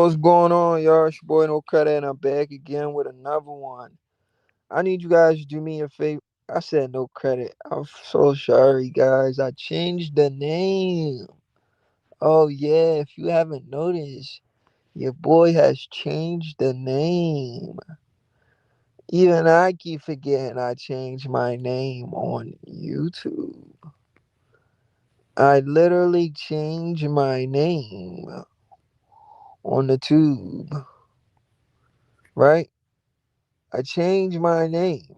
What's going on, y'all? It's your boy No Credit, and I'm back again with another one. I need you guys to do me a favor. I said no credit. I'm so sorry, guys. I changed the name. Oh, yeah. If you haven't noticed, your boy has changed the name. Even I keep forgetting I changed my name on YouTube. I literally changed my name on the tube, right? I changed my name.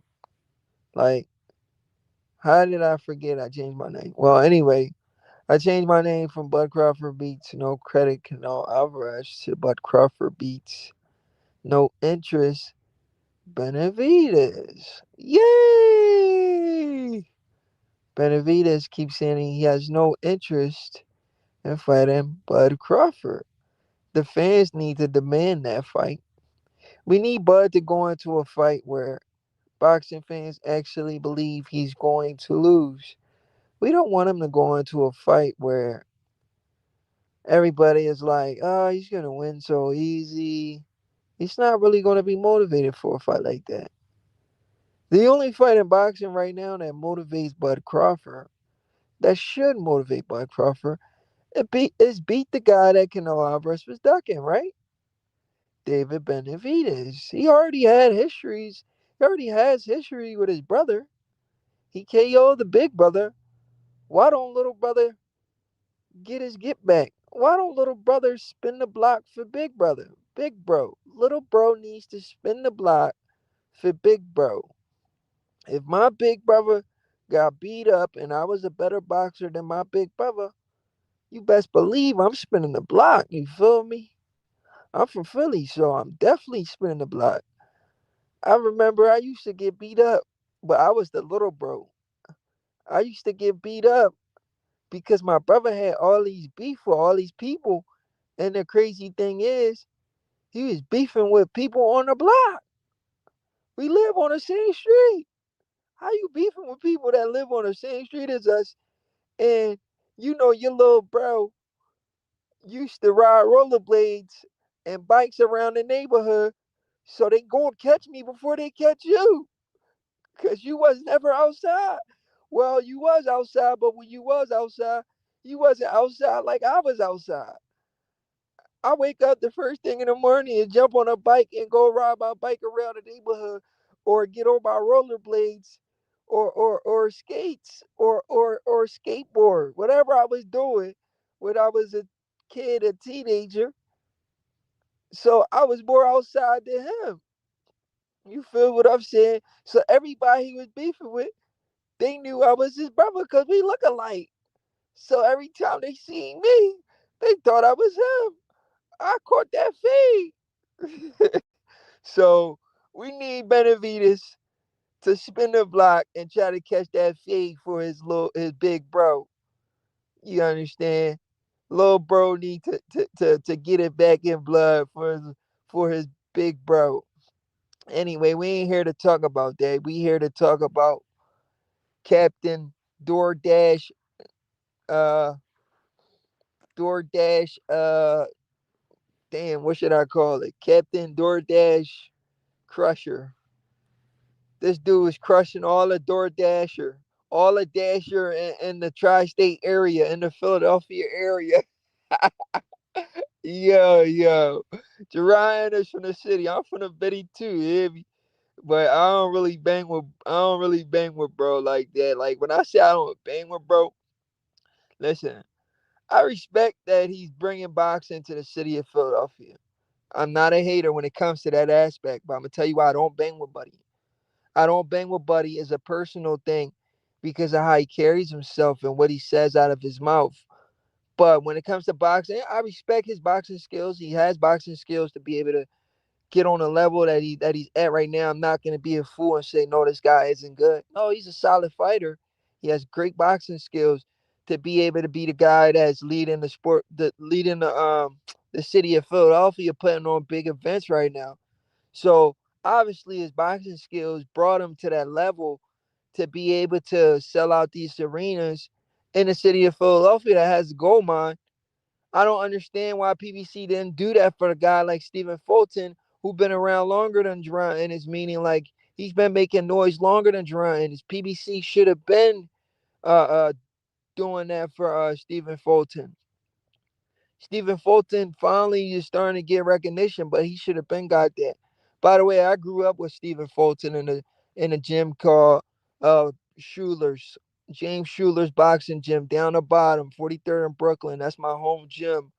Like, how did I forget I changed my name? Well, anyway, I changed my name from Bud Crawford Beats, no credit, Canal Alvarez, to Bud Crawford Beats, no interest, Benavides. Yay! Benavides keeps saying he has no interest in fighting Bud Crawford. The fans need to demand that fight. We need Bud to go into a fight where boxing fans actually believe he's going to lose. We don't want him to go into a fight where everybody is like, oh, he's going to win so easy. He's not really going to be motivated for a fight like that. The only fight in boxing right now that motivates Bud Crawford, that should motivate Bud Crawford, is beat the guy that Canelo Alvarez was ducking, right? David Benavides. He already had histories. He already has history with his brother. He KO'd the big brother. Why don't little brother get his get back? Why don't little brother spin the block for big brother? Big bro. Little bro needs to spin the block for big bro. If my big brother got beat up and I was a better boxer than my big brother, you best believe I'm spinning the block. You feel me? I'm from Philly, so I'm definitely spinning the block. I remember I used to get beat up, but I was the little bro. I used to get beat up because my brother had all these beef with all these people. And the crazy thing is, he was beefing with people on the block. We live on the same street. How you beefing with people that live on the same street as us? And you know your little bro used to ride rollerblades and bikes around the neighborhood, so they gonna catch me before they catch you, cause you was never outside. Well, you was outside, but when you was outside, you wasn't outside like I was outside. I wake up the first thing in the morning and jump on a bike and go ride my bike around the neighborhood or get on my rollerblades or skates or skateboard. Whatever I was doing when I was a kid, a teenager. So I was more outside than him. You feel what I'm saying? So everybody he was beefing with, they knew I was his brother because we look alike. So every time they seen me, they thought I was him. I caught that fade. So we need Benavides to spin the block and try to catch that fade for his big bro. You understand? Little bro need to get it back in blood for his big bro. Anyway, we ain't here to talk about that. We here to talk about Captain DoorDash uh DoorDash damn, what should I call it? Captain DoorDash Crusher. This dude is crushing all the DoorDasher, all the Dasher in the tri-state area, in the Philadelphia area. Yo. Jaron Ennis from the city. I'm from the Betty too, you hear me? But I don't really bang with bro like that. Like when I say I don't bang with bro, listen, I respect that he's bringing boxing to the city of Philadelphia. I'm not a hater when it comes to that aspect, but I'm gonna tell you why I don't bang with Buddy. I don't bang with Buddy is a personal thing because of how he carries himself and what he says out of his mouth. But when it comes to boxing, I respect his boxing skills. He has boxing skills to be able to get on the level that he's at right now. I'm not gonna be a fool and say no, this guy isn't good. No, he's a solid fighter. He has great boxing skills to be able to be the guy that's leading the city of Philadelphia, putting on big events right now. So obviously his boxing skills brought him to that level to be able to sell out these arenas in the city of Philadelphia that has a gold mine. I don't understand why PBC didn't do that for a guy like Stephen Fulton, who been around longer than Jaron Ennis, meaning like he's been making noise longer than Jaron Ennis. PBC should have been uh, uh, doing that for Stephen Fulton. Stephen Fulton finally is starting to get recognition, but he should have been got that. By the way, I grew up with Stephen Fulton in a gym called Schuler's, James Schuler's boxing gym down the bottom, 43rd in Brooklyn. That's my home gym.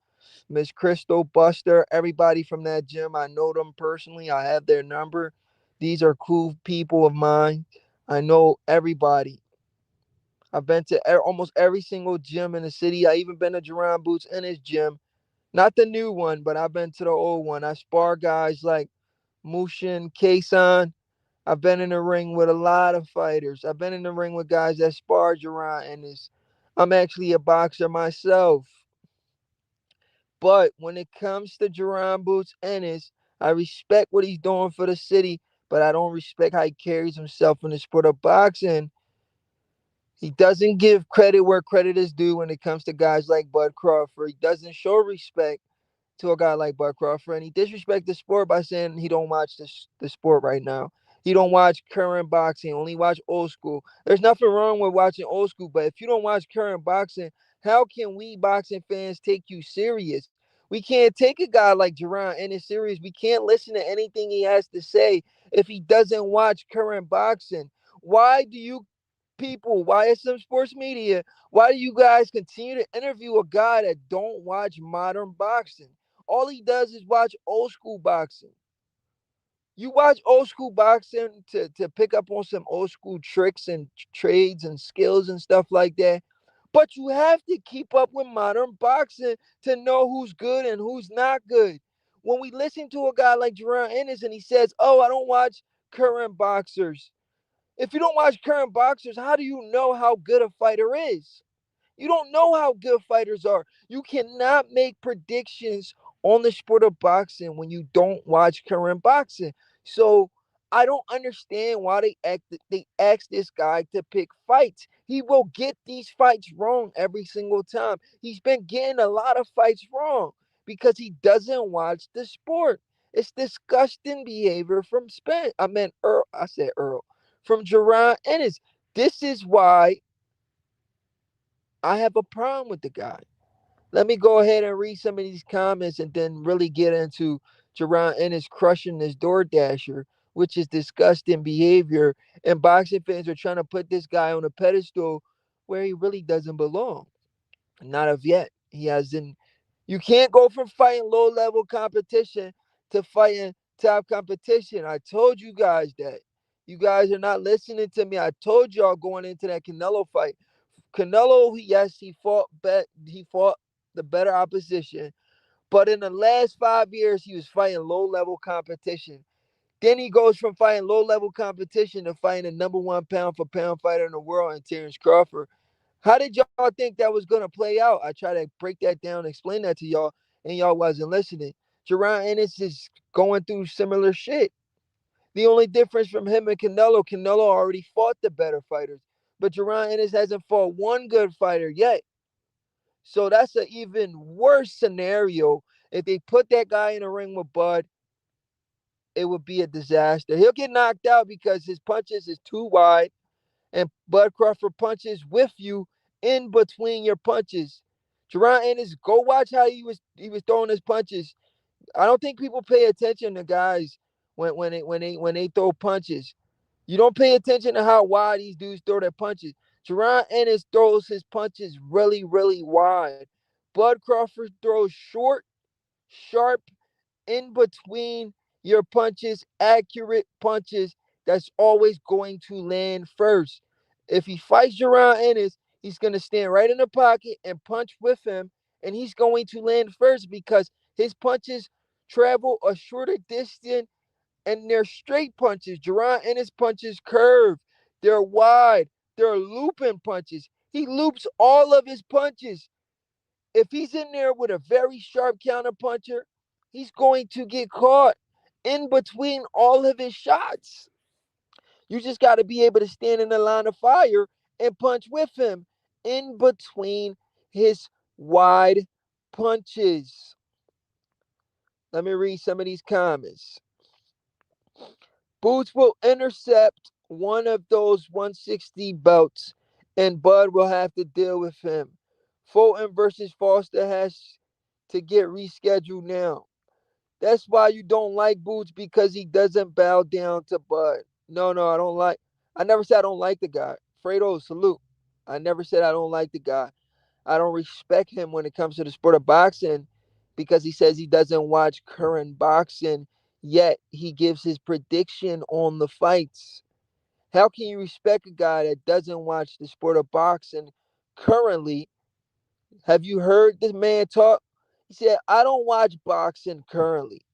Miss Crystal, Buster, everybody from that gym, I know them personally. I have their number. These are cool people of mine. I know everybody. I've been to almost every single gym in the city. I even been to Jerron Boots in his gym. Not the new one, but I've been to the old one. I spar guys like Mushin, Kason. I've been in the ring with a lot of fighters. I've been in the ring with guys that spar Jaron Ennis. I'm actually a boxer myself. But when it comes to Jaron Boots Ennis, I respect what he's doing for the city, but I don't respect how he carries himself in the sport of boxing. He doesn't give credit where credit is due when it comes to guys like Bud Crawford. He doesn't show respect to a guy like Bud Crawford, and he disrespect the sport by saying he don't watch the sport right now. He don't watch current boxing, only watch old school. There's nothing wrong with watching old school, but if you don't watch current boxing, how can we boxing fans take you serious? We can't take a guy like Jaron Ennis serious. We can't listen to anything he has to say if he doesn't watch current boxing. Why do you people, YSM Sports Media, why do you guys continue to interview a guy that don't watch modern boxing? All he does is watch old school boxing. You watch old school boxing to pick up on some old school tricks and trades and skills and stuff like that. But you have to keep up with modern boxing to know who's good and who's not good. When we listen to a guy like Jaron Ennis and he says, "Oh, I don't watch current boxers." If you don't watch current boxers, how do you know how good a fighter is? You don't know how good fighters are. You cannot make predictions on the sport of boxing when you don't watch current boxing. So I don't understand why they asked this guy to pick fights. He will get these fights wrong every single time. He's been getting a lot of fights wrong because he doesn't watch the sport. It's disgusting behavior from Spence. I meant Earl. I said Earl. From Jaron Ennis. This is why I have a problem with the guy. Let me go ahead and read some of these comments and then really get into Jaron Ennis crushing this door dasher, which is disgusting behavior. And boxing fans are trying to put this guy on a pedestal where he really doesn't belong. Not of yet. He hasn't. You can't go from fighting low level competition to fighting top competition. I told you guys that. You guys are not listening to me. I told y'all going into that Canelo fight. Canelo, yes, he fought the better opposition, but in the last 5 years, he was fighting low level competition. Then he goes from fighting low level competition to fighting the number one pound for pound fighter in the world in Terrence Crawford. How did y'all think that was gonna play out? I try to break that down, explain that to y'all, and y'all wasn't listening. Jaron Ennis is going through similar shit. The only difference from him and Canelo already fought the better fighters, but Jaron Ennis hasn't fought one good fighter yet. So that's an even worse scenario. If they put that guy in a ring with Bud, it would be a disaster. He'll get knocked out because his punches is too wide, and Bud Crawford punches with you in between your punches. Jaron Ennis, go watch how he was throwing his punches. I don't think people pay attention to guys when they throw punches. You don't pay attention to how wide these dudes throw their punches. Jaron Ennis throws his punches really, really wide. Bud Crawford throws short, sharp, in between your punches, accurate punches that's always going to land first. If he fights Jaron Ennis, he's going to stand right in the pocket and punch with him, and he's going to land first because his punches travel a shorter distance and they're straight punches. Jaron Ennis punches curve. They're wide. They're looping punches. He loops all of his punches. If he's in there with a very sharp counter puncher, he's going to get caught in between all of his shots. You just got to be able to stand in the line of fire and punch with him in between his wide punches. Let me read some of these comments. Boots will intercept one of those 160 belts, and Bud will have to deal with him. Fulton versus Foster has to get rescheduled now. That's why you don't like Boots because he doesn't bow down to Bud. No, no, I don't like. I never said I don't like the guy. Fredo, salute. I never said I don't like the guy. I don't respect him when it comes to the sport of boxing because he says he doesn't watch current boxing, yet he gives his prediction on the fights. How can you respect a guy that doesn't watch the sport of boxing currently? Have you heard this man talk? He said, I don't watch boxing currently.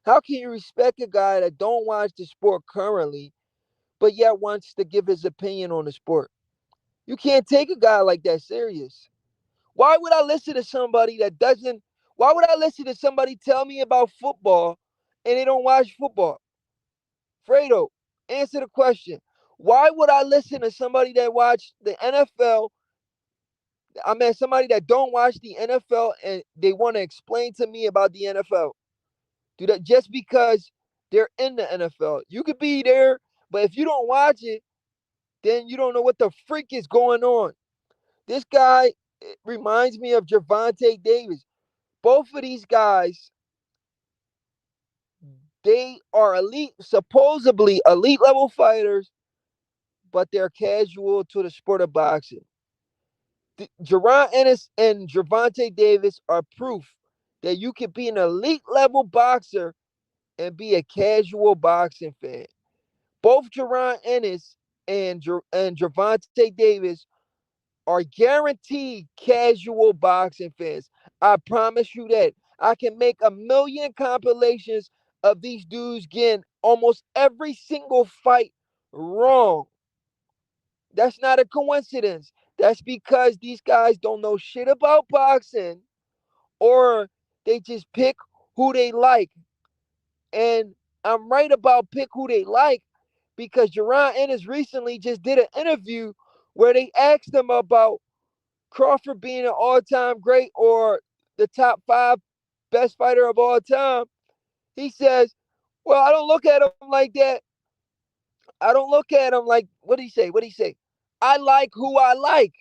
How can you respect a guy that don't watch the sport currently, but yet wants to give his opinion on the sport? You can't take a guy like that serious. Why would I listen to somebody that doesn't? Why would I listen to somebody tell me about football and they don't watch football? Fredo, answer the question. Why would I listen to somebody that watch the NFL? I mean, somebody that don't watch the NFL and they want to explain to me about the NFL. Do that just because they're in the NFL. You could be there, but if you don't watch it, then you don't know what the freak is going on. This guy reminds me of Javante Davis. Both of these guys, they are elite, supposedly elite level fighters, but they're casual to the sport of boxing. Jaron Ennis and Javante Davis are proof that you can be an elite level boxer and be a casual boxing fan. Both Jaron Ennis and Javante Davis are guaranteed casual boxing fans. I promise you that. I can make a million compilations of these dudes getting almost every single fight wrong. That's not a coincidence. That's because these guys don't know shit about boxing or they just pick who they like. And I'm right about pick who they like because Jaron Ennis recently just did an interview where they asked him about Crawford being an all-time great or the top five best fighter of all time. He says, "Well, I don't look at him like that. I don't look at him like what did he say? What did he say? I like who I like.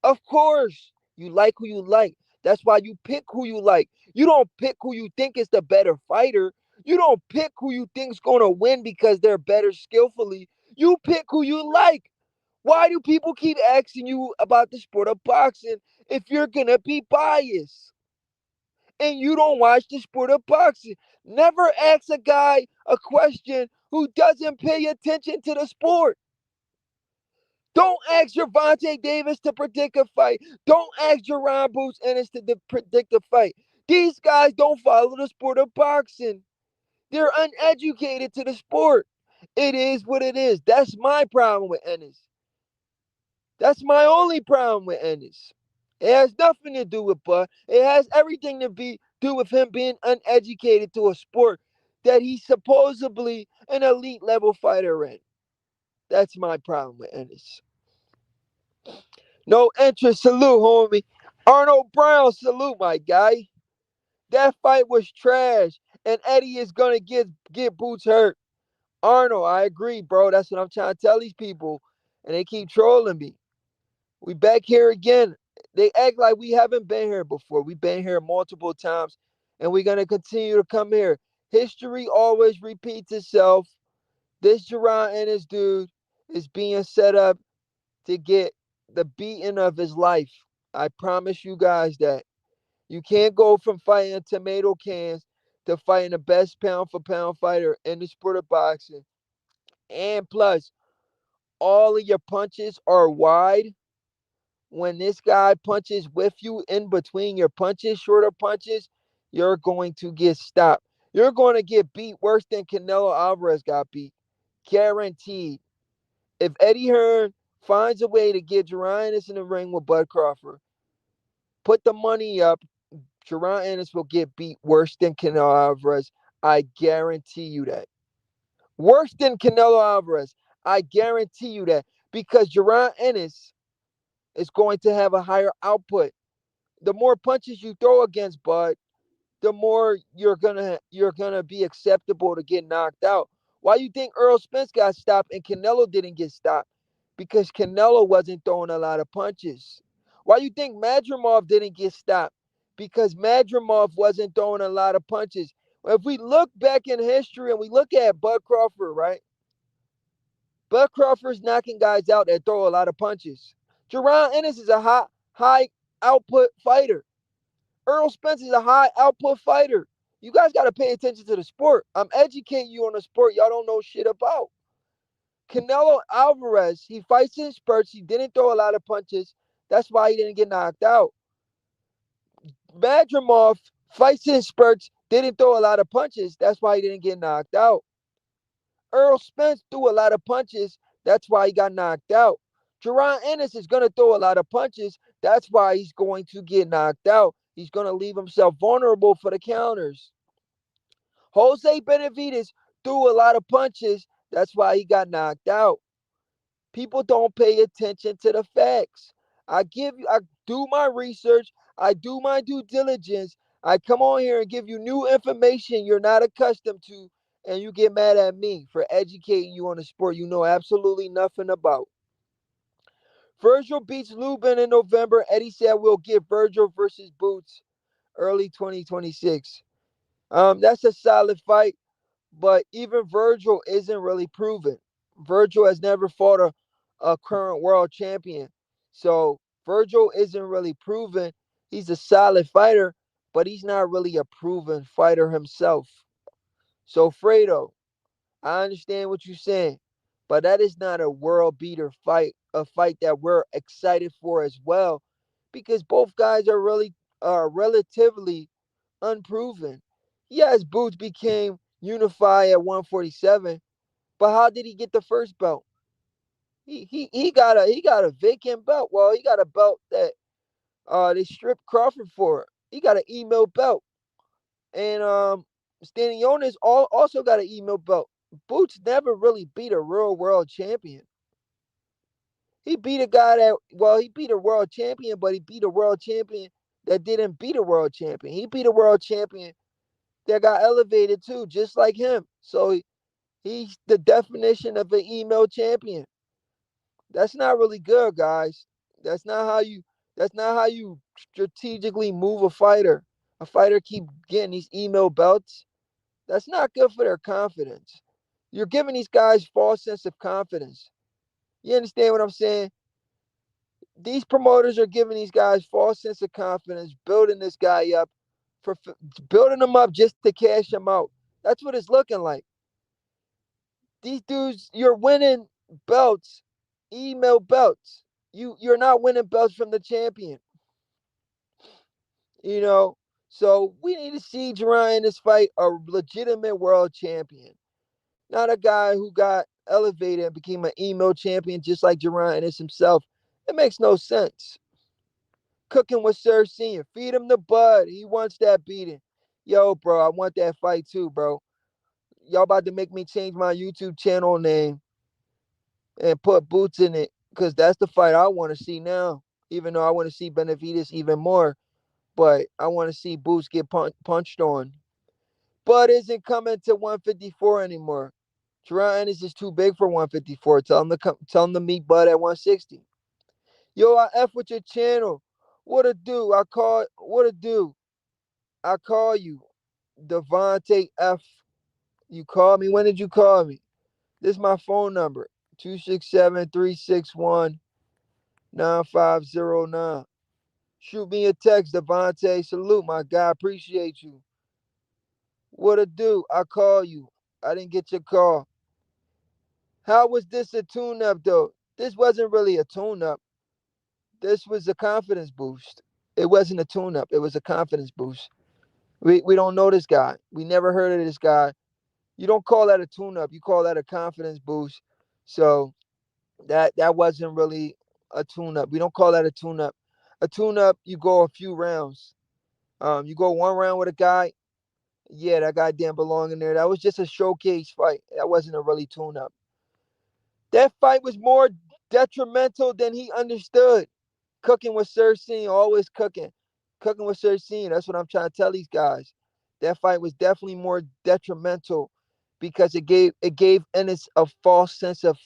Of course, you like who you like. That's why you pick who you like. You don't pick who you think is the better fighter. You don't pick who you think's gonna win because they're better skillfully. You pick who you like. Why do people keep asking you about the sport of boxing if you're gonna be biased and you don't watch the sport of boxing? Never ask a guy a question who doesn't pay attention to the sport. Don't ask Gervonta Davis to predict a fight. Don't ask Jaron Bruce Ennis to predict a fight. These guys don't follow the sport of boxing. They're uneducated to the sport. It is what it is. That's my problem with Ennis. That's my only problem with Ennis. It has nothing to do with Bud. It has everything to do with him being uneducated to a sport that he's supposedly an elite level fighter in. That's my problem with Ennis. No interest, salute, homie. Arnold Brown, salute, my guy. That fight was trash, and Eddie is gonna get Boots hurt. Arnold, I agree, bro. That's what I'm trying to tell these people, and they keep trolling me. We back here again. They act like we haven't been here before. We've been here multiple times, and we're gonna continue to come here. History always repeats itself. This Jerron and this dude is being set up to get the beating of his life. I promise you guys that. You can't go from fighting tomato cans to fighting the best pound for pound fighter in the sport of boxing. And plus, all of your punches are wide. When this guy punches with you in between your punches, shorter punches, you're going to get stopped. You're going to get beat worse than Canelo Alvarez got beat. Guaranteed. If Eddie Hearn finds a way to get Jaron Ennis in the ring with Bud Crawford, put the money up. Jaron Ennis will get beat worse than Canelo Alvarez. I guarantee you that. Worse than Canelo Alvarez. I guarantee you that. Because Jaron Ennis is going to have a higher output. The more punches you throw against Bud, the more you're gonna be acceptable to get knocked out. Why you think Earl Spence got stopped and Canelo didn't get stopped? Because Canelo wasn't throwing a lot of punches. Why you think Madrimov didn't get stopped? Because Madrimov wasn't throwing a lot of punches. If we look back in history and we look at Bud Crawford, right? Bud Crawford's knocking guys out that throw a lot of punches. Jaron Ennis is a high output fighter. Earl Spence is a high output fighter. You guys got to pay attention to the sport. I'm educating you on a sport y'all don't know shit about. Canelo Alvarez, he fights in spurts. He didn't throw a lot of punches. That's why he didn't get knocked out. Madrimov fights in spurts, didn't throw a lot of punches. That's why he didn't get knocked out. Earl Spence threw a lot of punches. That's why he got knocked out. Jaron Ennis is going to throw a lot of punches. That's why he's going to get knocked out. He's going to leave himself vulnerable for the counters. Jose Benavidez threw a lot of punches. That's why he got knocked out. People don't pay attention to the facts. I do my research, I do my due diligence. I come on here and give you new information you're not accustomed to, and you get mad at me for educating you on a sport you know absolutely nothing about. Virgil beats Lubin in November. Eddie said we'll get Virgil versus Boots early 2026. That's a solid fight, but even Virgil isn't really proven. Virgil has never fought a current world champion. So Virgil isn't really proven. He's a solid fighter, but he's not really a proven fighter himself. So Fredo, I understand what you're saying, but that is not a world beater fight, a fight that we're excited for as well, because both guys are really relatively unproven. Yes, Boots became unified at 147, but how did he get the first belt? He got a vacant belt. Well, he got a belt that they stripped Crawford for. He got an email belt, and Stanionis also got an email belt. Boots never really beat a real world champion. He beat a guy that he beat a world champion, but he beat a world champion that didn't beat a world champion. He beat a world champion that got elevated too, just like him. So he's the definition of an email champion. That's not really good, guys. That's not how you. That's not how you strategically move a fighter. A fighter keep getting these email belts. That's not good for their confidence. You're giving these guys false sense of confidence. You understand what I'm saying? These promoters are giving these guys false sense of confidence, building this guy up for building him up just to cash him out. That's what it's looking like. These dudes, you're winning belts, email belts. You're not winning belts from the champion. You know, so we need to see Jaron in this fight a legitimate world champion, not a guy who got elevated and became an email champion just like Jaron Ennis himself. It makes no sense. Cooking with Sir Senior, feed him the bud. He wants that beating. Yo, bro, I want that fight too, bro. Y'all about to make me change my YouTube channel name and put Boots in it because that's the fight I want to see now. Even though I want to see Benavidez even more, but I want to see Boots get punched on. Bud isn't coming to 154 anymore. Jaron Ennis is too big for 154. Tell him to meet Bud at 160. Yo, I F with your channel. What a do? What a do? I call you. Devontae F. You call me? When did you call me? This is my phone number. 267-361-9509. Shoot me a text, Devontae. Salute, my guy. Appreciate you. What a do? I call you. I didn't get your call. How was this a tune-up, though? This wasn't really a tune-up. This was a confidence boost. It wasn't a tune-up. It was a confidence boost. We don't know this guy. We never heard of this guy. You don't call that a tune-up. You call that a confidence boost. So that wasn't really a tune-up. We don't call that a tune-up. A tune-up, you go a few rounds. You go one round with a guy. Yeah, that guy didn't belong in there. That was just a showcase fight. That wasn't a really tune-up. That fight was more detrimental than he understood. Cooking with Cersei, always cooking. Cooking with 13. That's what I'm trying to tell these guys. That fight was definitely more detrimental because it gave Ennis a false sense of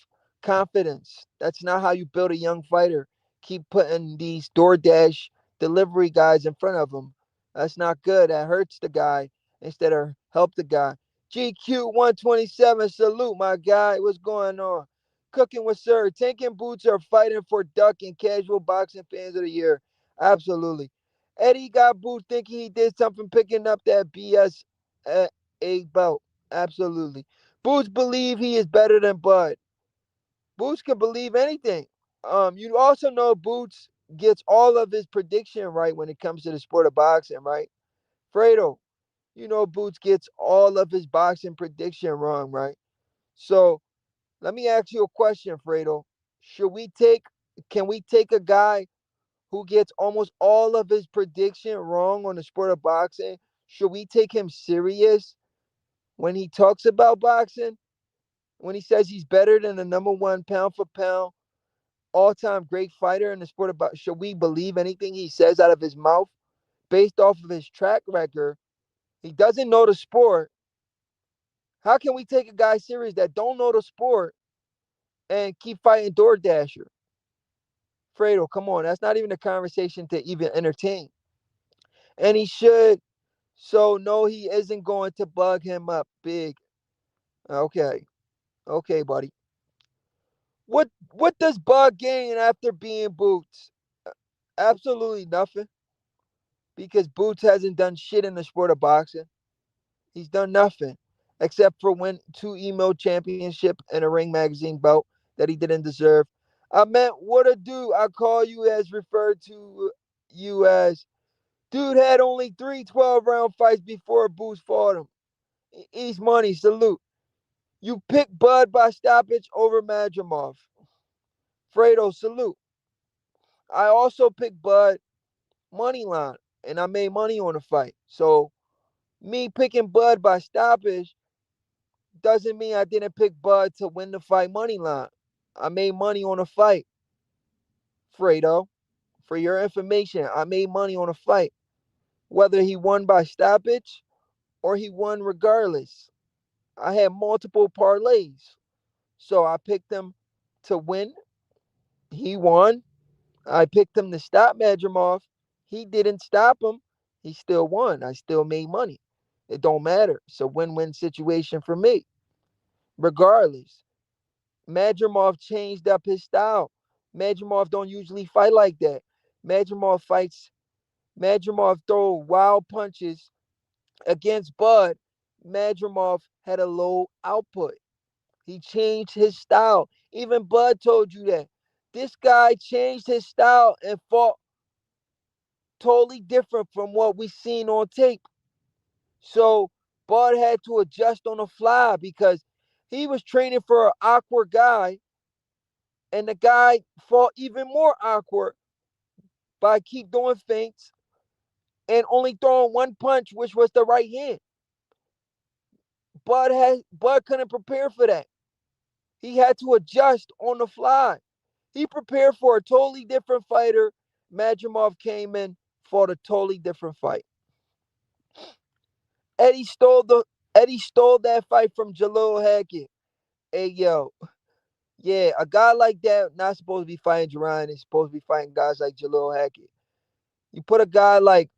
confidence. That's not how you build a young fighter. Keep putting these DoorDash delivery guys in front of him. That's not good. That hurts the guy instead of help the guy. GQ 127, salute my guy. What's going on? Cooking with Sir. Tanking Boots are fighting for Duck and Casual Boxing Fans of the Year. Absolutely. Eddie got booed thinking he did something picking up that BS a belt. Absolutely. Boots believe he is better than Bud. Boots can believe anything. You also know Boots gets all of his prediction right when it comes to the sport of boxing, right? Fredo, you know Boots gets all of his boxing prediction wrong, right? So let me ask you a question, Fredo. Should we take can we take a guy who gets almost all of his prediction wrong on the sport of boxing? Should we take him serious when he talks about boxing? When he says he's better than the number one pound for pound all-time great fighter in the sport of boxing? Should we believe anything he says out of his mouth based off of his track record? He doesn't know the sport. How can we take a guy serious that don't know the sport and keep fighting DoorDasher? Fredo, come on. That's not even a conversation to even entertain. And he should. So, no, he isn't going to bug him up big. Okay. Okay, buddy. What does Bug gain after being Boots? Absolutely nothing. Because Boots hasn't done shit in the sport of boxing. He's done nothing. Except for win two email championship and a ring magazine belt that he didn't deserve. I meant what a dude. I call you as referred to you as. Dude had only three 12-round fights before Boots fought him. East Money, salute. You pick Bud by stoppage over Madrimov. Fredo, salute. I also picked Bud money line, and I made money on the fight. So me picking Bud by stoppage doesn't mean I didn't pick Bud to win the fight money line. I made money on the fight, Fredo. For your information, I made money on a fight. Whether he won by stoppage or he won regardless. I had multiple parlays. So I picked him to win. He won. I picked him to stop Madrimov. He didn't stop him. He still won. I still made money. It don't matter. It's a win-win situation for me. Regardless, Madrimov changed up his style. Madrimov don't usually fight like that. Madrimov fights. Madrimov throw wild punches against Bud. Madrimov had a low output. He changed his style. Even Bud told you that. This guy changed his style and fought totally different from what we seen on tape. So Bud had to adjust on the fly because he was training for an awkward guy, and the guy fought even more awkward by keep doing feints and only throwing one punch, which was the right hand. Bud couldn't prepare for that. He had to adjust on the fly. He prepared for a totally different fighter. Madrimov came in, fought a totally different fight. Eddie stole the Eddie stole that fight from Jalil Hackett. Hey yo, yeah, a guy like that not supposed to be fighting Jaron. He's supposed to be fighting guys like Jalil Hackett. You put a guy like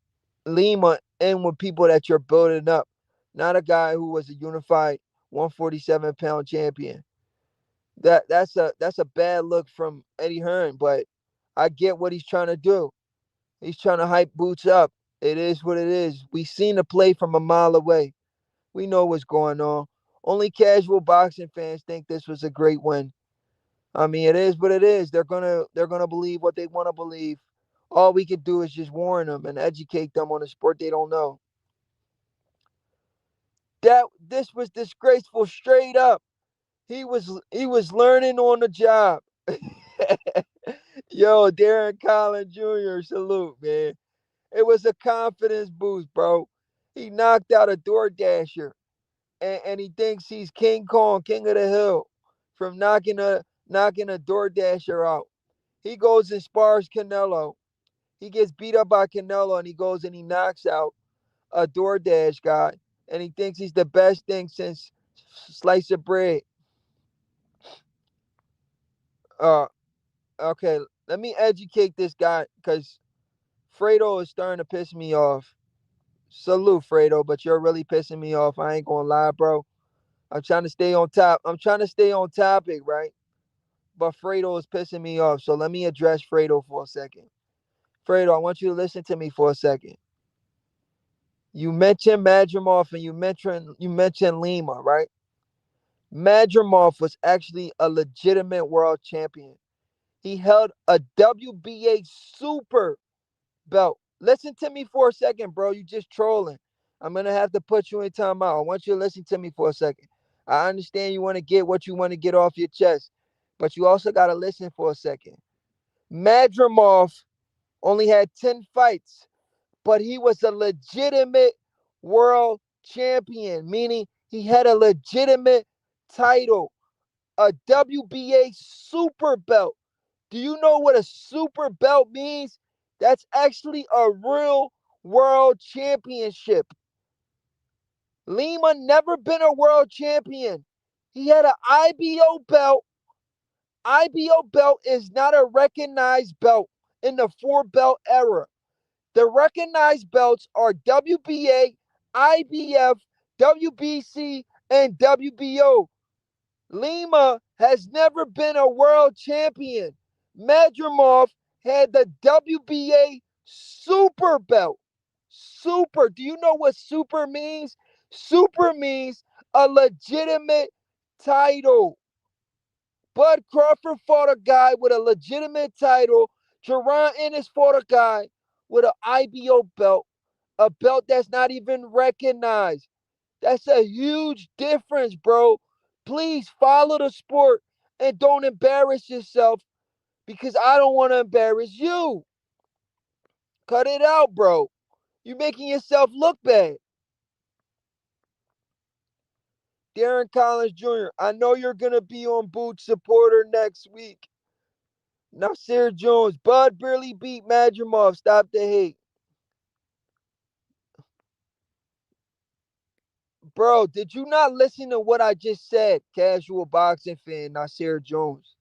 Lima in with people that you're building up, not a guy who was a unified 147-pound champion. That's a bad look from Eddie Hearn, but I get what he's trying to do. He's trying to hype Boots up. It is what it is. We seen the play from a mile away. We know what's going on. Only casual boxing fans think this was a great win. I mean, it is what it is. They're gonna believe what they want to believe. All we could do is just warn them and educate them on a sport they don't know. That this was disgraceful, straight up. He was learning on the job. Yo, Darren Collins Jr., salute, man. It was a confidence boost, bro. He knocked out a door dasher, and he thinks he's King Kong, King of the Hill, from knocking a door dasher out. He goes and spars Canelo. He gets beat up by Canelo and he goes and he knocks out a DoorDash guy and he thinks he's the best thing since slice of bread. Uh, okay, let me educate this guy because Fredo is starting to piss me off. Salute, Fredo, but you're really pissing me off. I ain't gonna lie, bro. I'm trying to stay on top. I'm trying to stay on topic, right? But Fredo is pissing me off. So let me address Fredo for a second. Fredo, I want you to listen to me for a second. You mentioned Madrimov and you mentioned Lima, right? Madrimov was actually a legitimate world champion. He held a WBA super belt. Listen to me for a second, bro. You just trolling. I'm gonna have to put you in timeout. I want you to listen to me for a second. I understand you want to get what you want to get off your chest, but you also gotta listen for a second. Madrimov only had 10 fights, but he was a legitimate world champion, meaning he had a legitimate title, a WBA super belt. Do you know what a super belt means? That's actually a real world championship. Lima never been a world champion. He had an IBO belt. IBO belt is not a recognized belt in the four belt era. The recognized belts are WBA, IBF, WBC, and WBO. Lima has never been a world champion. Madrimov had the WBA super belt. Super. Do you know what super means? Super means a legitimate title. Bud Crawford fought a guy with a legitimate title. Jaron Ennis fought a guy with an IBO belt, a belt that's not even recognized. That's a huge difference, bro. Please follow the sport and don't embarrass yourself because I don't want to embarrass you. Cut it out, bro. You're making yourself look bad. Darren Collins Jr., I know you're going to be on Boot Supporter next week. Nasir Jones, Bud barely beat Madrimov. Stop the hate. Bro, did you not listen to what I just said, casual boxing fan Nasir Jones?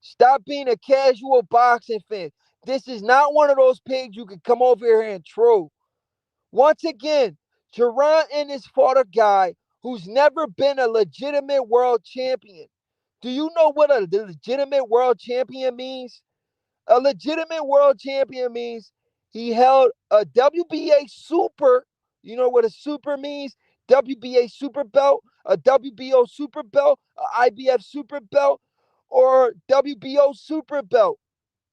Stop being a casual boxing fan. This is not one of those pigs you can come over here and troll. Once again, Jaron Ennis fought a guy who's never been a legitimate world champion. Do you know what a legitimate world champion means? A legitimate world champion means he held a WBA super. You know what a super means? WBA super belt, a WBO super belt, a IBF super belt, or WBO super belt.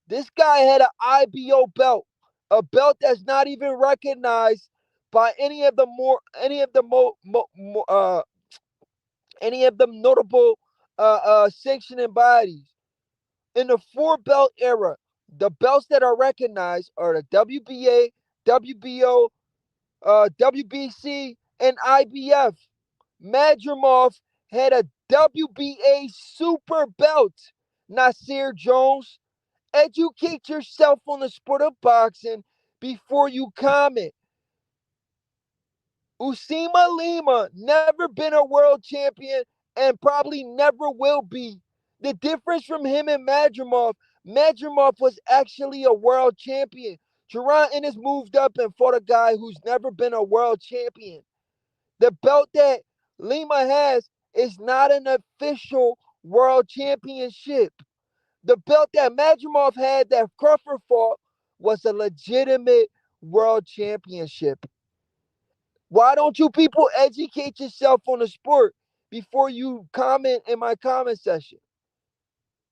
This guy had an IBO belt, a belt that's not even recognized by any of the notable sanctioning bodies. In the four belt era, the belts that are recognized are the WBA, WBO, WBC, and IBF. Madrimov had a WBA super belt. Nasir Jones, educate yourself on the sport of boxing before you comment. Usima Lima never been a world champion and probably never will be. The difference from him and Madrimov was actually a world champion. Jaron Ennis moved up and fought a guy who's never been a world champion. The belt that Lima has is not an official world championship. The belt that Madrimov had that Crawford fought was a legitimate world championship. Why don't you people educate yourself on the sport before you comment in my comment section?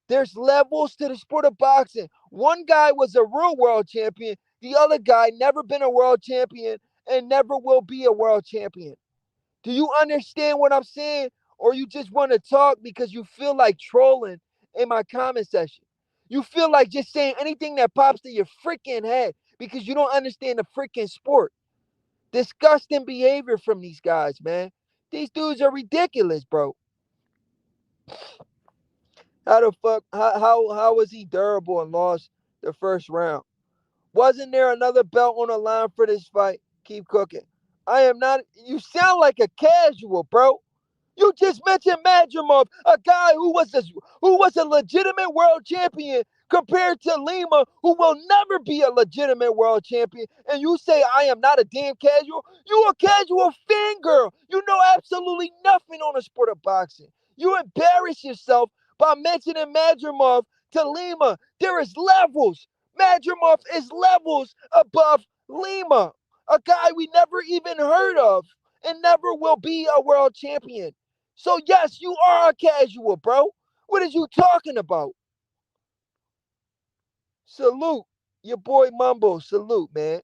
There's levels to the sport of boxing. One guy was a real world champion. The other guy never been a world champion and never will be a world champion. Do you understand what I'm saying? Or you just want to talk because you feel like trolling in my comment section? You feel like just saying anything that pops to your freaking head because you don't understand the freaking sport. Disgusting behavior from these guys, man. These dudes are ridiculous, bro. How the fuck? How was he durable and lost the first round? Wasn't there another belt on the line for this fight? Keep cooking. I am not. You sound like a casual, bro. You just mentioned Madrimov, a guy who was a legitimate world champion compared to Lima, who will never be a legitimate world champion. And you say I am not a damn casual? You a casual fangirl. You know absolutely nothing on the sport of boxing. You embarrass yourself by mentioning Madrimov to Lima. There is levels. Madrimov is levels above Lima, a guy we never even heard of and never will be a world champion. So yes, you are a casual, bro. What is you talking about? Salute. Your boy Mumbo. Salute, man.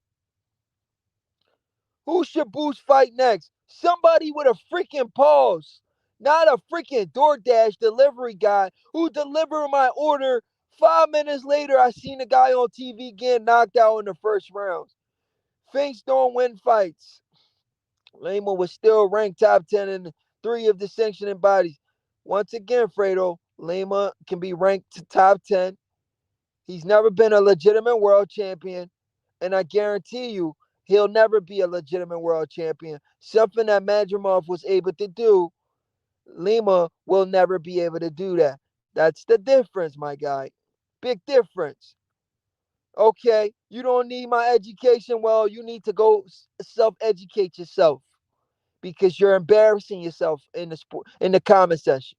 Who should Boost fight next? Somebody with a freaking pause. Not a freaking DoorDash delivery guy who delivered my order. 5 minutes later, I seen the guy on TV getting knocked out in the first round. Finks don't win fights. Lima was still ranked top 10 in three of the sanctioning bodies. Once again, Fredo, Lima can be ranked to top 10. He's never been a legitimate world champion. And I guarantee you, he'll never be a legitimate world champion. Something that Madrimov was able to do, Lima will never be able to do that. That's the difference, my guy. Big difference. Okay, you don't need my education. Well, you need to go self educate yourself because you're embarrassing yourself in the sport in the comment section.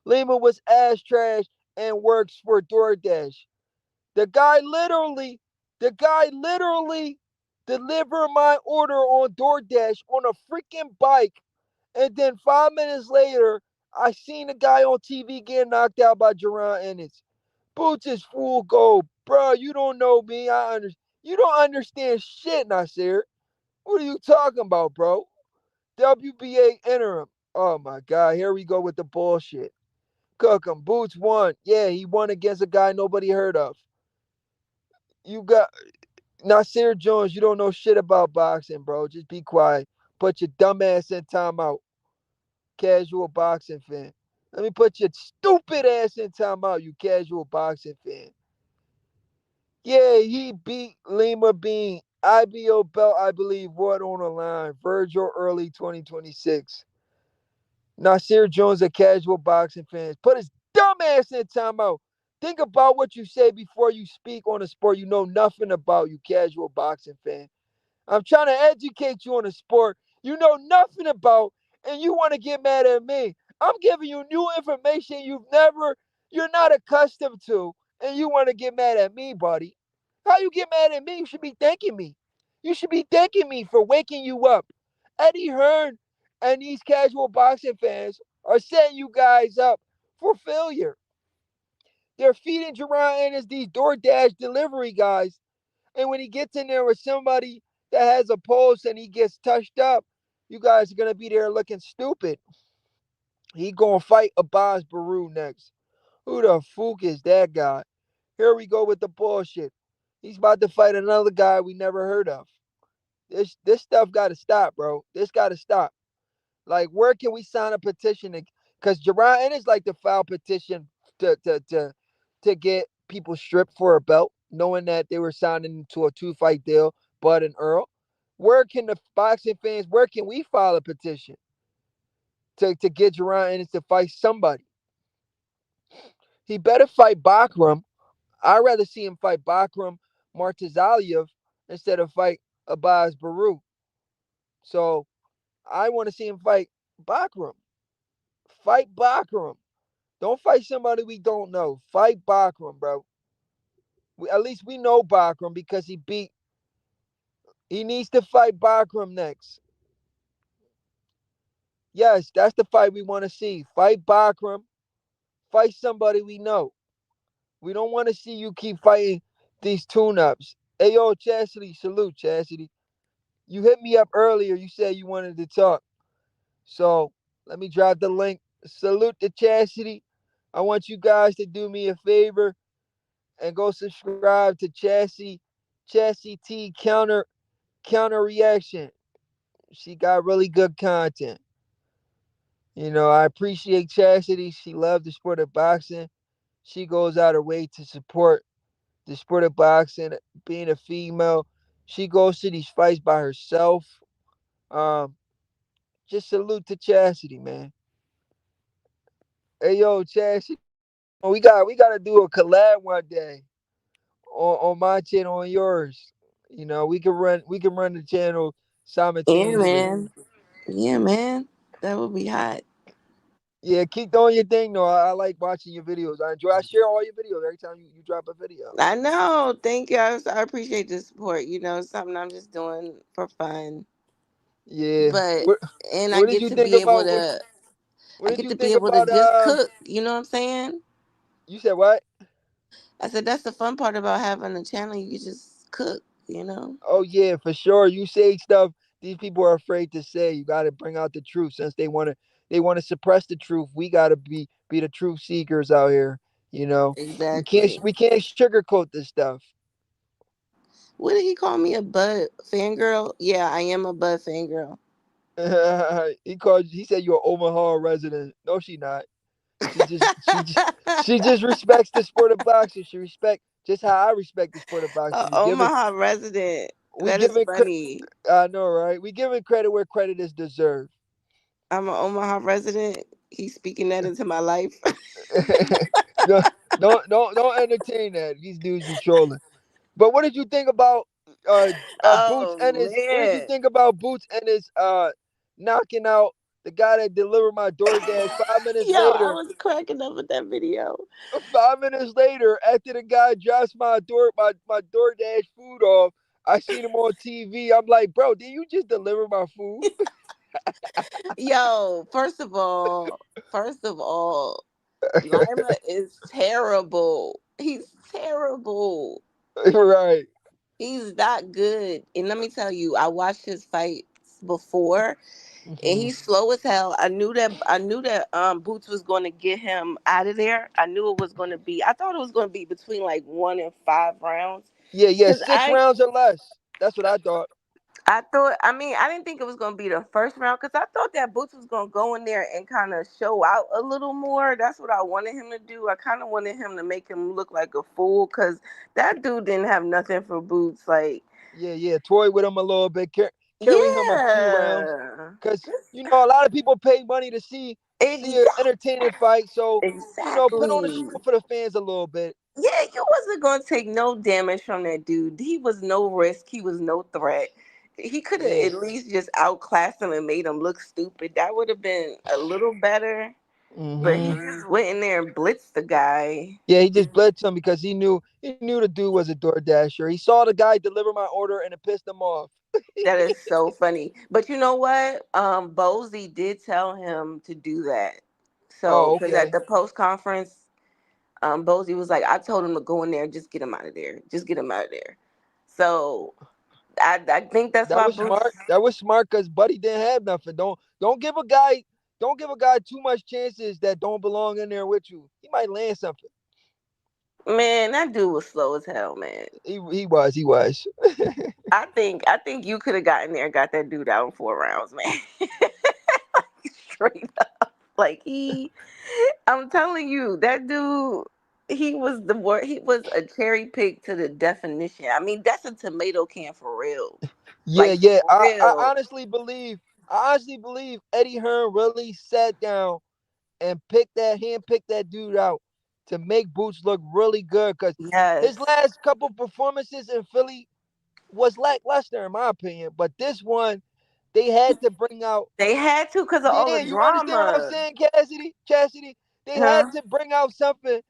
Lima was ass trash and works for DoorDash. The guy literally, the guy literally delivered my order on DoorDash on a freaking bike. And then 5 minutes later, I seen the guy on TV getting knocked out by Jaron Ennis. Boots is full gold. Bro, you don't know me. You don't understand shit, Nasir. What are you talking about, bro? WBA interim. Oh my God, here we go with the bullshit. Cook him. Boots won. Yeah, he won against a guy nobody heard of. You got Nasir Jones. You don't know shit about boxing, bro. Just be quiet. Put your dumb ass in timeout. Casual boxing fan. Let me put your stupid ass in timeout, you casual boxing fan. Yeah, he beat Lima Bean. IBO belt, I believe, what on the line? Virgil early 2026. Nasir Jones, a casual boxing fan. Put his dumb ass in timeout. Think about what you say before you speak on a sport you know nothing about, you casual boxing fan. I'm trying to educate you on a sport you know nothing about, and you want to get mad at me. I'm giving you new information you're not accustomed to, and you want to get mad at me, buddy. How you get mad at me? You should be thanking me. You should be thanking me for waking you up. Eddie Hearn and these casual boxing fans are setting you guys up for failure. They're feeding Jaron Ennis these DoorDash delivery guys, and when he gets in there with somebody that has a pulse and he gets touched up, you guys are gonna be there looking stupid. He gonna fight Abbas Baru next. Who the fuck is that guy? Here we go with the bullshit. He's about to fight another guy we never heard of. This stuff gotta stop, bro. This gotta stop. Like, where can we sign a petition? Because Jaron Ennis like to file petition to get people stripped for a belt, knowing that they were signing into a 2 fight deal, Bud and Earl. Where can the boxing fans? Where can we file a petition to get Jaron Ennis to fight somebody? He better fight Bakram. I'd rather see him fight Bakram Martazaliev instead of fight Abbas Baru. So I want to see him fight Bakram. Fight Bakram. Don't fight somebody we don't know. Fight Bakram, bro. At least we know Bakram because he beat. He needs to fight Bakram next. Yes, that's the fight we want to see. Fight Bakram. Fight somebody we know. We don't want to see you keep fighting these tune-ups. Hey, yo, Chastity, salute, Chastity. You hit me up earlier. You said you wanted to talk. So let me drop the link. Salute to Chastity. I want you guys to do me a favor and go subscribe to Chassis T counter reaction. She got really good content. I appreciate Chastity. She loves the sport of boxing. She goes out her way to support the sport of boxing, being a female. She goes to these fights by herself. Um, just salute to Chastity, man. Hey yo, Chastity, we gotta do a collab one day on my channel and yours. We can run the channel Yeah, simultaneously. man. Yeah, man. That would be hot. Yeah, keep doing your thing though. I like watching your videos. I enjoy. I share all your videos every time you drop a video. I know. Thank you. I appreciate the support. It's something I'm just doing for fun. Yeah. But What and I What did get you to think be able about to what I did get you to be think able to about just cook. You know what I'm saying? You said what? I said that's the fun part about having a channel. You can just cook. Oh yeah, for sure. You say stuff these people are afraid to say. You got to bring out the truth since they want to suppress the truth. We got to be the truth seekers out here. You know, we can't Exactly. we can't sugarcoat this stuff. What did he call me? A Bud fangirl? Yeah, I am a Bud fangirl. He said you're an Omaha resident. No, she not. She just respects the sport of boxing. She respect just how I respect the sport of boxing. A We give it Omaha resident. we That is give it funny. I know, right? We giving credit where credit is deserved. I'm an Omaha resident. He's speaking that into my life. No, don't entertain that. These dudes be trolling. But what did you think about Boots Oh Ennis? What did you man. think about Boots Ennis knocking out the guy that delivered my DoorDash 5 minutes Yo, I later? was cracking up with that video. 5 minutes later, after the guy drops my DoorDash food off, I seen him on TV. I'm like, bro, did you just deliver my food? Yo, first of all, Lima is terrible. He's terrible. Right. He's not good. And let me tell you, I watched his fights before, and Hmm. he's slow as hell. I knew that Boots was going to get him out of there. I knew it was going to be. I thought it was going to be between like 1 and 5 rounds. Yeah, yeah, Cause six rounds or less. That's what I thought. I thought. I mean, I didn't think it was going to be the first round because I thought that Boots was going to go in there and kind of show out a little more. That's what I wanted him to do. I kind of wanted him to make him look like a fool because that dude didn't have nothing for Boots. Like, Yeah, yeah, toy with him a little bit, carry him a few rounds, yeah, cause a lot of people pay money to see an exactly, entertaining fight. So put on the exactly. show for the fans a little bit. Yeah, you wasn't gonna take no damage from that dude. He was no risk. He was no threat. He could have Yeah. at least just outclassed him and made him look stupid. That would have been a little better. But he Hmm. just went in there and blitzed the guy. Yeah, he just blitzed him because he knew the dude was a door dasher. He saw the guy deliver my order and it pissed him off. That is so funny. But you know what? Bozy did tell him to do that. So, Oh, because at okay. the post conference, Bozy was like, "I told him to go in there, just get him out of there, just get him out of there." So I think that's That why was Boots. smart. That was smart because Buddy didn't have nothing. Don't give a guy too much chances that don't belong in there with you. He might land something. Man, that dude was slow as hell, man. He was. I think you could have gotten there and got that dude out in 4 rounds, man. Straight up. Like I'm telling you, that dude, he was the word. He was a cherry pick to the definition. I mean, that's a tomato can for real. Yeah, Like yeah. for I real. honestly believe Eddie Hearn really sat down and picked that dude out to make Boots look really good because his Yes. last couple performances in Philly was lackluster in my opinion. But this one, they had to bring out. They had to because of all Yeah, the you understand what I'm drama. saying, Cassidy? Chastity? They had Huh? to bring out something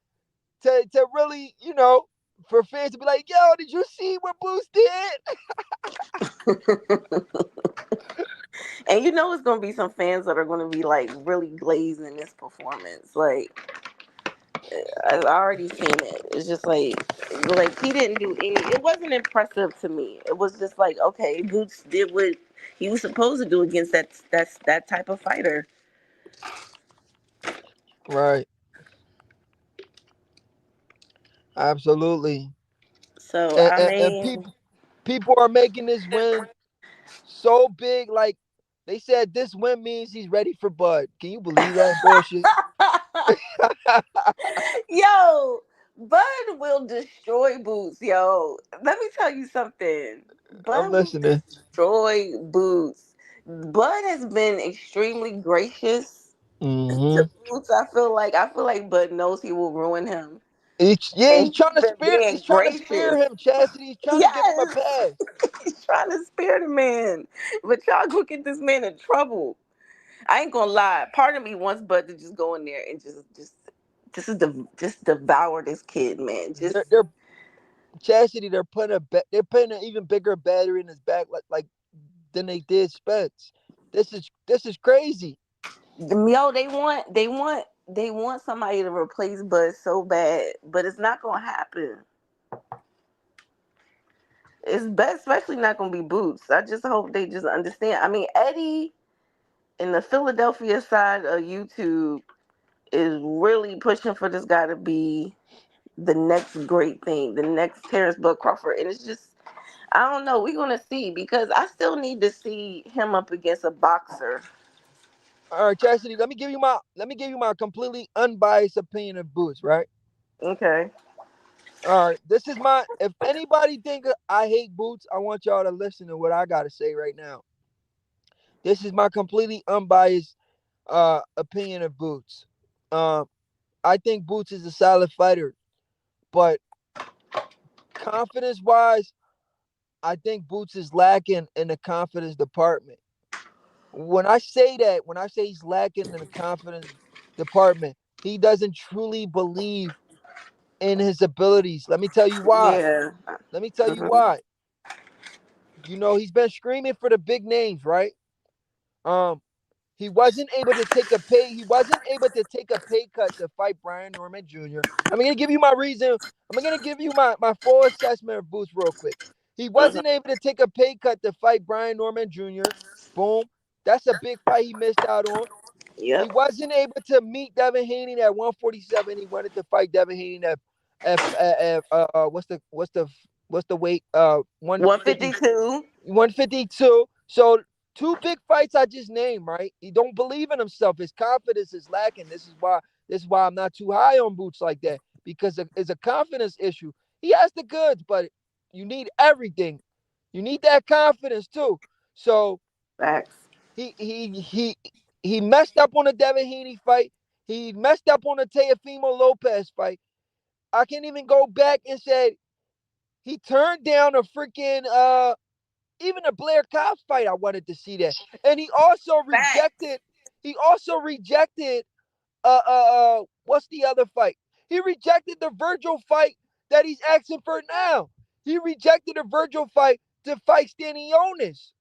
to really, for fans to be like, yo, did you see what Boots did? And you know it's gonna be some fans that are gonna be like really glazing this performance. Like I've already seen it. It's just like he didn't do any. It wasn't impressive to me. It was just like okay, Boots did what he was supposed to do against that type of fighter. Right. Absolutely. So And, I and, and mean, people are making this win so big. Like they said, this win means he's ready for Bud. Can you believe that bullshit? yo, Bud will destroy Boots, yo. Let me tell you something. I'm Bud will listening. destroy Boots. Bud has been extremely gracious to Mm-hmm. Boots. I feel like Bud knows he will ruin him. Yeah, And he's he's trying to been spare. He's being trying to spare gracious. him, Chastity. He's trying to give him a Yes. pass. He's trying to spare the man. But y'all gonna get this man in trouble. I ain't gonna lie. Part of me wants Bud to just go in there and just devour this kid, man. Just They're Chastity. They're putting an even bigger battery in his back, like than they did Spence. This is crazy. yo, they want somebody to replace Bud so bad, but it's not gonna happen. It's best, especially not gonna be Boots. I just hope they just understand. I mean, Eddie in the Philadelphia side of YouTube is really pushing for this guy to be the next great thing, the next Terrence Bud Crawford, and it's just I don't know. We're gonna see because I still need to see him up against a boxer. All right, Chastity. Let me give you my completely unbiased opinion of Boots. Right. Okay. All right. This is my. If anybody think I hate Boots, I want y'all to listen to what I gotta say right now. This is my completely unbiased opinion of Boots. Um, I think Boots is a solid fighter, but confidence wise, I think Boots is lacking in the confidence department. When I say he's lacking in the confidence department, he doesn't truly believe in his abilities. Let me tell you why. Yeah. Let me tell you Hmm. why. He's been screaming for the big names, right? Um, he wasn't able to take a pay. He wasn't able to take a pay cut to fight Brian Norman Jr. I'm gonna give you my reason. I'm gonna give you my full assessment of Boots real quick. He Hmm. wasn't able to take a pay cut to fight Brian Norman Jr. Boom. That's a big fight he missed out on. He Yep. wasn't able to meet Devin Haney at 147. He wanted to fight Devin Haney at what's the weight 150 152. 152. So two big fights I just named, right? He don't believe in himself. His confidence is lacking. This is why I'm not too high on Boots like that because it's a confidence issue. He has the goods, but you need everything. You need that confidence too. So Facts. he he he he messed up on the Devin Haney fight. He messed up on the Teofimo Lopez fight. I can even go back and say he turned down a freaking even a Blair Cobbs fight. I wanted to see that, and he also Facts. rejected. He also rejected. What's the other fight? He rejected the Virgil fight that he's asking for now. He rejected the Virgil fight to fight Stanionis.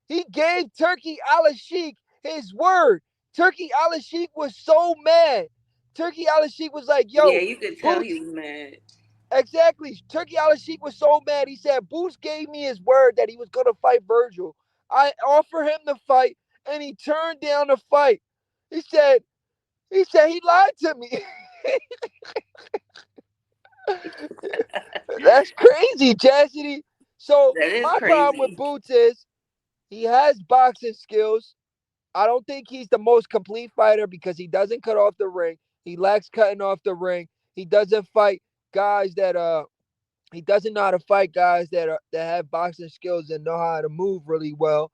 He gave Turkey Al-Sheikh his word. Turkey Al-Sheikh was so mad. Turkey Al-Sheikh was like, Yeah, "Yo, you could tell he Boots." was mad. Exactly. Turkey Al-Sheikh was so mad. He said, "Boots gave me his word that he was gonna fight Virgil. I offered him the fight, and he turned down the fight." He said, he lied to me. That's crazy, Chastity. So That is my problem with crazy. Boots is he has boxing skills. I don't think he's the most complete fighter because he doesn't cut off the ring. He lacks cutting off the ring. He doesn't fight guys that he doesn't know how to fight guys that have boxing skills and know how to move really well.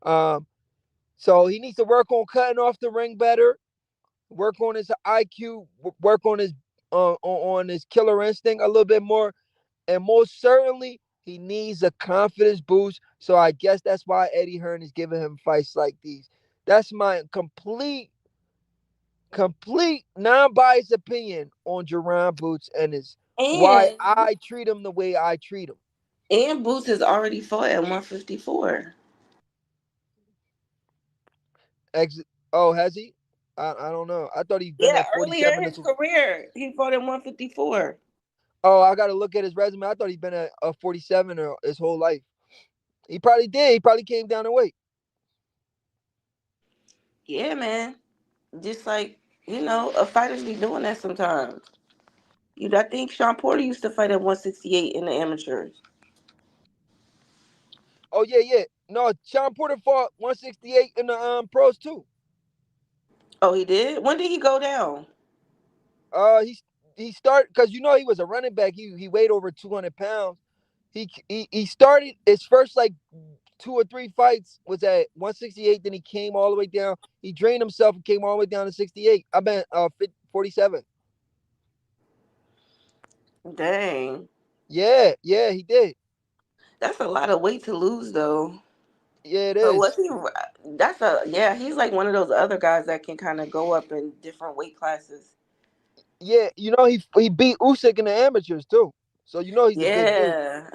Um, so he needs to work on cutting off the ring better, work on his IQ, work on his killer instinct a little bit more, and most certainly he needs a confidence boost. So I guess that's why Eddie Hearn is giving him fights like these. That's my complete non-biased opinion on Jerron Boots and his why And I treat him the way I treat him. Boots has already fought at 154. Ex- oh, has he? I don't know. I thought he'd been Yeah, at earlier 47 in his career, he fought at 154. Oh, I got to look at his resume. I thought he'd been at 47 his whole life. He probably did. He probably came down to weight. Yeah, man. Just like, a fighters be doing that sometimes. I think Sean Porter used to fight at 168 in the amateurs. Oh yeah, yeah. No, Sean Porter fought 168 in the pros too. Oh, he did? When did he go down? Uh, he's he started because he was a running back. He weighed over 200 pounds. He started his first like 2 or 3 fights was at 168. Then he came all the way down. He drained himself and came all the way down to 68. I meant 47. Dang. Yeah, yeah, he did. That's a lot of weight to lose, though. Yeah, it So was is. he? That's a yeah. He's like one of those other guys that can kind of go up in different weight classes. Yeah, he beat Usyk in the amateurs too. So he's a big dude. Yeah.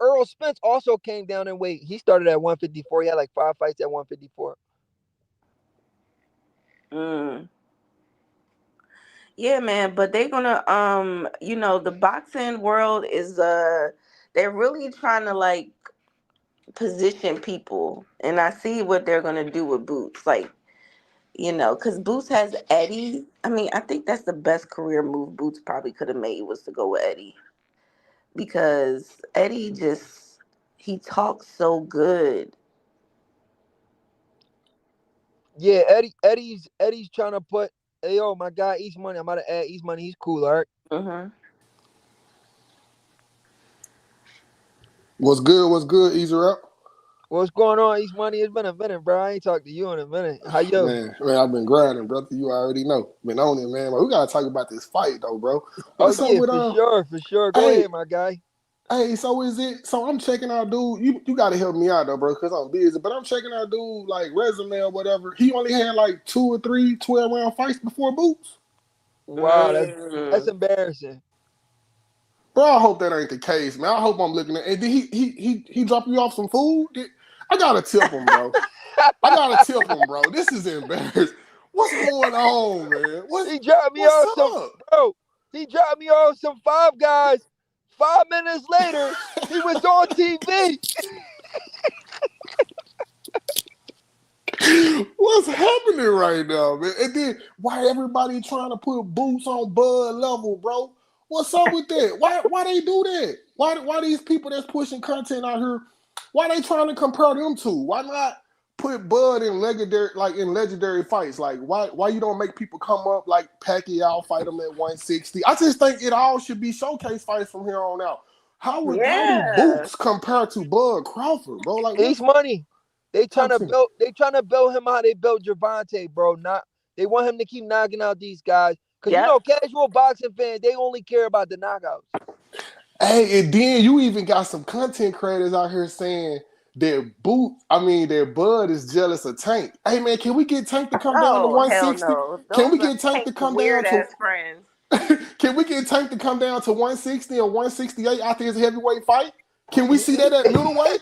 Earl Spence also came down in weight. He started at 154. He had like 5 fights at 154. mm. Yeah, man. But they're gonna the boxing world is they're really trying to like position people, and I see what they're gonna do with Boots, like. Because Boots has Eddie. I mean, I think that's the best career move Boots probably could have made was to go with Eddie. Because Eddie just he talks so good. Yeah, Eddie's trying to put. Hey, yo, my guy East Money. I'm about to add East Money. He's cool, all right. Hmm. What's good? What's good? Easy up, What's going on, East Money? It's been a minute, bro. I ain't talked to you in a minute. How you? man. I've been grinding, brother. You already know. Been on it, man. But we gotta talk about this fight, though, bro. Oh What's up yeah, with for sure, for sure. Go Hey, ahead, my guy. hey. So is it? So I'm checking out, dude. You gotta help me out, though, bro, because I'm busy. But I'm checking out, dude, like resume or whatever. He only had like 2 or 3 12-round fights before Boots. Wow, that's Mm. embarrassing. Bro, I hope that ain't the case, man. I hope I'm looking at. And did he drop you off some food? I gotta tip him, bro. I gotta tip him, bro. This is embarrassing. What's going on, man? he dropped me What's off some, up? bro. He dropped me off some Five Guys. 5 minutes later, he was on TV. What's happening right now, man? And then why everybody trying to put Boots on Bud level, bro? What's up with that? Why they do that? Why these people that's pushing content out here? Why they trying to compare them to? Why not put Bud in legendary fights? Like why you don't make people come up like Pacquiao fight him at 160? I just think it all should be showcase fights from here on out. How do Yeah. Boots compare to Bud Crawford, bro? Like East what's Money. They trying talk to to me? build. They trying to build him how they built Javante, bro. Not they want him to keep knocking out these guys because Yep. casual boxing fans they only care about the knockouts. Hey, and then you even got some content creators out here saying that Bud is jealous of Tank. Hey man, can we get Tank to come down to Oh hell 160? no. Can we Those are get Tank to Tank's come down weird to ass friends. Can we get Tank to come down to 160 or 168 after his heavyweight fight? Can we see He, that at middleweight?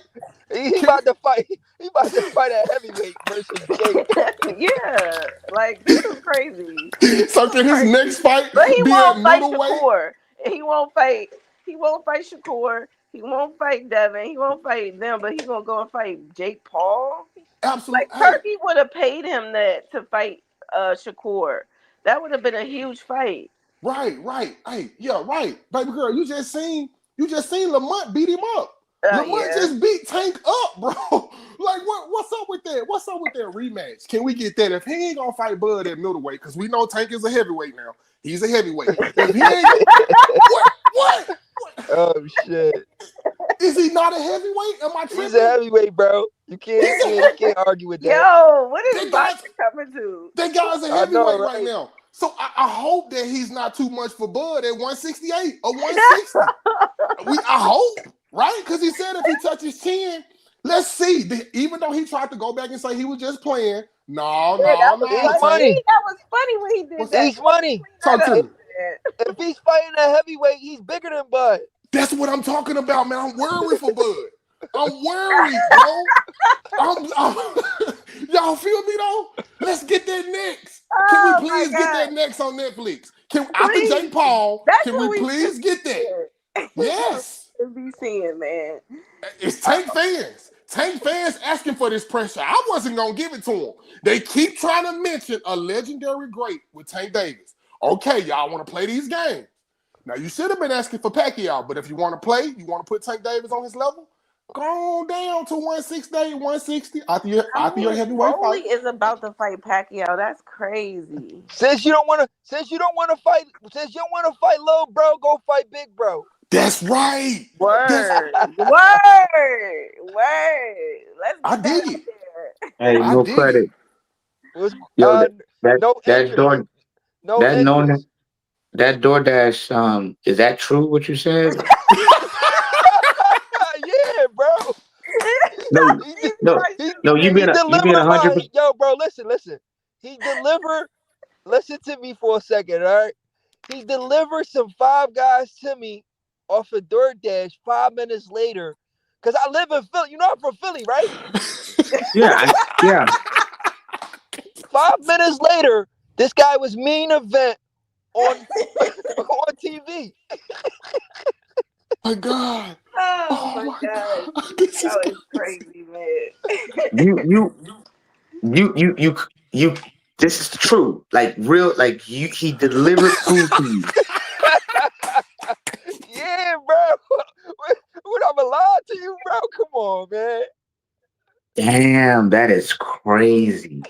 He Can about to fight. He about to fight at heavyweight versus Jake. yeah, like this is crazy. so This is can his crazy. next fight But he be at won't fight middleweight? Shakur. He won't fight. He won't fight Shakur. He won't fight Devin. He won't fight them. But he gonna go and fight Jake Paul. Like Absolutely. Hey, Turkey would have paid him that to fight Shakur. That would have been a huge fight. right. Hey, yeah, right. Baby girl, you just seen Lamont beat him up. Lamont Yeah. just beat Tank up, bro. Like what's up with that? What's up with that rematch? Can we get that? If he ain't gonna fight Bud at middleweight, because we know Tank is a heavyweight now. He's a heavyweight. If he ain't what? Oh shit. Is he not a heavyweight? Am I He's a tripping? heavyweight, bro. You can't you He's a can't you can't argue with that. Yo, what is that guy's boxing coming to? that guy's a I know, heavyweight right right? now. So I hope that he's not too much for Bud at 168 or 160. I hope, right? Because he said if he touches 10, let's see. Even though he tried to go back and say he was just playing, no, Yeah, no, that was no, East Tank. Money. funny. That was funny when he did What's that. East Go ahead and Money. clean talk that to up, me? man. If he's fighting a heavyweight, he's bigger than Bud. That's what I'm talking about, man. I'm worried for Bud. I'm worried, bro. I'm y'all feel me though? Let's get that next. Can we Oh my please get god! that next on Netflix? Can after Please, Jake Paul, that's can what we we should please be get that? seeing. That's what Yes. we should be seeing, man. It's Tank fans. Tank fans asking for this pressure. I wasn't gonna give it to them. They keep trying to mention a legendary great with Tank Davis. Okay, y'all want to play these games. Now you should have been asking for Pacquiao, but if you want to play, you want to put Tank Davis on his level. Go on down to 168, 160 I after your mean, heavyweight Foley fight. is about to fight Pacquiao. That's crazy. Since you don't wanna fight little bro, go fight big bro. That's right. That's Word, word, word. Let's I get that dig out it. there. Hey, I no dig it. credit. Was Yo, that no that interest. door No that known interest. that DoorDash is that true what you said? Yeah, bro. No, He did, Easy no, Rice he should no. be You in being he a you being delivered my 100%. yo, bro. Listen. He delivered. Listen to me for a second, all right? He delivered some Five Guys to me off of DoorDash 5 minutes later. Cause I live in Philly. You know I'm from Philly, right? Yeah, yeah. 5 minutes later, this guy was main event on on TV. My God. Oh Oh my my god, God. This is that was crazy. crazy, man. You you you you you you. This is true. Like real. Like he delivered food to you. Yeah, bro. What I'm lie to you, bro? Come on, man. Damn, that is crazy.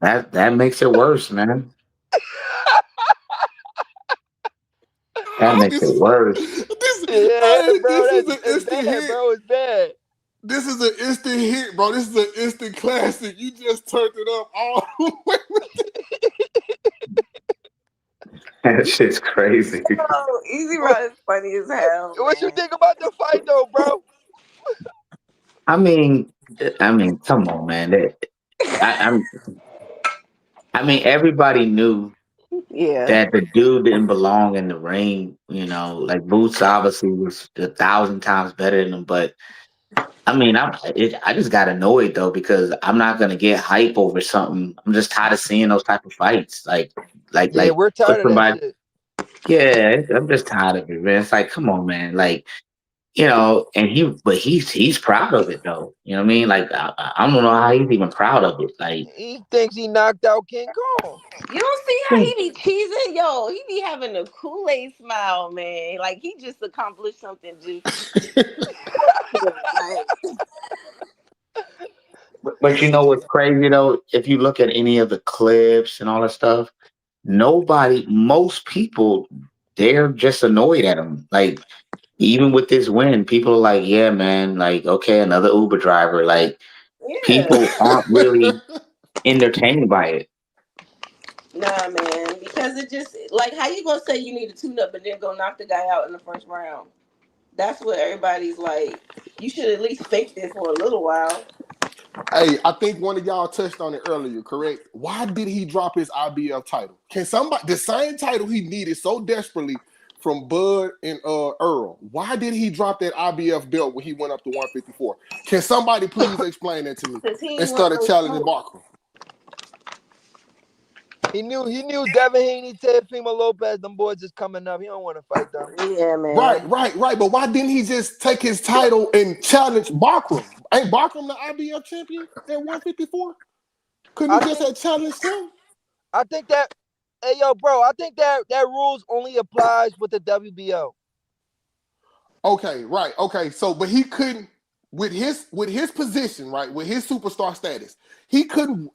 That makes it worse, man. That makes This it is worse. this Yeah, hey, bro. this is an It's instant bad, hit. bro. It's bad. This is an instant hit, bro. This is an instant classic. You just turned it up all the way. That shit's crazy. Oh, Easy What, Rod is funny as hell, what you man. think about the fight, though, bro? I mean, come on, man. I'm. I mean, everybody knew Yeah, that the dude didn't belong in the ring. You know, like Boots obviously was 1,000 times better than him. But I mean, I just got annoyed though because I'm not gonna get hype over something. I'm just tired of seeing those type of fights. Yeah, Like we're put tired of that somebody. shit. Yeah, I'm just tired of it, man. It's like, come on, man. Like, and but he's proud of it though. You know what I mean? Like, I don't know how he's even proud of it. Like, He thinks he knocked out King Kong. you don't see how he be cheesing, yo. He be having a Kool-Aid smile, man. Like he just accomplished something just like but you know what's crazy though? If you look at any of the clips and all that stuff, most people, they're just annoyed at him. Like, even with this win, people are like, yeah, man, like, okay, another Uber driver. Like, yeah. people aren't really entertained by it. Nah, man, because it just like how you gonna say you need a tune up and then go knock the guy out in the first round? That's what everybody's like. You should at least fake this for a little while. Hey, I think one of y'all touched on it earlier, correct? Why did he drop his IBF title? Can somebody the same title he needed so desperately from Bud and Earl? Why did he drop that IBF belt when he went up to 154? Can somebody please explain that to me Cause he ain't want instead of no challenging smoke. Barker? He knew Devin Haney, Teofimo Lopez, them boys is coming up. He don't want to fight them. Yeah, Right, man. right, right. But why didn't he just take his title and challenge Barkram? Ain't Barkram the IBF champion at 154? Couldn't he I just think have challenged him? I think that hey yo, bro, I think that rules only applies with the WBO. Okay, right. Okay, so but he couldn't with his position, right, with his superstar status, he couldn't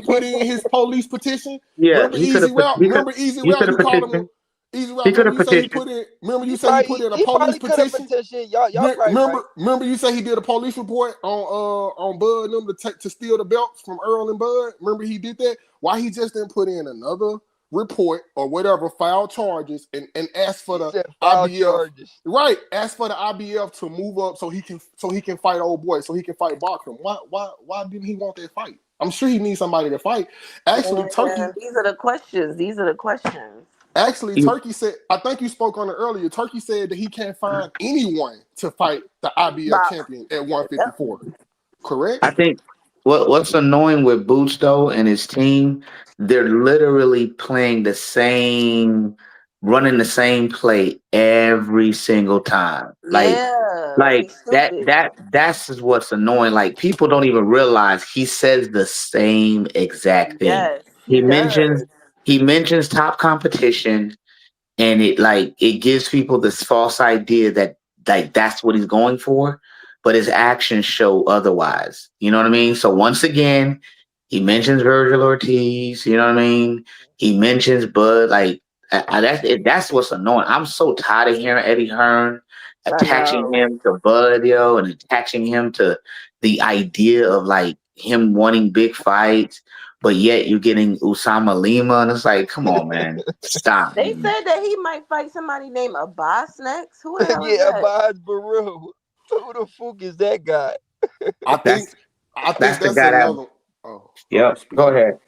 put in his police petition. Yeah, Remember Easy Route? Remember Easy he Route? could have You called him petitioned. Easy Route. He could Remember have you say he petitioned. put in. Remember you He say he probably put in a he police probably could have petition. petitioned. Y'all probably right. Remember you say he did a police report on Bud and them to steal the belts from Earl and Bud. Remember he did that. Why he just didn't put in another report or whatever, file charges and ask for He the said file IBF. charges. Right, ask for the IBF to move up so he can fight old boy, so he can fight Bachram. Why didn't he want that fight? I'm sure he needs somebody to fight. Actually, Yeah, Turkey these are the questions. These are the questions. Actually, He- Turkey said, I think you spoke on it earlier. Turkey said that he can't find anyone to fight the IBF Box. champion at Yep. 154. Correct? I think what's annoying with Boots though and his team, they're literally playing running the same play every single time. Yeah, Like he's stupid. that's is what's annoying. Like, people don't even realize he says the same exact thing. Yes, he He does. mentions he mentions top competition. and it gives people this false idea that like that's what he's going for, but his actions show otherwise. You know what I mean? So once again, he mentions Virgil Ortiz. You know what I mean? He mentions Bud. Like that's what's annoying. I'm so tired of hearing Eddie Hearn I attaching know. him to Bud, yo, and attaching him to the idea of like him wanting big fights, but yet you're getting Usama Lima, and it's like, come on, man, stop, They man. said that he might fight somebody named Abbas next. Who the hell is Yeah, that? Abaz Baru. Who the fuck is that guy? I think That's I think that's the that's guy that. another. Oh, you Yep. speak Go on it. ahead.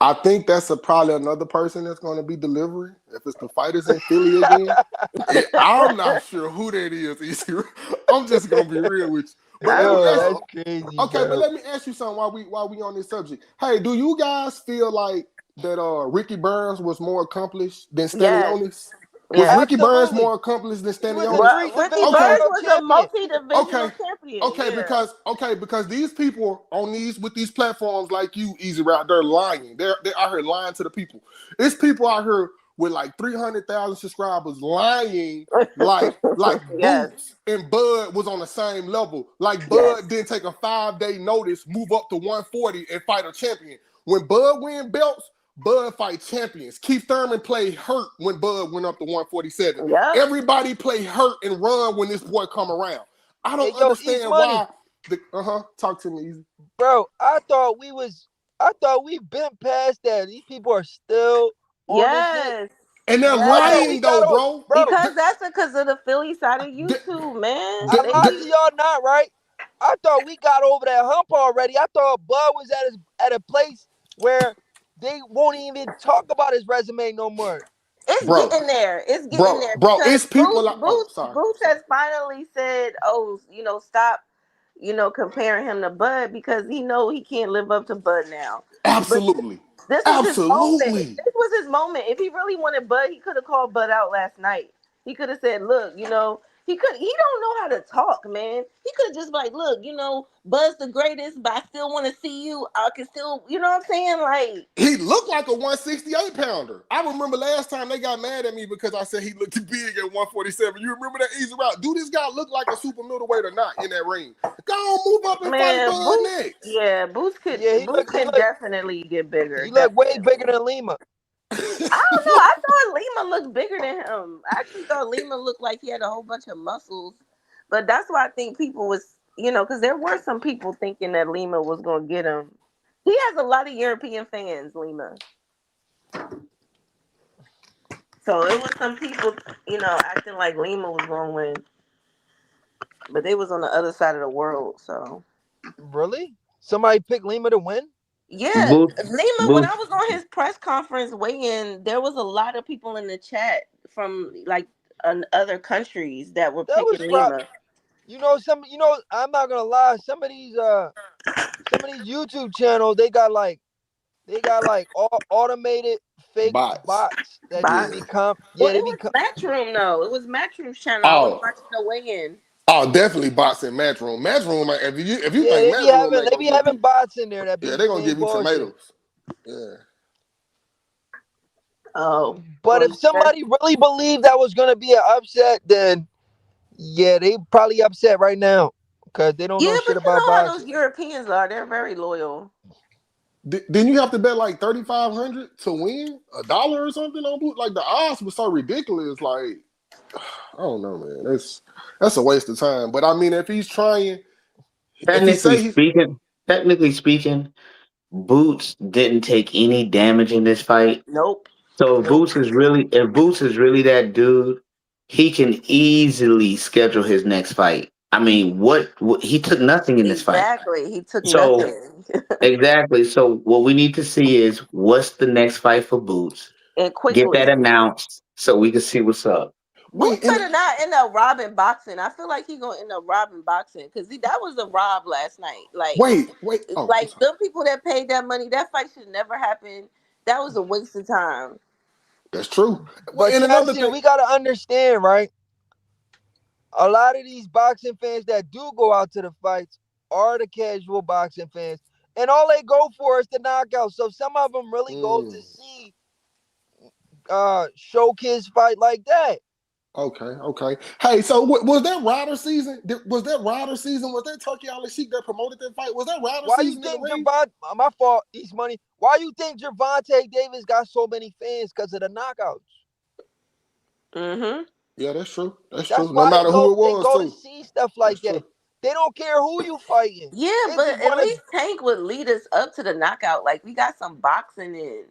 I think that's probably another person that's going to be delivering. If it's the fighters in Philly again, I'm not sure who that is. Easy. I'm just gonna be real with you. But I let me don't Yo, ask. that's know. crazy, Okay, but bro. let me ask you something while we on this subject. Hey, do you guys feel like that Ricky Burns was more accomplished than Yes, Stanionis? Was yes. Ricky Burns Absolutely. more accomplished than He was a Stanionis? Well, three Ricky divisional Okay, Burns world was a champion. multi-divisional okay, champion. okay, Yeah. because these people on these with these platforms like you, Easy Route, they're lying. They're out here lying to the people. It's people out here with like 300,000 subscribers lying like Yes. Boots and Bud was on the same level. Like Yes. Bud didn't take a 5 day notice, move up to 140 and fight a champion. When Bud win belts, Bud fight champions. Keith Thurman played hurt when Bud went up to 147. Yep. Everybody play hurt and run when this boy come around. I Hey, don't yo, East understand Money, why the talk to me easy. bro. I thought we've been past that. These people are still on this shit. Yes. And they're I thought we Yes. lying got though, over, bro. bro. Because that's because of the Philly side of The, YouTube, man. the, A They lot the, of y'all not right. I thought we got over that hump already. I thought Bud was at a place where they won't even talk about his resume no more. it's bro, getting there. It's getting there because it's people like sorry. Boots has finally said, "Oh, stop, comparing him to Bud because he know he can't live up to Bud now." But Absolutely. this was his moment. Absolutely. This was his moment. If he really wanted Bud, he could have called Bud out last night. He could have said, "Look, he could. He don't know how to talk, man. He could have just like, look, Bud's the greatest, but I still want to see you. I can still, you know what I'm saying? Like, He looked like a 168 pounder. I remember last time they got mad at me because I said he looked too big at 147. You remember that Easy Route? Do this guy look like a super middleweight or not in that ring? Go on, move up and fight man, Bud Boots. next. Yeah, Boots could. Yeah, Boots can definitely get bigger. he looked way Definitely. bigger than Lima. I don't know. I thought Lima looked bigger than him. I actually thought Lima looked like he had a whole bunch of muscles. But that's why I think people was, because there were some people thinking that Lima was going to get him. He has a lot of European fans, Lima. So it was some people, acting like Lima was going to win. But they was on the other side of the world. So, Really? Somebody picked Lima to win? yeah. Boots, Lima, when I Boots, was on his press conference weigh-in, there was a lot of people in the chat from, like, other countries that were That was picking probably, Lima. I'm not gonna lie. Some of these YouTube channels, they got like all automated fake Bots. bots that But just Yeah. become, well, yeah, it they was become, Matchroom though. It was Matchroom's channel. I was Oh, watching the weigh-in. definitely bots in Matchroom. Matchroom, if you yeah, think they be Matchroom having ain't they gonna be give having you, bots in there that yeah, be they're gonna saying give you bullshit. tomatoes. Yeah. Oh, But well, if somebody really believed that was gonna be an upset, then yeah, they probably upset right now because they don't yeah, know but shit you about know how those boxing. Europeans are. They're very loyal. Then you have to bet like 3,500 to win $1 or something on boot. Like the odds was so ridiculous. Like I don't know, man. That's a waste of time. But I mean, if he's trying, if he technically say he's speaking, technically speaking, Boots didn't take any damage in this fight. Nope. So Nope. If Boots is really that dude, he can easily schedule his next fight. I mean, what he took nothing in this fight. Exactly. He took So nothing. exactly. So what we need to see is what's the next fight for Boots. And Get that quickly. announced so we can see what's up. Boots wait and better not end up robbing boxing. I feel like he gonna end up robbing boxing because that was a rob last night. wait. Oh, I'm Like sorry. them people that paid that money, that fight should never happen. That was a waste of time. That's true. Well, But and another Cassian, thing, we gotta understand, right? A lot of these boxing fans that do go out to the fights are the casual boxing fans, and all they go for is the knockout. So some of them really go to mm, see showcase fight like that. Okay. Hey, so was that Ryder season? Was that Ryder season? Was that Turkey Island Sheik that promoted that fight? Was that Ryder Why you season in the think ring? my fault, East Money? Why you think Gervonta Davis got so many fans because of the knockouts? Mm-hmm. Yeah, that's true. That's That's true. No why matter who it they was, go to too. see stuff That's like that. true. They don't care who you fighting. Yeah, They but just at want to. least Tank would lead us up to the knockout. Like we got some boxing in.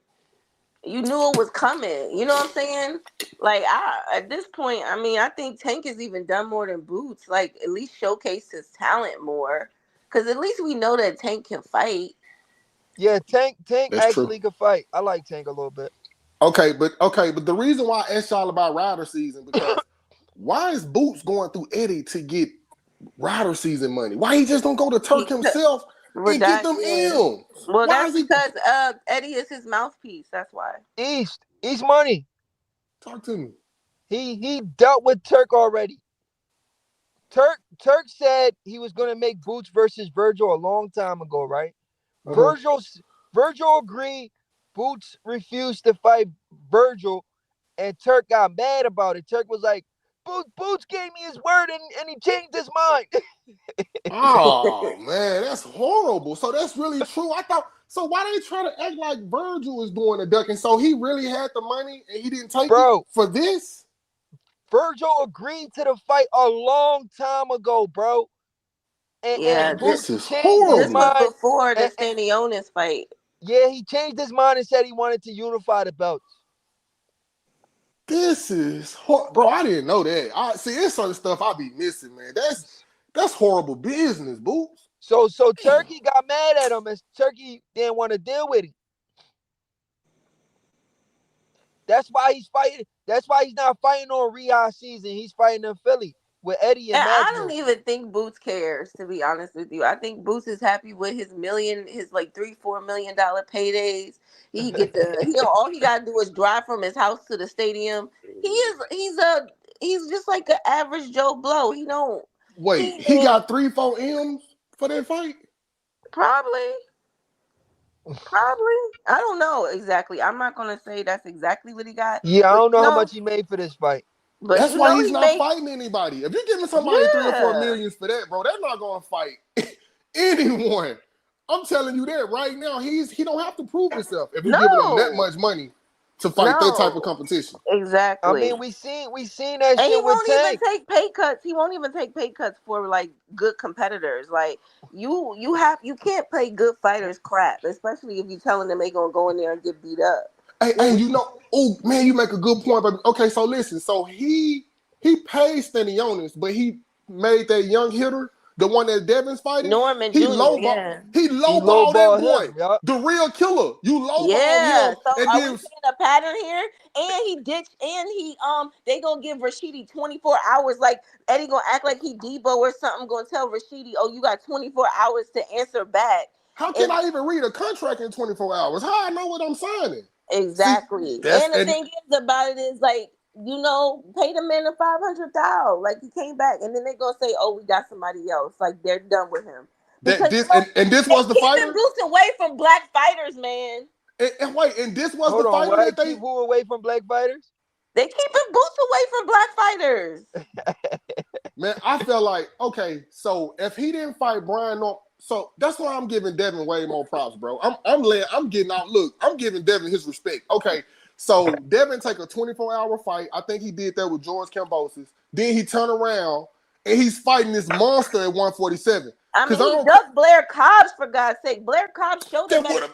You knew it was coming. You know what I'm saying? Like I at this point, I mean, I think Tank has even done more than Boots. Like at least showcase his talent more, because at least we know that Tank can fight. Yeah, Tank That's true. actually could fight. I like Tank a little bit. Okay, but the reason why I asked y'all about Ryder season because why is Boots going through Eddie to get Ryder season money? Why he just don't go to Turk He himself and get Radi- them yeah. M's? Well, Why that's is he because Eddie is his mouthpiece. That's why. East Money. talk to me? He dealt with Turk already. Turk said he was gonna make Boots versus Virgil a long time ago, right? Uh-huh. Virgil Virgil agreed. Boots refused to fight Virgil, and Turk got mad about it. Turk was like, Boots gave me his word, and he changed his mind. Oh man, that's horrible. So that's really true. I thought so. Why they try to act like Virgil was doing the ducking? So he really had the money and he didn't take it Bro, for this? Virgil agreed to the fight a long time ago, bro. Yeah, Man, And this Boots is changed his this was horrible. mind. before the And Stanionis fight. yeah, he changed his mind and said he wanted to unify the belts. This is bro. I didn't know that. I see. It's some stuff I be missing, man. That's horrible business, Boots. So Damn. Turkey got mad at him, and Turkey didn't want to deal with him. That's why he's fighting. That's why he's not fighting on Riyadh season. He's fighting in Philly with Eddie and And I don't Magnus. even think Boots cares, to be honest with you. I think Boots is happy with his like $3-4 million paydays. He get the he all he gotta do is drive from his house to the stadium. He's just like an average Joe Blow. Wait, He he ain't got 3-4 M's for that fight? probably probably I don't know exactly. I'm not gonna say that's exactly what he got, Yeah, I but don't know how much he made for this fight. That's why he's he not make fighting anybody. If you're giving somebody 3 or 4 yeah. millions for that, bro, they're not gonna fight anyone. I'm telling you that right now. He don't have to prove himself if you're giving him that No. much money to fight that type of No. competition. I Exactly. mean, we seen that And he shit with won't even Tank, take pay cuts. He won't even take pay cuts for like good competitors. Like you can't pay good fighters crap, especially if you're telling them they gonna go in there and get beat up. Hey, we oh man, you make a good point. But okay, so listen, so he paid Stanionis, but he made that young hitter, the one that Devin's fighting, Norman he Jr. lowball Yeah. he he lowballed that lowball boy, him. Yup. the real killer. You lowballed Yeah. him, So and are we then seeing a pattern here? And he ditched and he they gonna give Rashidi 24 hours. Like Eddie gonna act like he Debo or something, gonna tell Rashidi, oh, you got 24 hours to answer back. how can And I even read a contract in 24 hours? How I know what I'm signing? See, exactly. that's And the thing is about it is like, pay the man the 500,000. Like he came back, and then they gonna say, "Oh, we got somebody else." Like they're done with him that because this and this they was the keeping fighter. Boots away from black fighters, man. And wait, and this was the Hold on, fighter that what? they Keep who away from black fighters? They keeping Boots away from black fighters. Man, I feel like okay. So if he didn't fight Brian, so that's why I'm giving Devin way more props, bro. I'm getting out. Look, I'm giving Devin his respect. Okay, so Devin take a 24-hour fight. I think he did that with George Kambosos. Then he turned around and he's fighting this monster at 147. I Cause mean, I he don't. ducked Blair Cobbs for God's sake. Blair Cobbs showed him That that would have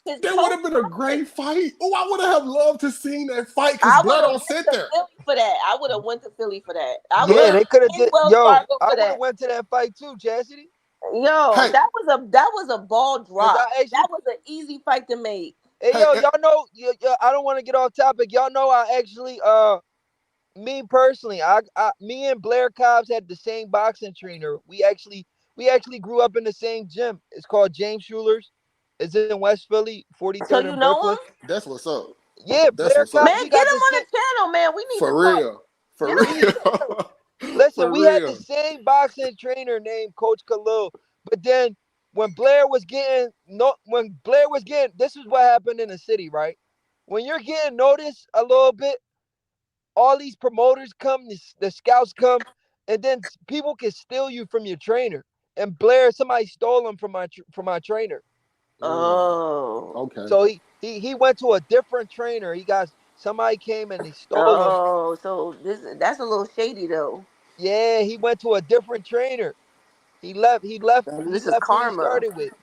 his that would toe have been a dropping. great fight. Oh, I would have loved to seen that fight because I would Blair have don't went sit to there. Philly for that. I would have went to Philly for that. I would Yeah, have Blair, they could have in did. Wells Yo, Fargo I for would have that. went to that fight too, Chastity, Yo, hey, that was a ball cause drop. I That actually. was an easy fight to make. Hey, hey, yo, y'all know. I don't want to get off topic. Y'all know I actually me personally, me and Blair Cobbs had the same boxing trainer. We actually grew up in the same gym. It's called James Schuler's. It's in West Philly, So 43rd you and know Brooklyn. him? that's what's up. Yeah, That's Blair what's Cobbs. up. Man, We get got him the on same. the channel, man. We need to For talk. real. For Get him on the channel. real. Listen, For we had the real. same boxing trainer named Coach Khalil. But then when Blair was getting, this is what happened in the city, right? when you're getting noticed a little bit, all these promoters come, the scouts come, and then people can steal you from your trainer. And Blair, somebody stole him from my trainer. Mm, Oh. okay. So he went to a different trainer. He got somebody came and he stole him. Oh, so that's a little shady though. Yeah, he went to a different trainer. He left. He left. He This is left who he karma. started with.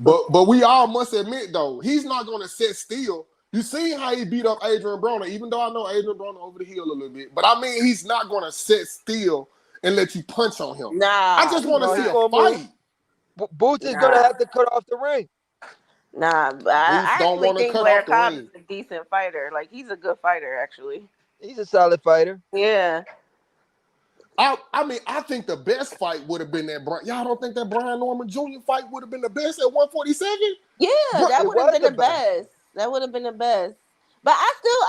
But we all must admit though, he's not gonna sit still. You see how he beat up Adrian Broner, even though I know Adrian Broner over the hill a little bit. But I mean, he's not gonna sit still and let you punch on him. I Nah, just he's want to No, see he a not. gonna move. fight. Boots is gonna Nah, have to cut off the ring. nah. But Boots I don't actually want to think cut Blair off the Cobb is ring. a decent fighter. Like he's a good fighter, actually. He's a solid fighter. Yeah. I mean, I think the best fight would have been that Brian. Y'all don't think that Brian Norman Jr. fight would have been the best at 147? Yeah, that It would have was been the the best. best. That would have been the best. But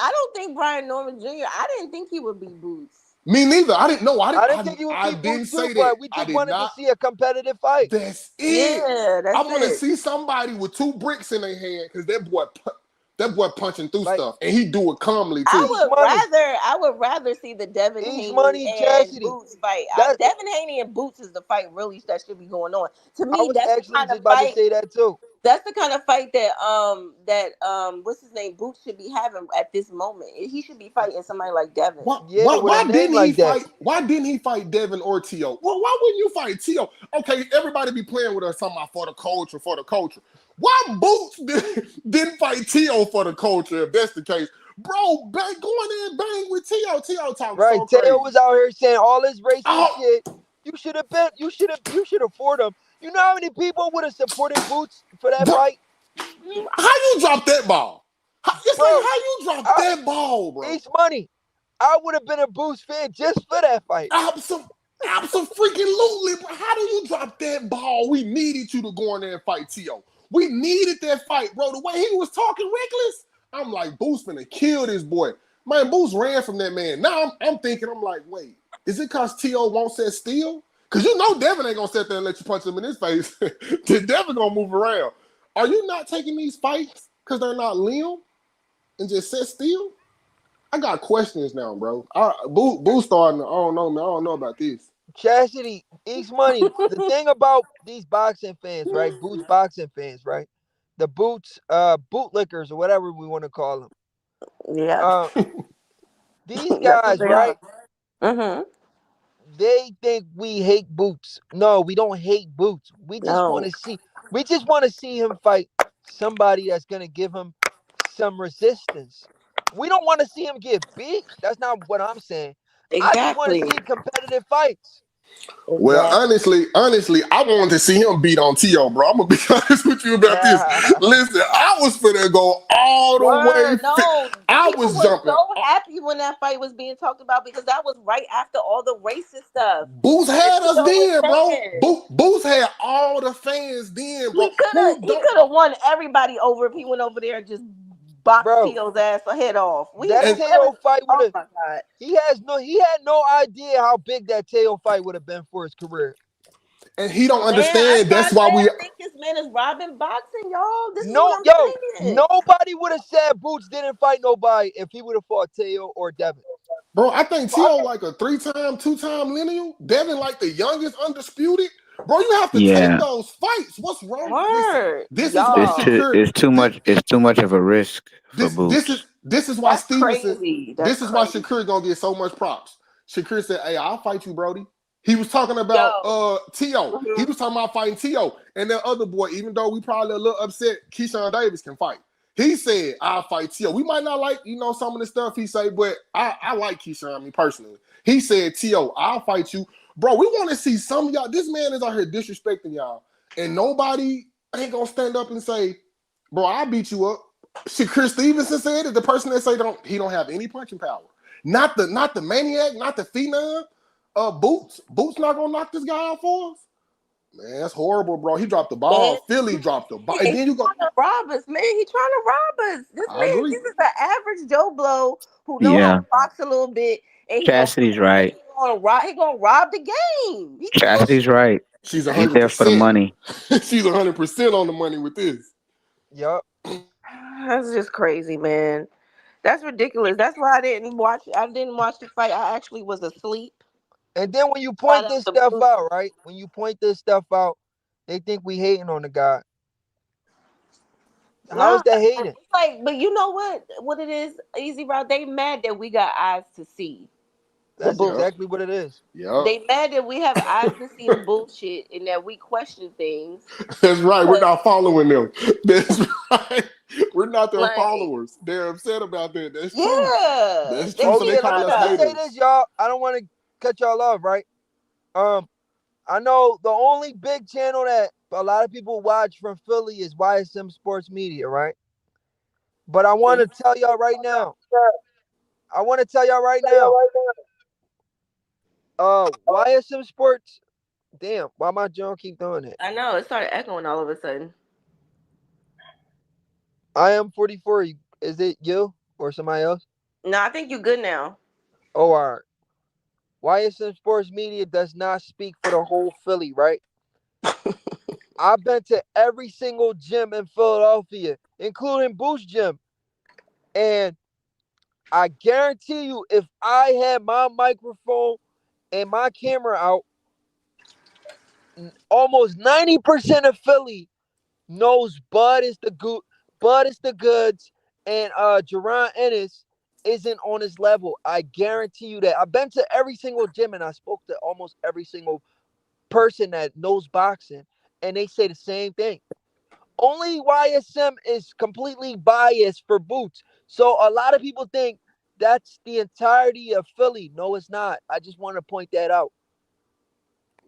I don't think Brian Norman Jr. I didn't think he would beat Boots. Me neither. I didn't know. I didn't think he would I beat didn't Boots too, say that. but we I just did wanted to not. see a competitive fight. That's it. Yeah, I that's want to it. see somebody with two bricks in their hand because that boy punching through Like stuff, and he do it calmly I too. East would Money, rather I would rather see the Devin East Haney Money, and Chastity. Boots fight. That Devin Haney and Boots is the fight really that should be going on. To I me, was that's the actually kind of just about to fight. say that too. That's the kind of fight that what's his name Boots should be having at this moment. He should be fighting somebody like Devin. Yeah, with a Why name didn't he like that. fight? Why didn't he fight Devin or Tio? Well, why wouldn't you fight Tio? Okay, everybody be playing with us talking about for the culture. Why Boots didn't fight Tio for the culture if that's the case? Bro, bang, go in there and bang with Tio. Tio talking Right. so Teo crazy. was out here saying all this racist Oh, shit. You should have been. You should afford him. You know how many people would have supported Boots for that bro, fight, how you drop that ball? It's like bro? how you drop I, that ball, bro? East Money. I would have been a Boots fan just for that fight. Absolutely. How do you drop that ball? We needed you to go in there and fight T.O. We needed that fight, bro. The way he was talking reckless, I'm like, Boots finna kill this boy. Man, Boots ran from that man. Now I'm thinking, I'm like, wait, is it because T.O. won't sit still? Because you know Devin ain't going to sit there and let you punch him in his face. Devin going to move around. Are you not taking these fights because they're not Liam and just sit still? I got questions now, bro. Boo starting. I don't know, man. I don't know about this. Chastity, East Money. The thing about these boxing fans, right? Boots boxing fans, right? The Boots, bootlickers or whatever we want to call them. Yeah, Uh, these that's what guys, they are. right? Mm-hmm. They think we hate Boots. No, we don't hate Boots. We just want No, to see. We just want to see him fight somebody that's gonna give him some resistance. We don't want to see him get beat. That's not what I'm saying. I just want to exactly, see competitive fights. Well, exactly. honestly, I wanted to see him beat on T.O., bro. I'm gonna be honest with you about this. Listen, I was finna go all the way. Word, no. I People was were jumping. so happy when that fight was being talked about because that was right after all the racist stuff Boots that had us Tito was then, bro. saying. Boots had all the fans then, bro. He could have Who he don't? could have won everybody over if he went over there and just boxed Bro, Tito's ass head off. that And It Teo was, fight would oh have. my god. He had no idea how big that Teo fight would have been for his career. he don't Man, that's understand. why That's I why say we, I think this man is robbing boxing, y'all. This is what No, I'm yo, saying. nobody would have said Boots didn't fight nobody if he would have fought Teo or Devin. bro. I think T.O. like a 3-time, 2-time lineal. Devin like the youngest undisputed. Bro, you have to take Yeah, those fights. What's wrong? Listen, Word, this is why y'all. Shakur. it's too This, much. It's too much of a risk for this is Boots. why That's Stevenson. crazy. That's This is why crazy. Shakur gonna get so much props. Shakur said, "Hey, I'll fight you, Brody." He was talking about Yo. T.O. He Mhm. was talking about fighting T.O. And that other boy, even though we probably a little upset, Keyshawn Davis can fight. He said, I'll fight T.O. We might not like, some of the stuff he say, but I like Keyshawn, me personally. He said, T.O., I'll fight you. Bro, we want to see some of y'all. This man is out here disrespecting y'all. And nobody ain't gonna stand up and say, bro, I'll beat you up. Shit, Chris Stevenson said it. The person that say he don't have any punching power. Not the maniac, not the phenom. Boots not gonna knock this guy out for us. Man, that's horrible, bro. He dropped the Man, ball. Philly dropped the ball. And he's then you go, trying to rob us, man. He's trying to rob us. This I man, agree. this is an average Joe Blow who know how Yeah, to box a little bit, and he gonna Chastity's right. he gonna rob the game. Bro, Chastity's right. she's He's there for the 100%. money. She's 100% on the money with this. Yup. That's just crazy, man. That's ridiculous. That's why I didn't watch. I didn't watch the fight. I actually was asleep And then when you right point this after stuff Boots. out, right? When you point this stuff out, they think we hating on the guy. Nah, How's that it's hating? like, but you know what? What it is, Easy Route. They mad that we got eyes to see the That's Yep. bullshit. exactly what it is. Yep. They mad that we have eyes to see the bullshit and that we question things. That's right. We're Cause not following them. That's right. We're not their like, followers. They're upset about that. That's true. yeah, That's they true. Oh So they yeah, pissed let call me us us let me off. say this, haters. y'all. I don't want to cut y'all off, right? Um, I know the only big channel that a lot of people watch from Philly is YSM Sports Media, right? But I want to tell y'all right now. I want to tell y'all right now. YSM Sports. Damn, why my John keep doing that? I know it started echoing all of a sudden. I am 44. Is it you or somebody else? No, I think you good now. Oh, all right. YSM Sports Media does not speak for the whole Philly, right? I've been to every single gym in Philadelphia, including Boost Gym. And I guarantee you, if I had my microphone and my camera out, almost 90% of Philly knows Bud is the goods, and Jaron Ennis isn't on his level. I guarantee you that. I've been to every single gym and I spoke to almost every single person that knows boxing, and they say the same thing. Only YSM is completely biased for Boots. So a lot of people think that's the entirety of Philly. No, it's not. I just want to point that out.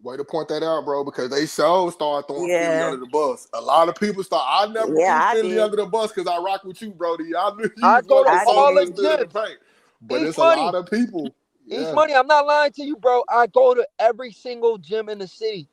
Way to point that out, bro, because they so start throwing Philly Yeah, under the bus. A lot of people start. I never yeah, threw I Philly did. under the bus because I rock with you, Brody. I knew you I was go one to of the I all soldiers the that did. stood in the gyms. paint. But East it's a lot Money. of people. East Yeah. Money. I'm not lying to you, bro. I go to every single gym in the city.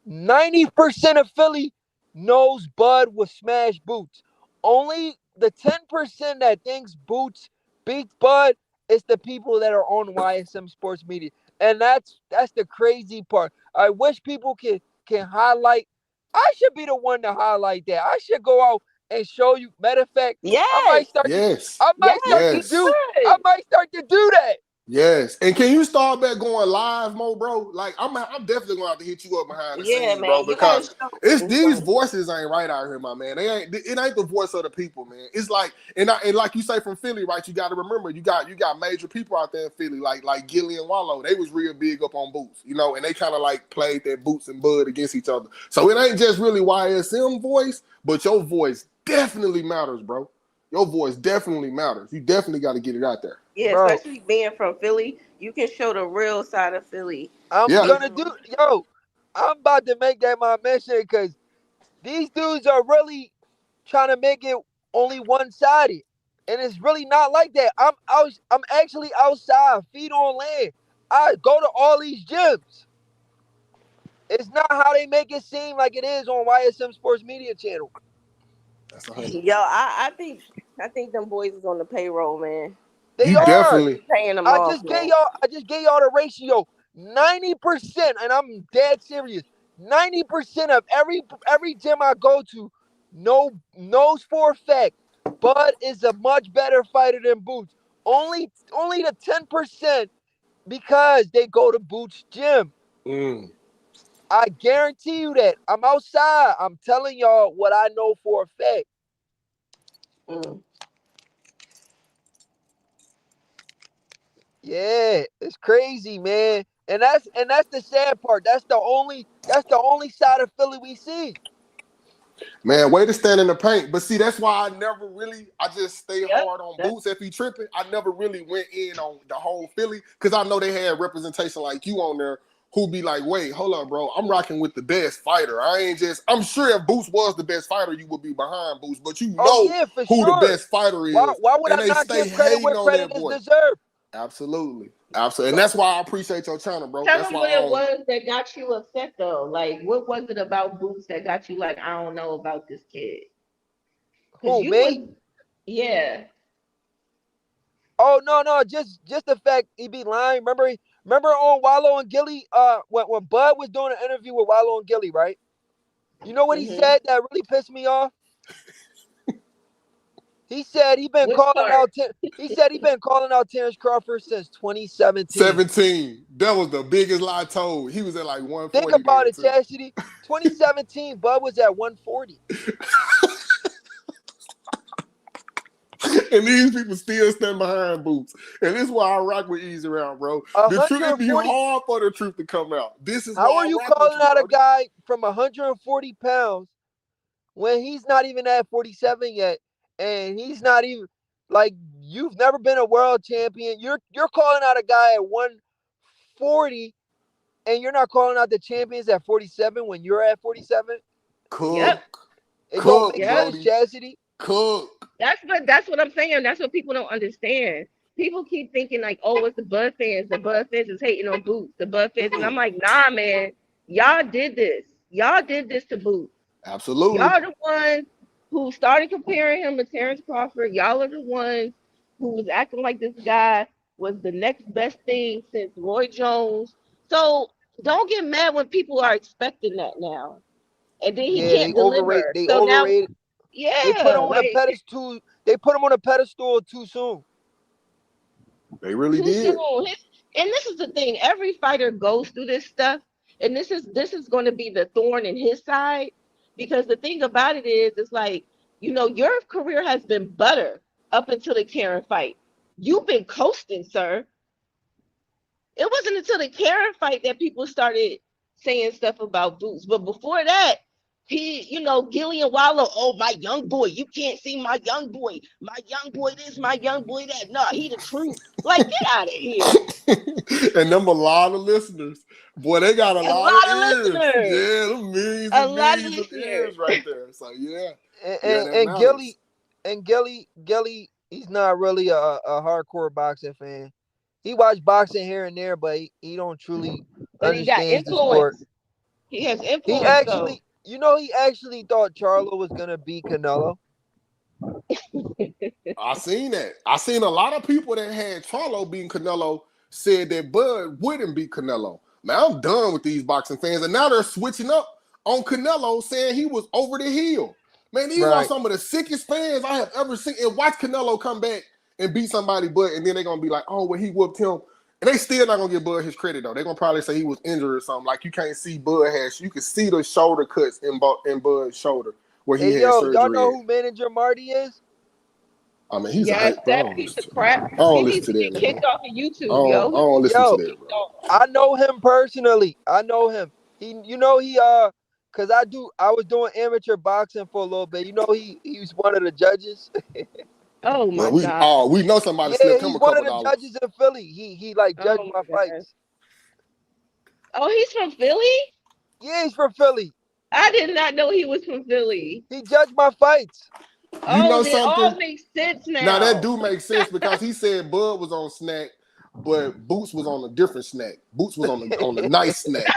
90% of Philly knows Bud will smash Boots. Only the 10% that thinks Boots beats Bud is the people that are on YSM Sports Media. And that's the crazy part. I wish people can highlight. I should be the one to highlight that. I should go out and show you. Matter of fact, I Yes, might start to Yes. I yes, might start to you Yes. do I should. might start to do that. Yes, and can you start back going live, Mo, bro? Like I'm definitely gonna have to hit you up behind the Yeah, scenes, bro, man, you gotta because show. it's these Right. voices ain't right out here, my man. They ain't. It ain't the voice of the people, man. It's like and like you say from Philly, right? You got to remember, you got major people out there in Philly, like Gilly and Wallow. They was real big up on Boots, and they kind of like played their Boots and Bud against each other. So it ain't just really YSM voice, but your voice definitely matters, bro. Your voice definitely matters. You definitely got to get it out there. Yeah, Bro, especially being from Philly, you can show the real side of Philly I'm Yeah. gonna do easily. yo. I'm about to make that my mission because these dudes are really trying to make it only one sided. And it's really not like that. I'm actually outside, feet on land. I go to all these gyms. It's not how they make it seem like it is on YSM Sports Media Channel. That's 100. Yo, I think them boys is on the payroll, man. They You I think are. they definitely. be paying them off, man. I just gave y'all the ratio. 90%, and I'm dead serious. 90% of every gym I go to knows for a fact Bud is a much better fighter than Boots. Only the 10% because they go to Boots gym. Mm. I guarantee you that. I'm outside. I'm telling y'all what I know for a fact. Mm. Yeah, it's crazy, man. And that's the sad part. That's the only side of Philly we see. Man, way to stand in the paint. But see, that's why I just stay Yep. hard on That, Boots if he tripping. I never really went in on the whole Philly because I know they had representation like you on there who be like, wait, hold up, bro. I'm rocking with the best fighter. I'm sure if Boots was the best fighter, you would be behind Boots, but you Oh know yeah, for who the sure. best fighter Why is. why would And I they not stay give credit hating where on credit that is boy. deserved? Absolutely. Absolutely. And that's why I appreciate your channel, bro. tell That's them why what it was that got you upset though. Like, what was it about Boots that got you like, I don't know about this kid? Cause Who, you was, me? yeah. Oh no, just the fact he be lying. Remember on Wallow and Gilly, when Bud was doing an interview with Wallow and Gilly, right? You know what he Hmm. said that really pissed me off? He said he been Which calling part? out. He said he been calling out Terrence Crawford since 2017. 17. That was the biggest lie told. He was at like Think 140 about then it, too. Chastity. 2017, Bud was at 140. And these people still stand behind Boots. And this is why I rock with Easy Round, bro. The truth, it be 140. hard for the truth to come out. This is How why are I you rock with calling you, out a Brody. guy from 140 pounds when he's not even at 47 yet, and he's not even like you've never been a world champion. You're calling out a guy at 140, and you're not calling out the champions at 47 when you're at 47. Yep. Cook. It don't Cook, make Yep. sense, Brody. Chastity. Cook. That's what I'm saying. That's what people don't understand. People keep thinking like, oh, it's the Bud fans. The Bud fans is hating on Boots. The Bud fans, and I'm Mm-mm. like, nah, man. Y'all did this. Y'all did this to Boots. Absolutely. Y'all the ones who started comparing him to Terrence Crawford. Y'all are the ones who was acting like this guy was the next best thing since Roy Jones. So don't get mad when people are expecting that now, and then he Yeah, can't deliver. they So now, overrated. They put him yeah, on a like pedestal. They put him on a pedestal too soon. They really too did. soon. And this is the thing. Every fighter goes through this stuff, and this is going to be the thorn in his side because the thing about it is, it's like your career has been butter up until the Karen fight. You've been coasting, sir. It wasn't until the Karen fight that people started saying stuff about Boots. But before that, Gillian Wallow, oh, my young boy, you can't see my young boy this, my young boy that. No, he the truth. Like, get out of here. And them a lot of listeners. Boy, they got a A lot of lot of ears. listeners. Yeah, them millions A and lot of millions of listeners. ears right there. So yeah. And Yeah, and, that and matters. Gilly, he's not really a hardcore boxing fan. He watch boxing here and there, but he don't truly But he got understands the sport. influence. He has He influence, though. actually, he actually thought Charlo was gonna beat Canelo. I seen that. I seen a lot of people that had Charlo beating Canelo said that Bud wouldn't beat Canelo. Man, I'm done with these boxing fans. And now they're switching up on Canelo saying he was over the hill. Man, these are Right. some of the sickest fans I have ever seen. And watch Canelo come back and beat somebody, but and then they're gonna be like, oh, well, he whooped him. And they still not gonna give Bud his credit though. They're gonna probably say he was injured or something. Like you can't see Bud has you can see the shoulder cuts in Bud's shoulder where he Hey had yo, y'all surgery know at. who manager Marty is? I mean, he's a Yes, hype, bro. I that don't piece listen of to him. crap. I don't He listen needs to to that get man. kicked off of YouTube, yo. I He don't needs listen to to Yo, get that, kicked bro. off. I know him personally. I know him. Cause I was doing amateur boxing for a little bit. He was one of the judges. Oh Well, my god. we know somebody Yeah, slipped him he's a one of couple the dollars. judges in Philly. He like judged Oh my my god. fights. Oh, he's from Philly? Yeah, he's from Philly. I did not know he was from Philly. He judged my fights. You Oh, know it all something? makes sense Now that now. do make sense because he said Bud was on snack, but Boots was on a different snack. Boots was on the nice snack,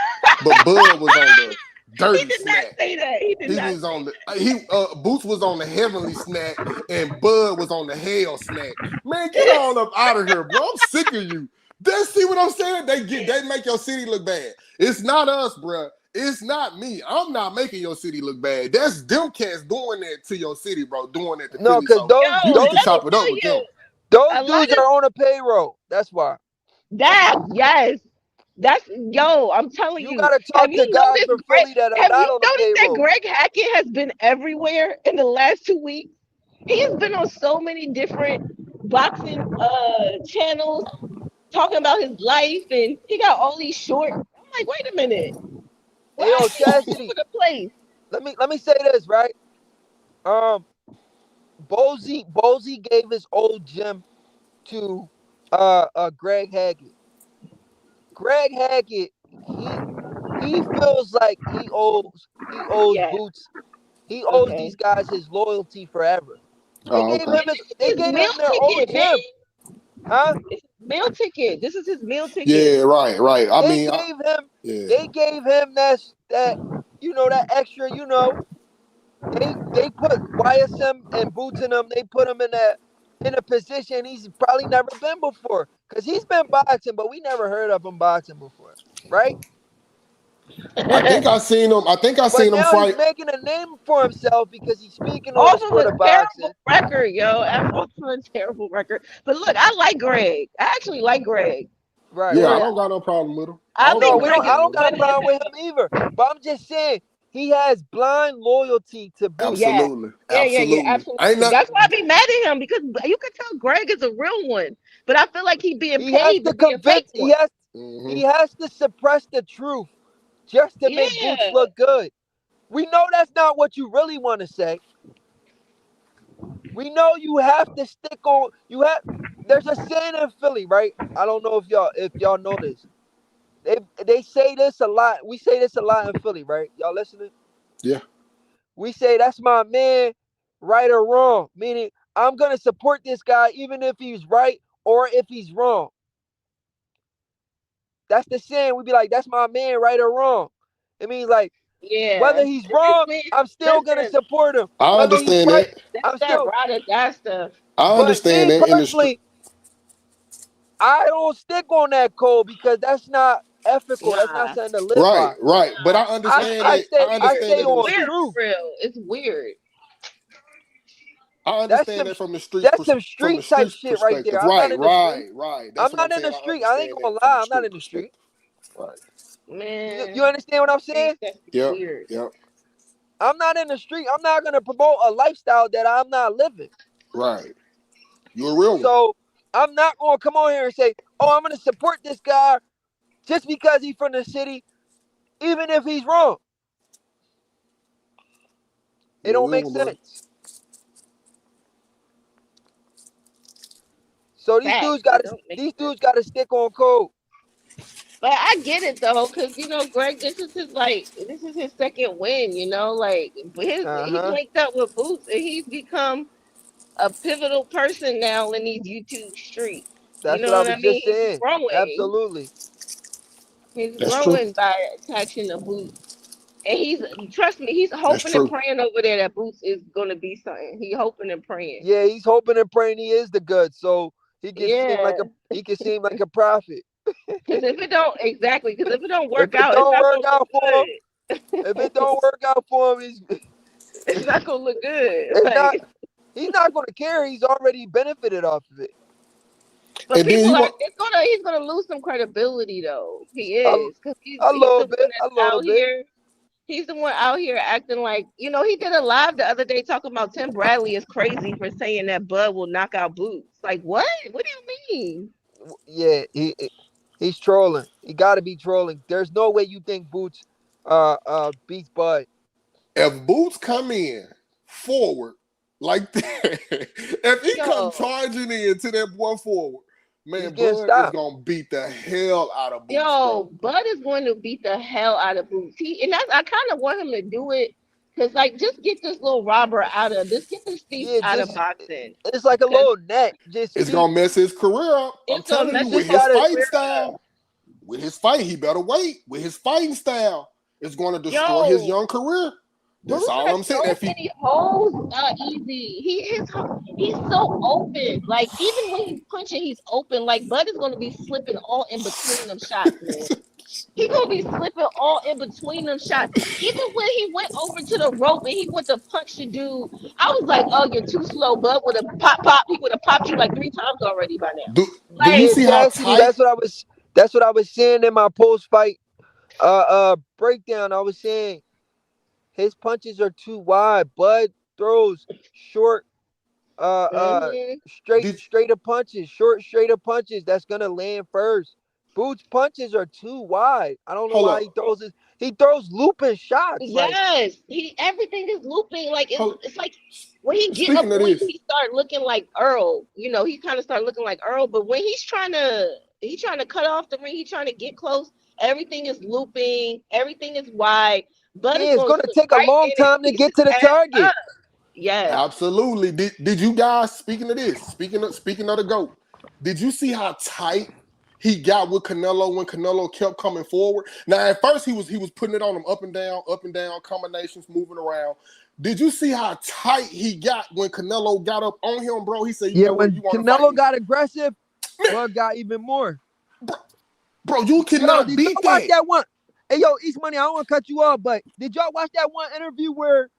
but Bud was on the He dirty did not snack. say that. He did He not was say on the he Boots was on the heavenly snack and Bud was on the hell snack. Man, get that. on up out of here, bro. I'm sick of you. They see what I'm saying? They make your city look bad. It's not us, bro. It's not me. I'm not making your city look bad. That's them cats doing that to your city, bro. Doing that to No, Philly. cause So those Yo, you need to let those me chop it up tell with them. you, those a lot dudes of are on a payroll. That's why. that, yes. That's yo, I'm telling You you. gotta Have talk to you guys noticed from Philly that are have not you on the noticed that payroll. Greg Hackett has been everywhere in the last 2 weeks? He has been on so many different boxing channels talking about his life, and he got all these short. I'm like, wait a minute. Why Hey yo, is he all Chastity, over the place? let me say this, right? Um Bozy gave his old gym to Greg Hackett. Greg Hackett, he feels like he owes Yeah. Boots, he owes these Okay. guys his loyalty forever. They Oh, gave okay. him And his this is they his gave meal him their old ticket, man. gym. Huh? It's his meal ticket. This is his meal ticket. Yeah, right. I They mean, gave him yeah. they gave him that extra, they put YSM and Boots in him, they put him in a position he's probably never been before. Cause he's been boxing, but we never heard of him boxing before. Right? I think I seen him. I think I But seen him now he's fight. making a name for himself because he's speaking on the Off of sport a of terrible boxing. record, yo. Off of a terrible record. But look, I like Greg. I actually like Greg. Right, Yeah, For I right. don't got no problem with him. I I don't No, got think no we don't. Greg I is problem don't with him. got a funny as problem with hell. him either. But I'm just saying he has blind loyalty to Boots. Yeah. Absolutely, Yeah, absolutely. Ain't absolutely. not That's why I be mad at him because you could tell Greg is a real one, but I feel like he being He has paid to to be a fake convince. one. hmm He has to suppress the truth just to make Boots Yeah, look good. We know that's not what you really want to say. We know you have to stick on. You have. There's a saying in Philly, right? I don't know if y'all know this. They say this a lot. We say this a lot in Philly, right? Y'all listening? Yeah, We say that's my man, right or wrong. Meaning I'm gonna support this guy even if he's right or if he's wrong. That's the saying. We be like, that's my man, right or wrong. It means like yeah. whether he's wrong, I'm still gonna Listen, support him. I Whether he's understand right, that. that's I'm that still. ride or die stuff. I But understand me that in the personally, I don't stick on that code because that's not ethical. That's not Nah, something to live right, by. right. But I nah. understand I that. stay I I understand stay that in It's the on weird street. truth. for real. It's weird. I That's understand some that from the streets that's some from the street type streets shit right perspective. there. I'm not Right, in the street. right, right. That's I'm what I'm not in saying. the I street. I ain't understand gonna that from the lie. I'm not street in the street. perspective. Right. You Man, understand what I'm saying? streets that's Yep. weird. Yep. I'm not in the street. I'm not gonna promote a lifestyle that I'm not living. Right. You're a real one. So I'm not gonna come on here and say, "Oh, I'm gonna support this guy just because he's from the city, even if he's wrong." It You're a don't real make one, buddy. sense. So these Facts. dudes got It to don't make these sense. dudes got to stick on code. But I get it though, because Greg, this is his second win. Like Uh he's huh. linked up with Boots, and he's become a pivotal person now in these YouTube streets. You That's what know I what I was mean? just saying. Absolutely. He's That's true. growing by attaching the Boots, and trust me, he's That's hoping and true. praying over there that Boots is gonna be something. He hoping and praying. Yeah, he's hoping and praying he is the good, so Yeah, he can seem like a prophet. because if it don't If work it out, it's don't not work gonna look out for him, if it good. don't work out for him, It's not gonna look good. it's not. Like, He's not going to care. He's already benefited off of it. but And then people you are. want He's gonna lose some credibility though. He A, is because a he's little the bit, one a that's little out bit. here. He's the one out here acting like he did a live the other day talking about Tim Bradley is crazy for saying that Bud will knock out Boots. Like what? What do you mean? Yeah, he's trolling. He got to be trolling. There's no way you think Boots beats Bud. if Boots come in forward like that, if he come Yo, charging into that boy forward, He's man, getting Bud is stopped. gonna beat the hell out of Boots, bro. Bud is going to beat the hell out of Boots. I kind of want him to do it because like just get this thief Yeah, out of just boxing. it's like a Cause little net. Just It's keep. gonna mess his career up. I'm it's gonna telling You you, mess with his just his whole gotta. fighting career style, up. with his fight, he better wait. With his fighting style, it's gonna destroy his Yo, young career. That's Boots all has I'm saying. so If he many holes. Easy. He's so open. Like even when he's punching, he's open. Like Bud is gonna be slipping all in between them shots, man. He gonna be slipping all in between them shots. Even when he went over to the rope and he went to punch the dude, I was like, "Oh, you're too slow." Bud would have pop. He would have popped you like 3 times already by now. do you Like, see how Exactly. tight That's what I was saying in my post fight breakdown. I was saying his punches are too wide. Bud throws short uh mhm. did straighter punches, short straighter punches that's gonna land first. Boots punches are too wide. I don't know hold why up. he throws looping shots. Like Yes, he everything is looping. Like Hold it's like when he get up speaking of on you, this, he start looking like Earl. He kind of start looking like Earl. But when he's trying to cut off the ring, he's trying to get close. Everything is looping. Everything is wide. Bud is yeah, it's going to gonna sit take a right long in and time to piece get his to the ass target. up. Yes. absolutely. Did you guys speaking of this? Speaking of the GOAT, did you see how tight he got with Canelo when Canelo kept coming forward? Now at first he was putting it on him up and down combinations, moving around. Did you see how tight he got when Canelo got up on him, bro? He said, "You Yeah, know what? You when want to fight Canelo me, got aggressive, man, Bud got even more. bro? Bro, you Yo, cannot did y'all beat watch that." that one? Hey, yo, East Money, I don't want to cut you off, but did y'all watch that one interview where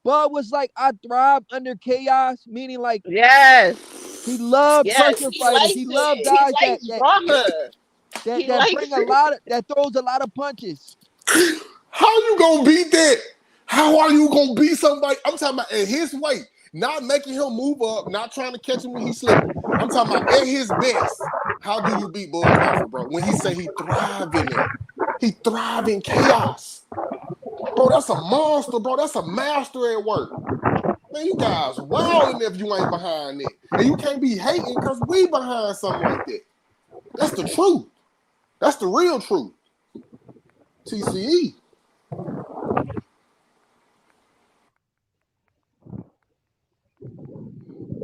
Bud was like, I thrive under chaos, meaning like Yes. he loved Yes. pressure He fighters. likes He loved it. He guys that likes that drama. that He that likes bring a it. lot of that throws a lot of punches. How you gonna beat that? How are you gonna beat somebody? I'm talking about at his weight, not making him move up, not trying to catch him when he's slipping. I'm talking about at his best. How do you beat Bud Crawford, bro? When he say he thrive in there, he thrive in chaos, bro. That's a monster, bro. That's a master at work. Man, you guys wilding if you ain't behind it, and you can't be hating because we behind something like that. That's the truth. That's the real truth. TCE.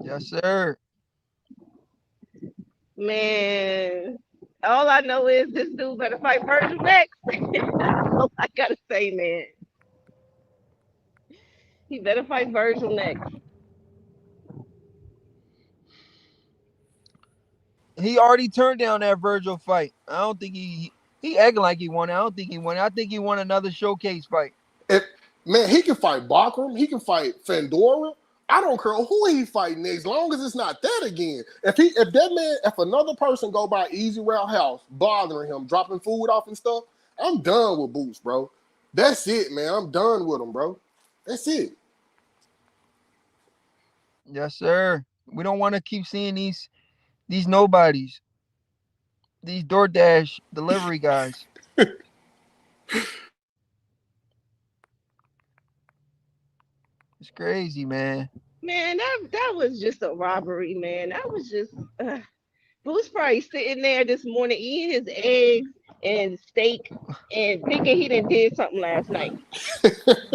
Yes, sir. Man. All I know is this dude better fight Virgil next. That's all I gotta say, man. He better fight Virgil next. He already turned down that Virgil fight. I don't think he acting like he won it. I don't think he won it. I think he won another showcase fight. If man, he can fight Bakram, he can fight Fandora. I don't care who he fight next, long as it's not that again. If another person go by Easy Route House, bothering him, dropping food off and stuff, I'm done with Boots, bro. That's it, man. I'm done with him, bro. That's it. Yes, sir. We don't want to keep seeing these nobodies, these DoorDash delivery guys. It's crazy, man. Man, that was just a robbery, man. That was just Bruce probably sitting there this morning eating his eggs and steak and thinking he done did something last night.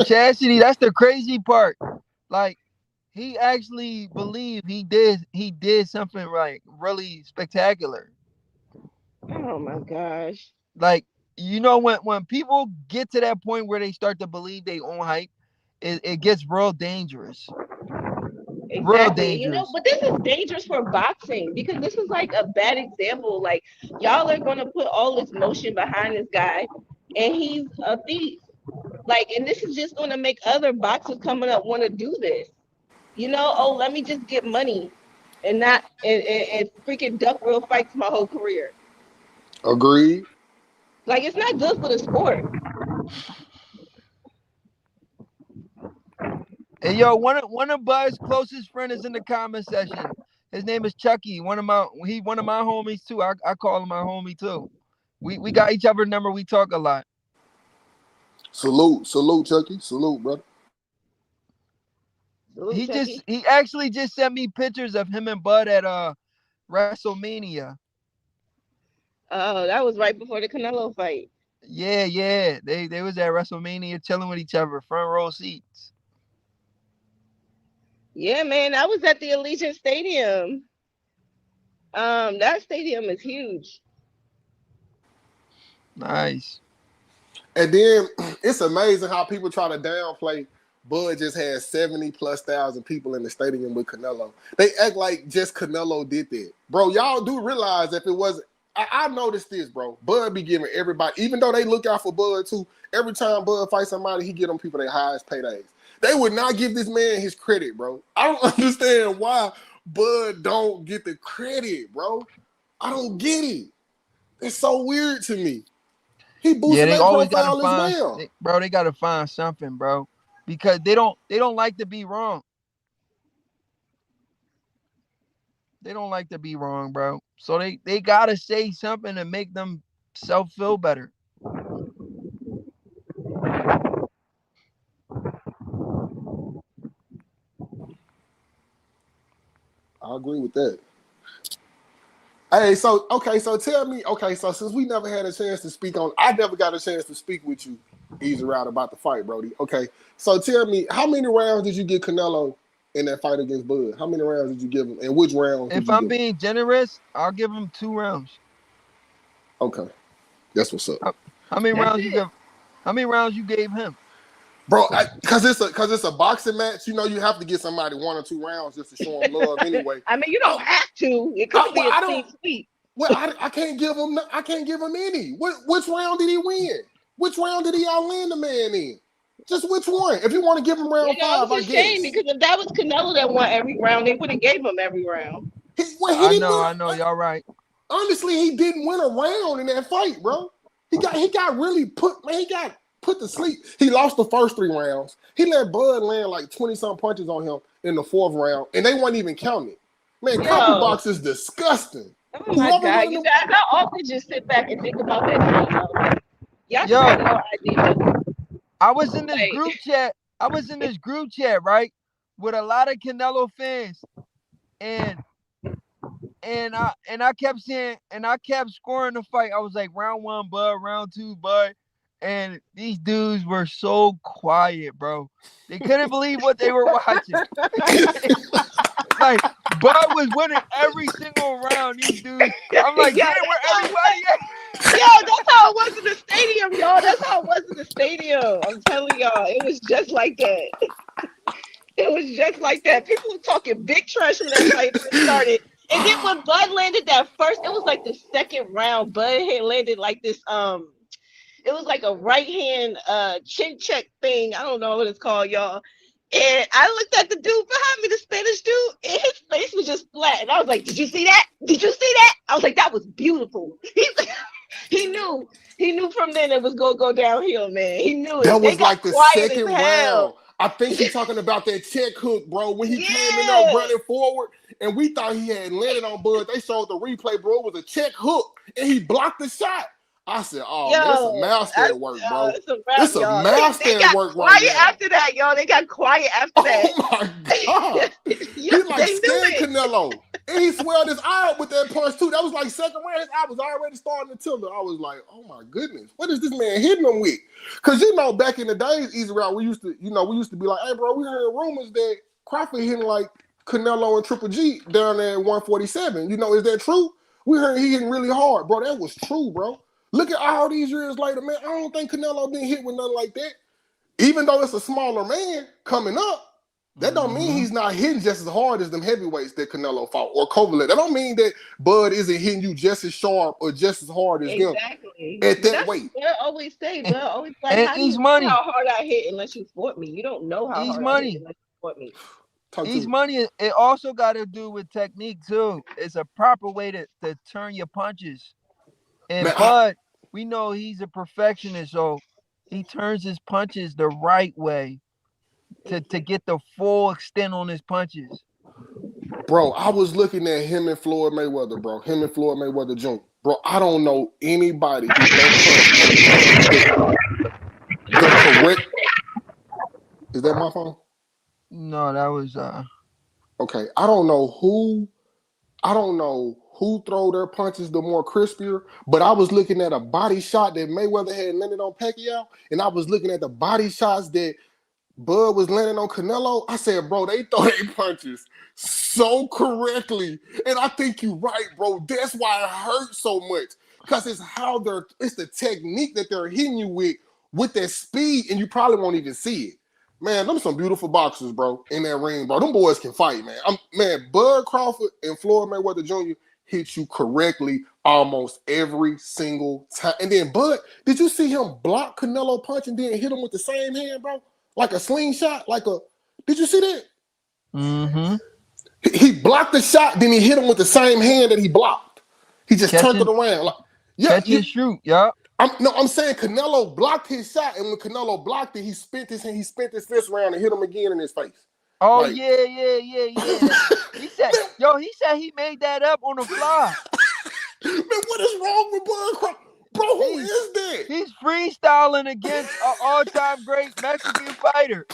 Chastity, that's the crazy part. Like he actually believed he did something like really spectacular. Oh my gosh. Like when people get to that point where they start to believe they own hype, it gets real dangerous. Real Exactly. dangerous. But this is dangerous for boxing because this is like a bad example. Like, y'all are going to put all this motion behind this guy, and he's a thief. Like, and this is just going to make other boxers coming up want to do this. Oh, let me just get money and not and freaking duck real fights my whole career. Agreed. Like, it's not good for the sport. Hey yo, one of Bud's closest friend is in the comment section. His name is Chucky. One of my homies too. I call him my homie too. We got each other number. We talk a lot. Salute, Chucky. Salute, brother. Salute, Chucky. He actually just sent me pictures of him and Bud at WrestleMania. Oh, that was right before the Canelo fight. Yeah, yeah. They was at WrestleMania chilling with each other, front row seats. Yeah, man, I was at the Allegiant Stadium. That stadium is huge. Nice. And then it's amazing how people try to downplay. Bud just had 70 plus thousand people in the stadium with Canelo. They act like just Canelo did that. Bro, y'all do realize if it wasn't, I noticed this, bro. Bud be giving everybody, even though they look out for Bud too, every time Bud fights somebody, he give them people their highest paydays. They would not give this man his credit, bro. I don't understand why Bud don't get the credit, bro. I don't get it. It's so weird to me. He Yeah, boosting they their always gotta profile as well. bro. They gotta find something, bro, because they don't like to be wrong. They don't like to be wrong, bro. So they gotta say something to make them self feel better. I agree with that. Hey, so okay, so tell me, okay, so since we never had a chance to speak on, I never got a chance to speak with you, Easy Route, about the fight, Brody. Okay, so tell me, how many rounds did you get Canelo in that fight against Bud? How many rounds did you give him, and which rounds did If you I'm give him? being generous, I'll give him 2 rounds. Okay, that's what's up, How, how many That's rounds you it. give? How many rounds you gave him? bro. Because it's a boxing match. You know, you have to get somebody 1 or 2 rounds just to show them love anyway. I mean, you I, don't have to. It could I, be well, a I clean don't. sweep. Well, I can't give him. I can't give him any. Which round did he win? Which round did he outland the man in? Just which one? If you want to give him round five, I it's a shame guess. because if that was Canelo that won every round, they would have gave him every round. He didn't win. I know, y'all right. Honestly, he didn't win a round in that fight, bro. He got really put, man. He got put to sleep. He lost the first 3 rounds. He let Bud land like 20-some punches on him in the 4th round, and they weren't even counting. Man, copper Yo, box is disgusting. oh my Whoever God, running you them, guys, I often just sit back and think about that. Y'all just Yo, have no idea. I was in this Like, group chat. Right, with a lot of Canelo fans, and I kept saying, and I kept scoring the fight. I was like, round 1, Bud, round 2, Bud, and these dudes were so quiet, bro. They couldn't believe what they were watching. Like, Bud was winning every single round. These dudes, I'm like, yo, damn, that's where how it everybody was. Yo, that's how it was in the stadium, y'all. That's how it was in the stadium. I'm telling y'all, it was just like that. It was just like that. People were talking big trash when that fight first started. And then when Bud landed that first, it was like the second round. Bud had landed like this it was like a right hand chin check thing. I don't know what it's called, y'all. And I looked at the dude behind me, the Spanish dude, and his face was just flat. And I was like, "Did you see that? Did you see that?" I was like, "That was beautiful." He knew. He knew from then it was gonna go downhill, man. He knew that it. They was got like the quiet as second hell. round. I think he talking about that check hook, bro. When he came in there Yeah. running forward, and we thought he had landed on Bud. They showed the replay, bro. It was a check hook, and he blocked the shot. I said, "Oh man, it's a Yo, master at work, bro. it's a wrap, It's a y'all. master They at got work right quiet now." after that, y'all. They got quiet after that. Oh my god, Yo, he like they knew scared it. Canelo, and he swelled his eye up with that punch too. That was like second round. His eye was already starting to tilt. I was like, "Oh my goodness, what is this man hitting him with?" Because back in the days, Easy Route, we used to be like, "Hey, bro, we heard rumors that Crawford hitting like Canelo and Triple G down there at 147. Is that true?" We heard he hitting really hard, bro. That was true, bro. Look at all these years later, man. I don't think Canelo been hit with nothing like that. Even though it's a smaller man coming up, that don't mean Mm-hmm. he's not hitting just as hard as them heavyweights that Canelo fought or Kovalev. That don't mean that Bud isn't hitting you just as sharp or just as hard as them Exactly. at But that that's weight. what Bud always say. And, Bud always like, and how do you East know Money, how hard I hit unless you fought me? You don't know how East hard I hit Money, unless you fought me. Talk to East me. Money. It also got to do with technique too. It's a proper way to turn your punches. Man, And Bud, we know he's a perfectionist, so he turns his punches the right way to get the full extent on his punches. bro, I was looking at him and Floyd Mayweather, bro. Him and Floyd Mayweather Jr. Bro, I don't know anybody who throw punches the the correct. Is that my phone? No, that was Okay, I don't know who throw their punches the more crispier, but I was looking at a body shot that Mayweather had landed on Pacquiao, and I was looking at the body shots that Bud was landing on Canelo. I said, bro, they throw their punches so correctly. And I think you're right, bro. That's why it hurts so much. Because it's the technique that they're hitting you with that speed, and you probably won't even see it. Man, them some beautiful boxers, bro, in that ring, bro. Them boys can fight, man. Bud Crawford and Floyd Mayweather Jr. hit you correctly almost every single time. And then Bud, did you see him block Canelo punch and then hit him with the same hand, bro? Like a slingshot, did you see that? mm-hmm. He blocked the shot, then he hit him with the same hand that he blocked. He just catch turned it and around. catch and shoot. Yup. I'm saying Canelo blocked his shot, and when Canelo blocked it, he spent his fist around and hit him again in his face. Oh Like, yeah. He said he made that up on the fly. man, what is wrong with Bud Crawford? Bro, who He's is that? he's freestyling against an all-time great Mexican fighter.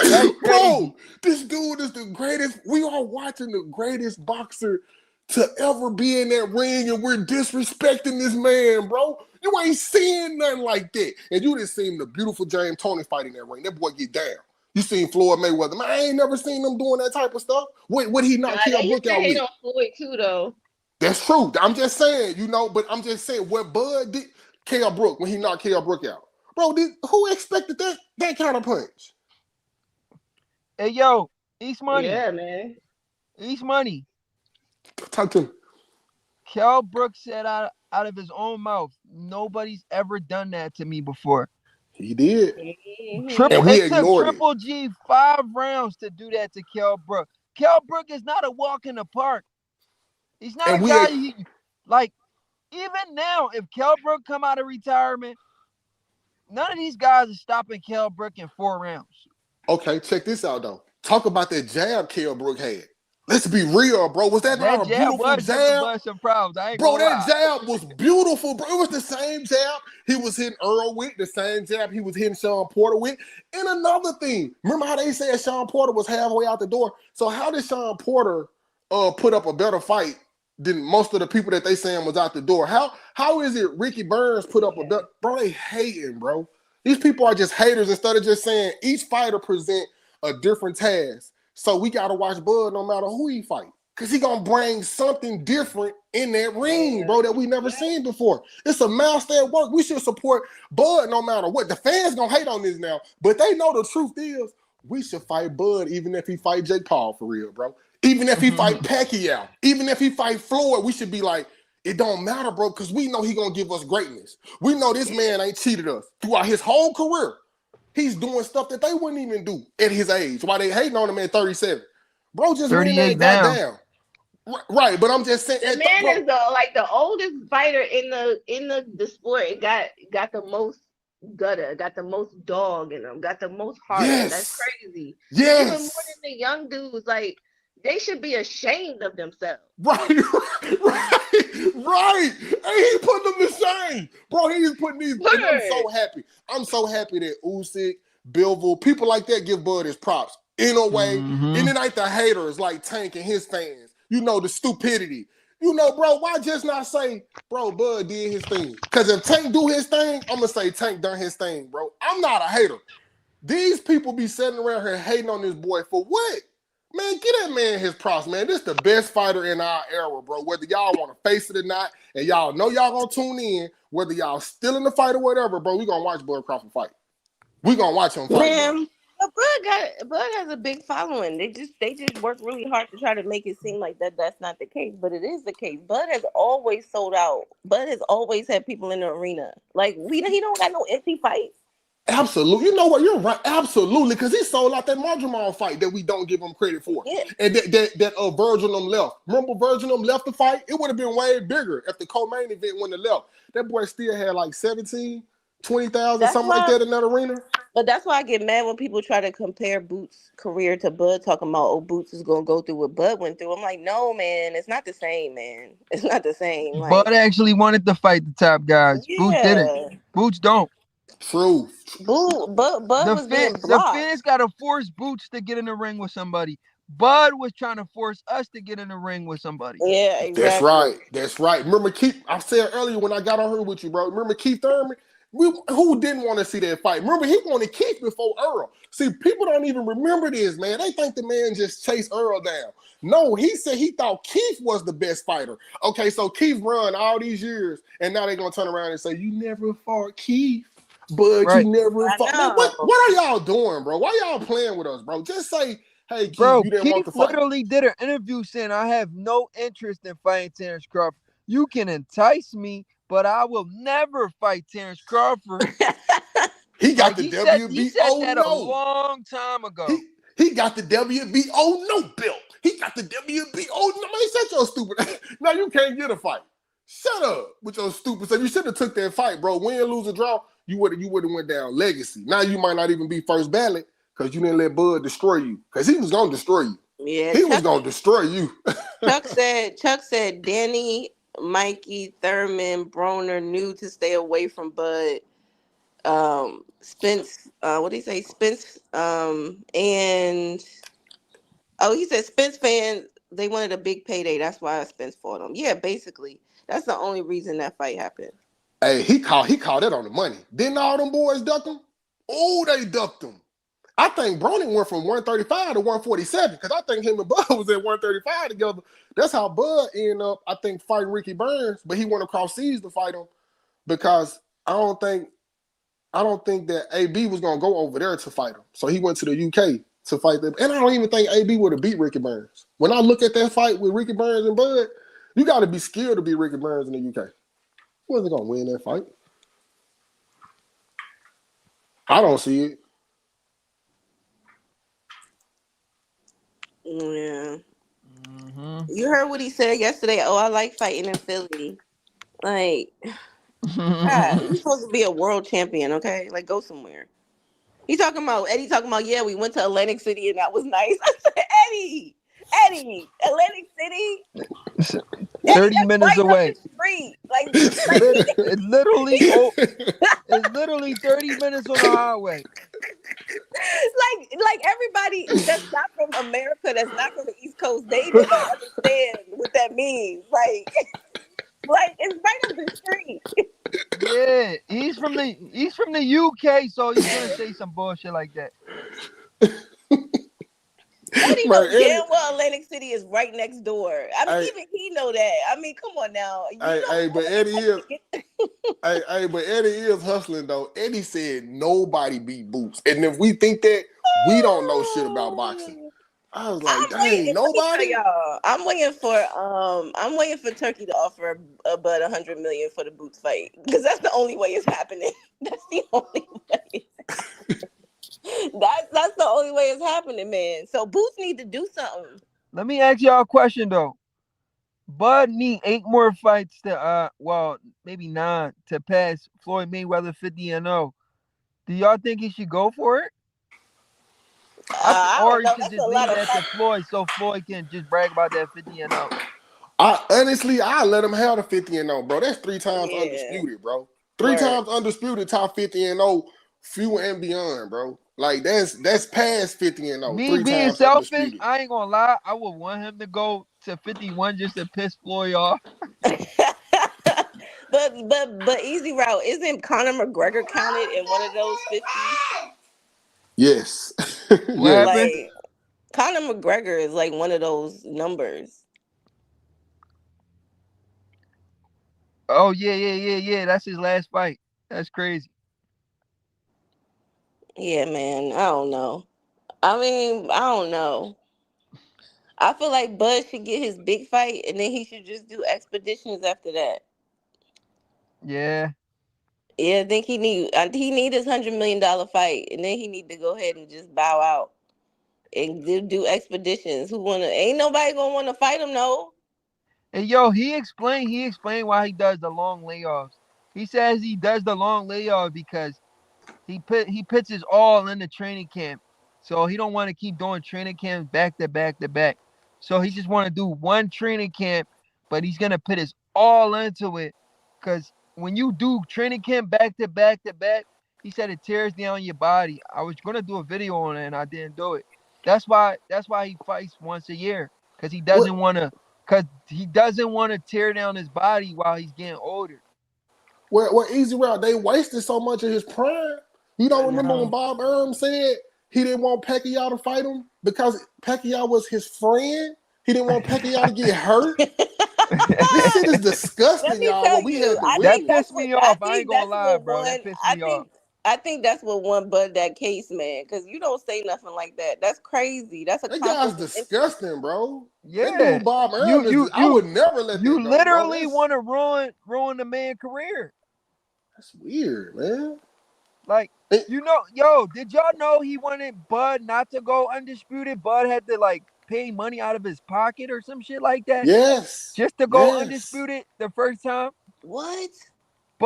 That's Bro, crazy. this dude is the greatest. We are watching the greatest boxer to ever be in that ring, and we're disrespecting this man, bro. You ain't seeing nothing like that. And you didn't see the beautiful James Tony fight in that ring. That boy get down. You seen Floyd Mayweather. Man, I ain't never seen him doing that type of stuff. What he Nah, knock they Kell used Brook to out hate with? on Floyd too, though. That's true. I'm just saying, but I'm just saying what Bud did, Kell Brook, when he knocked Kell Brook out. Bro, who expected that kind of punch? Hey yo, East Money, Yeah, man. East Money. Talk to me. Kell Brooks said out of his own mouth. Nobody's ever done that to me before. He did, and Triple. we It took ignored it. Triple G 5 rounds to do that to Kell Brook. Kell Brook is not a walk in the park. He's not a And we guy. Like even now, if Kell Brook come out of retirement, none of these guys are stopping Kell Brook in 4 rounds. okay. Check this out though. Talk about that jab Kell Brook had. Let's be real, bro. Was that not That a jab beautiful was giving jab? Bud some problems. I ain't Bro, gonna that lie. jab was beautiful, bro. It was the same jab he was hitting Earl with, the same jab he was hitting Sean Porter with. And another thing, remember how they said Sean Porter was halfway out the door? So how did Sean Porter put up a better fight than most of the people that they saying was out the door? How is it Ricky Burns put up a better? Bro, they hating, bro. These people are just haters instead of just saying each fighter present a different task. So we got to watch Bud no matter who he fight. Because he going to bring something different in that ring, bro, that we never seen before. It's a master at work. We should support Bud no matter what. The fans going to hate on this now, but they know the truth is we should fight Bud even if he fight Jake Paul for real, bro. Even if he fight Pacquiao. Even if he fight Floyd, we should be like, it don't matter, bro, because we know he going to give us greatness. We know this man ain't cheated us throughout his whole career. He's doing stuff that they wouldn't even do at his age. Why they hating on him at 37? Bro, just went in there 38 and got down. down. Right, but I'm just saying. The man is the oldest fighter in the sport. It got the most gutter, got the most dog in them, got the most heart. Yes. That's crazy. Yes. Even more than the young dudes. Like they should be ashamed of themselves. Right. And he put them to shame. Bro, he's putting these. And I'm so happy. I'm so happy that Usyk, Bivol, people like that give Bud his props. In a way. And it ain't the haters like Tank and his fans. You know, the stupidity. You know, bro, why just not say, bro, Bud did his thing? Because if Tank do his thing, I'm going to say Tank done his thing, bro. I'm not a hater. These people be sitting around here hating on this boy for what? Man, get that man his props, man. This is the best fighter in our era, bro. Whether y'all want to face it or not, and y'all know y'all going to tune in, whether y'all still in the fight or whatever, bro, we going to watch Bud Crawford fight. We going to watch him fight, Man. Bud has a big following. They just work really hard to try to make it seem like that's not the case, but it is the case. Bud has always sold out. Bud has always had people in the arena. Like he don't got no empty fights. Absolutely. You know what? You're right. Absolutely. Because he sold out that Marjamal fight that we don't give him credit for. Yeah. And that Virgil them left. Remember Virgil them left the fight? It would have been way bigger if the co-main event wouldn't have left. That boy still had like 17, 20,000, something like that in that arena. But that's why I get mad when people try to compare Boots' career to Bud, talking about, oh, Boots is going to go through what Bud went through. I'm like, no, man, it's not the same, man. It's not the same. Like, Bud actually wanted to fight the top guys. Yeah. Boots didn't. Boots don't. True. Bud was being The blocked. fans got to force Boots to get in the ring with somebody. Bud was trying to force us to get in the ring with somebody. Yeah, exactly. That's right. That's right. Remember Keith, I said earlier when I got on here with you, bro. Remember Keith Thurman? Who didn't want to see that fight? Remember, he wanted Keith before Earl. See, people don't even remember this, man. They think the man just chased Earl down. No, he said he thought Keith was the best fighter. Okay, so Keith run all these years, and now they're going to turn around and say, you never fought Keith, but Right. you never fought. Man, what are y'all doing, bro? Why y'all playing with us, bro? Just say, hey, Keith, Bro, you didn't Keith want to fight. literally did an interview saying, I have no interest in fighting Terrence Crawford. You can entice me, but I will never fight Terrence Crawford. He got the WBO. He said that a long time ago. He got the WBO no belt. He got the WBO no. Man, shut your stupid. Now you can't get a fight. Shut up with your stupid. So you should have took that fight, bro. Win, lose, or draw. You would have went down legacy. Now you might not even be first ballot because you didn't let Bud destroy you. Because he was gonna destroy you. Yeah, he was gonna destroy you. Chuck said Danny, Mikey, Thurman, Broner knew to stay away from Bud. Spence, what did he say? Spence, and he said Spence fans, they wanted a big payday. That's why Spence fought him. Yeah, basically. That's the only reason that fight happened. Hey, he called that on the money. Didn't all them boys duck him? Oh, they ducked him. I think Browning went from 135 to 147 because I think him and Bud was at 135 together. That's how Bud ended up, I think, fighting Ricky Burns, but he went across seas to fight him because I don't think that AB was going to go over there to fight him. So he went to the UK to fight them. And I don't even think AB would have beat Ricky Burns. When I look at that fight with Ricky Burns and Bud, you got to be skilled to beat Ricky Burns in the UK. Who wasn't gonna win that fight? I don't see it. Yeah. Mm-hmm. You heard what he said yesterday. Oh, I like fighting in Philly. Like, God, you're supposed to be a world champion, okay? Like, go somewhere. He talking about Eddie talking about, yeah, we went to Atlantic City and that was nice. I said, Eddie, Atlantic City, Eddie, 30 that's minutes right up the away. street. Like, It's literally it's literally 30 minutes on the highway. like everybody that's not from America, that's not from the East Coast, they don't understand what that means. Like it's right up the street. Yeah, he's from the UK, so he's gonna say some bullshit like that. Eddie Man, knows Eddie, damn well Atlantic City is right next door. I mean, hey, even he know that. I mean, come on now. You hey, know hey, but what it Eddie takes is, to get. but Eddie is hustling though. Eddie said nobody beat Boots, and if we think that, we don't know shit about boxing. I was like, I'm waiting. dang, Let me tell nobody. y'all. I'm waiting for Turkey to offer Bud 100 million for the Boots fight because that's the only way it's happening. That's the only way. That's the only way it's happening, man. So Boots need to do something. Let me ask y'all a question though. Bud need 8 more fights to well, maybe 9 to pass Floyd Mayweather 50-0. Do y'all think he should go for it? I Or don't he know. should That's just a lot leave it of at the fight. Floyd so Floyd can just brag about that 50-0. I honestly, I let him have the 50-0, bro. That's 3 times Yeah, undisputed, bro. Three word. times undisputed, top 50-0, few and beyond, bro. Like that's past 50-0, Me three being times selfish, undisputed. I ain't gonna lie. I would want him to go to 51 just to piss Floyd off. but easy route isn't Conor McGregor counted in one of those 50s? Yes, What yes. happened? Like Conor McGregor is like one of those numbers. Oh yeah. That's his last fight. That's crazy. Yeah, man. I don't know. I mean, I don't know. I feel like Bud should get his big fight and then he should just do expeditions after that. Yeah. Yeah, I think he need his $100 million fight and then he need to go ahead and just bow out and do expeditions. Who wanna? Ain't nobody gonna want to fight him, no. And yo, he explained why he does the long layoffs. He says he does the long layoff because he puts his all in the training camp. So he don't want to keep doing training camps back to back to back. So he just want to do one training camp, but he's gonna put his all into it. Cause when you do training camp back to back to back, he said it tears down your body. I was gonna do a video on it and I didn't do it. That's why he fights once a year. Cause he What doesn't wanna cause he doesn't want to tear down his body while he's getting older. what easy route? They wasted so much of his prime. You don't remember when Yeah. Bob Arum said he didn't want Pacquiao to fight him because Pacquiao was his friend. He didn't want Pacquiao to get hurt. This shit is Let disgusting, me y'all. tell What we you, had to I think That witness. that's pissed what me I off. I ain't think gonna that's lie, what bro. won. That pissed I me off. think I think that's what won Bud that case, man. Because you don't say nothing like that. That's crazy. That's a That guy's conflict of interest. disgusting, bro. That Yeah. dude Bob You Arum is. you I you would never let you that go, bro. literally That's want to ruin the man's career. that's weird, man. Like, It- yo, did y'all know he wanted Bud not to go undisputed? Bud had to like pay money out of his pocket or some shit like that yes, just to go yes, undisputed the first time. What?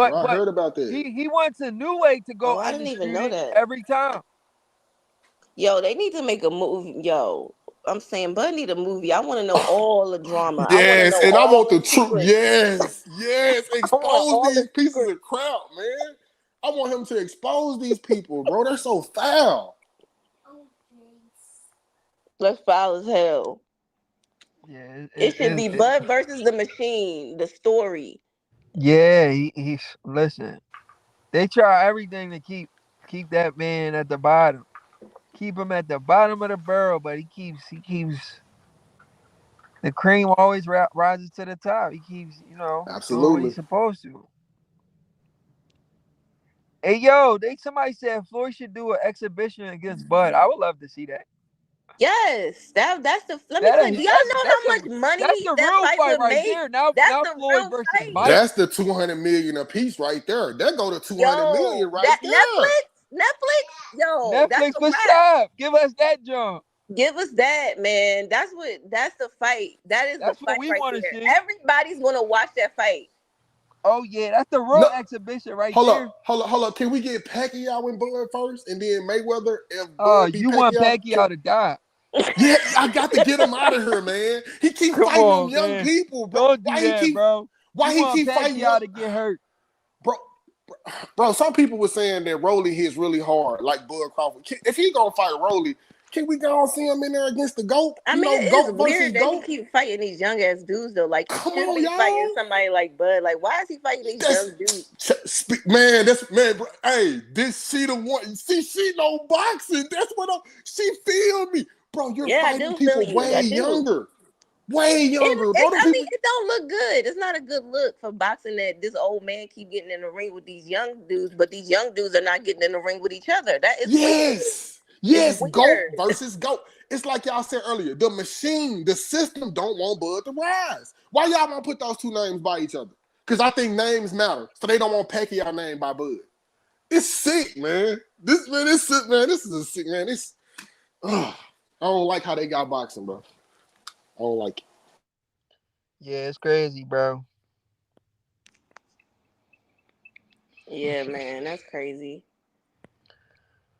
bro. But I but heard about that. he wants a new way to go Oh, I didn't even know undisputed that. every time. Yo, they need to make a movie. Yo, I'm saying Bud need a movie. I want to know all the drama. I want to Yes, know and I all want the the truth. secrets. Yes, yes. I want Expose all the these pieces secrets. of crap, man. I want him to expose these people, bro. They're so foul. Let's foul as hell. Yeah, It should be Bud versus the Machine. The story. yeah. He's listen. They try everything to keep that man at the bottom. Keep him at the bottom of the barrel, but he keeps the cream always rises to the top. He keeps doing what he's Absolutely. supposed to. Hey yo, somebody said Floyd should do an exhibition against Bud. I would love to see that. Yes, that's the. Let me That tell you. is Do y'all know how much that's money the that real fight fight would right make? there. Now That's the Floyd real versus fight. Mike. That's the 200 million a piece right there. That go to 200 million Yo, right that there. Netflix. Yo, that's Netflix a for wrap. sure. Give us that jump. Give us that, man. That's the fight. That is the That's what fight we right want to there. see. Everybody's gonna watch that fight. Oh yeah, that's the real No, exhibition right hold there. up, hold up, hold up. Can we get Pacquiao and Bud first, and then Mayweather if Bud beat You want Pacquiao? Pacquiao to die? Yeah, I got to get him out of here, man. He keep Come fighting them on, young man. people, bro. Don't do that, bro. Why You he want keep fighting young, Pacquiao to get hurt? bro? Bro, some people were saying that Rolly hits really hard, like Bud Crawford. If he gonna fight Rolly, can we go and see him in there against the GOAT? I You mean, know, it is GOAT versus weird that he GOAT. keep fighting these young ass dudes though. Like he Come should on, be fighting y'all. somebody like Bud. Like, why is he fighting these young dudes? Man, that's man, bro. Hey, this she the one. See, she know boxing. That's what she feel me, bro. You're Yeah, I fighting do feel people you. way I do. younger, way younger, bro. Them I mean, people. it don't look good. It's not a good look for boxing that this old man keep getting in the ring with these young dudes, but these young dudes are not getting in the ring with each other. That is weird. Yes, It's yes, GOAT weird. versus GOAT. It's like y'all said earlier. The machine, the system, don't want Bud to rise. Why y'all want to put those two names by each other? Because I think names matter, so they don't want Pacquiao name by Bud. It's sick, man. This sick, man. This is a sick, man. I don't like how they got boxing, bro. I don't like it. Yeah, it's crazy, bro. Yeah, man, that's crazy.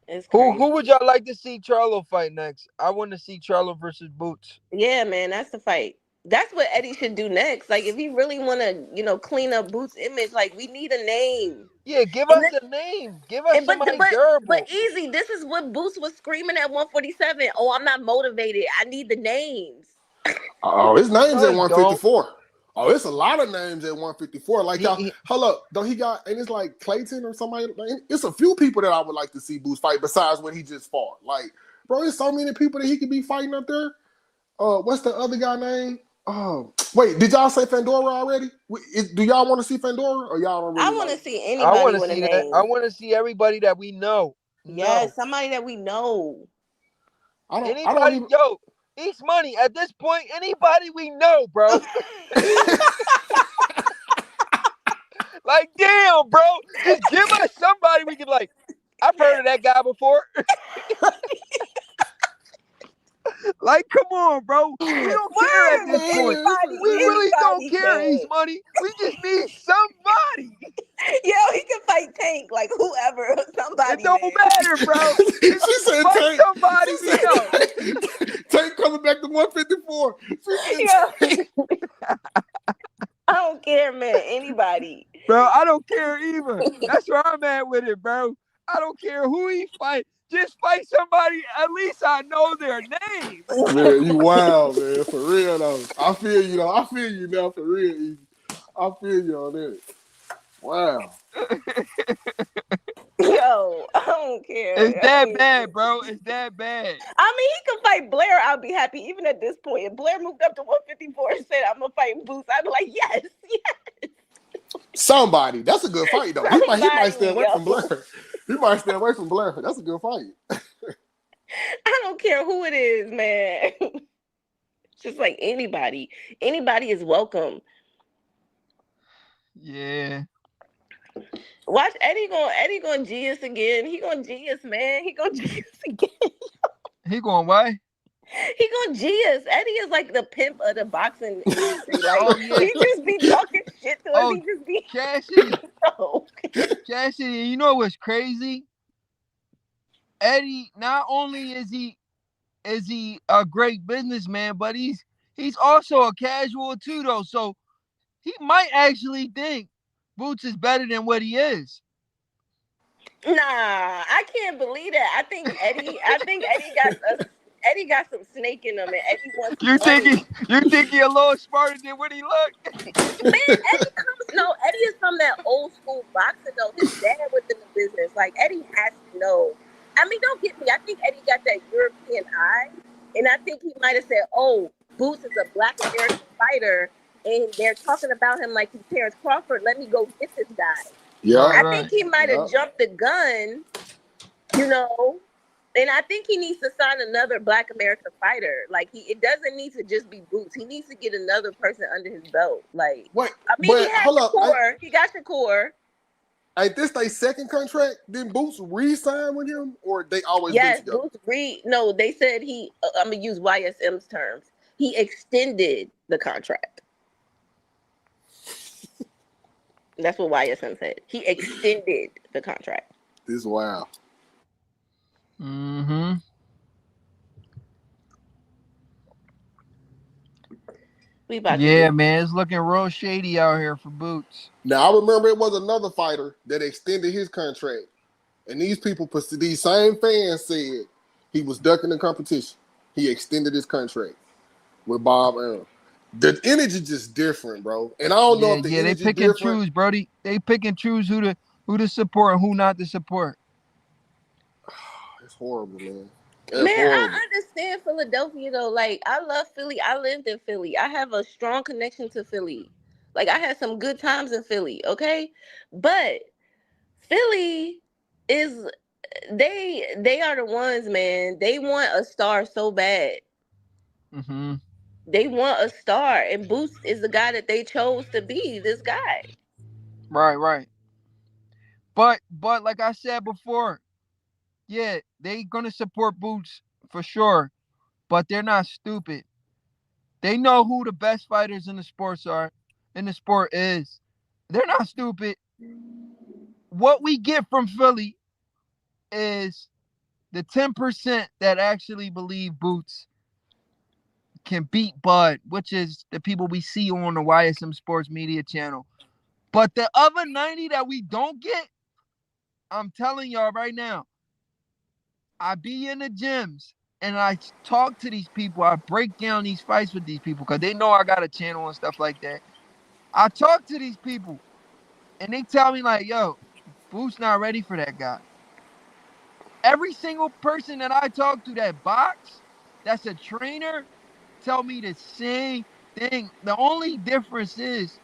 It's Who would crazy. y'all like to see Charlo fight next? I want to see Charlo versus Boots. Yeah, man, that's the fight. That's what Eddie should do next. Like, if he really want to, clean up Boots' image, like we need a name. Yeah, give And us then, a name. Give us but somebody but durable. easy. This is what Boots was screaming at 147. Oh, I'm not motivated. I need the names. Oh, his name's No, at he don't. 154. Oh, it's a lot of names at 154. Like He, y'all, he hold up. Don't he got, and it's like Clayton or somebody. It's a few people that I would like to see Boots fight besides what he just fought. Like, bro, there's so many people that he could be fighting up there. What's the other guy name? Wait, did y'all say Fandora already? Do y'all want to see Fandora or y'all don't I really want to like? see I anybody want to with a see that. I name. want to see everybody that we know. Yeah, No. somebody that we know. I don't Anybody, even. yo, East Money, at this point, anybody we know, bro. Like, damn, bro. Just give us somebody we can, like, I've heard of that guy before. Like, come on, bro. We don't care at Word, this point. We really don't anybody, care, man. East Money. We just need somebody. Yo, he can fight Tank, like whoever, It somebody, don't man. matter, bro. Just She said fight Tank. somebody She we said know. Tank coming back to 154. She said Yo, Tank. I don't care, man. Anybody. Bro, I don't care either. That's where I'm at with it, bro. I don't care who he fight. Just fight somebody. At least I know their name. Man, you wild, man. For real though. I feel you though. I feel you now for real. Easy. I feel you on that. Wow. Yo, I don't care. It's that bad, bro. It's that bad. I mean, he can fight Blair. I'll be happy, even at this point. If Blair moved up to 154 and said, "I'm gonna fight Boots," I'd be like, "Yes, yes." Somebody. That's a good fight though. He might stay Somebody, away from yo. Blair. He might stay away from Blair. That's a good fight. I don't care who it is, man. Just like anybody. Anybody is welcome. Yeah. Watch Eddie gonna G us again. He gonna G us, man. He gonna G us again. He going what? He gonna G us. Eddie is like the pimp of the boxing industry. Like Oh, yeah. he just be talking shit to us. Oh, He just be Cassidy. no. Cassidy, you know what's crazy? Eddie, not only is he a great businessman, but he's also a casual too, though. So he might actually think Boots is better than what he is. Nah, I can't believe that. I think Eddie got some snake in him, and Eddie wants You think money. he a little smarter than what he look? Man, Eddie is from that old school boxing though. His dad was in the business. Like Eddie has to know. I mean, don't get me. I think Eddie got that European eye, and I think he might have said, "Oh, Boots is a Black American fighter, and they're talking about him like he's Terrence Crawford. Let me go get this guy." Yeah. I Right. think he might have jumped the gun, you know, And I think he needs to sign another Black American fighter. Like it doesn't need to just be Boots. He needs to get another person under his belt. Like, Wait, I mean, he but has hold up. Shakur. He got Shakur. Ain't this their second contract? Did Boots re-sign with him, or they always been Yes, together? Boots Reed. No, they said he. I'm gonna use YSM's terms. He extended the contract. That's what YSM said. He extended the contract. This is wild. Mm-hmm. We about to Yeah, get. man, it's looking real shady out here for Boots. Now I remember it was another fighter that extended his contract, and these same fans said he was ducking the competition. He extended his contract with Bob Arum. The energy just different, bro. And I don't know Yeah, if the yeah, they energy pick and different. choose, Brody. They pick and choose who to support and who not to support. It's horrible, man. It's Man, horrible. I understand Philadelphia though. Like, I love Philly. I lived in Philly. I have a strong connection to Philly. Like, I had some good times in Philly. Okay, but Philly is they are the ones, man. They want a star so bad. Mm-hmm. They want a star, and Boost is the guy that they chose to be this guy. Right, right. But like I said before, yeah, they gonna support Boots for sure. But they're not stupid. They know who the best fighters in the sports are, in the sport is. They're not stupid. What we get from Philly is the 10% that actually believe Boots can beat Bud, which is the people we see on the YSM Sports Media channel. But the other 90 that we don't get, I'm telling y'all right now, I be in the gyms and I talk to these people. I break down these fights with these people because they know I got a channel and stuff like that. I talk to these people and they tell me like, yo, Boots not ready for that guy. Every single person that I talk to that box, that's a trainer, tell me the same thing. The only difference is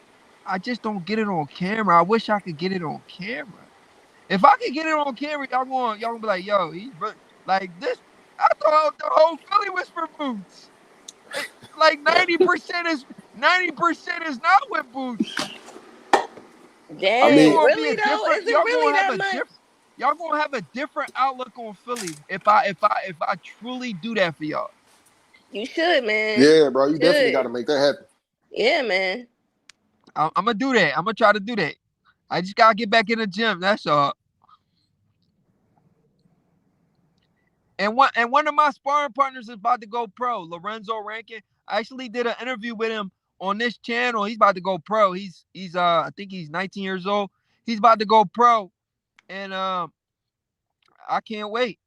I just don't get it on camera. I wish I could get it on camera. If I could get it on camera, y'all gonna be like, yo, he's like this. I thought the whole Philly was for Boots. Like 90% is not with Boots. I It's mean, Dang, gonna be a really though? different. Is it really that much? Y'all gonna have a different outlook on Philly if I truly do that for y'all. You should, man. yeah, bro, You you definitely got should. to make that happen. Yeah, man. I'm gonna do that. I'm gonna try to do that. I just gotta get back in the gym. That's all. And one of my sparring partners is about to go pro, Lorenzo Rankin. I actually did an interview with him on this channel. He's about to go pro. He's I think he's 19 years old. He's about to go pro, and I can't wait.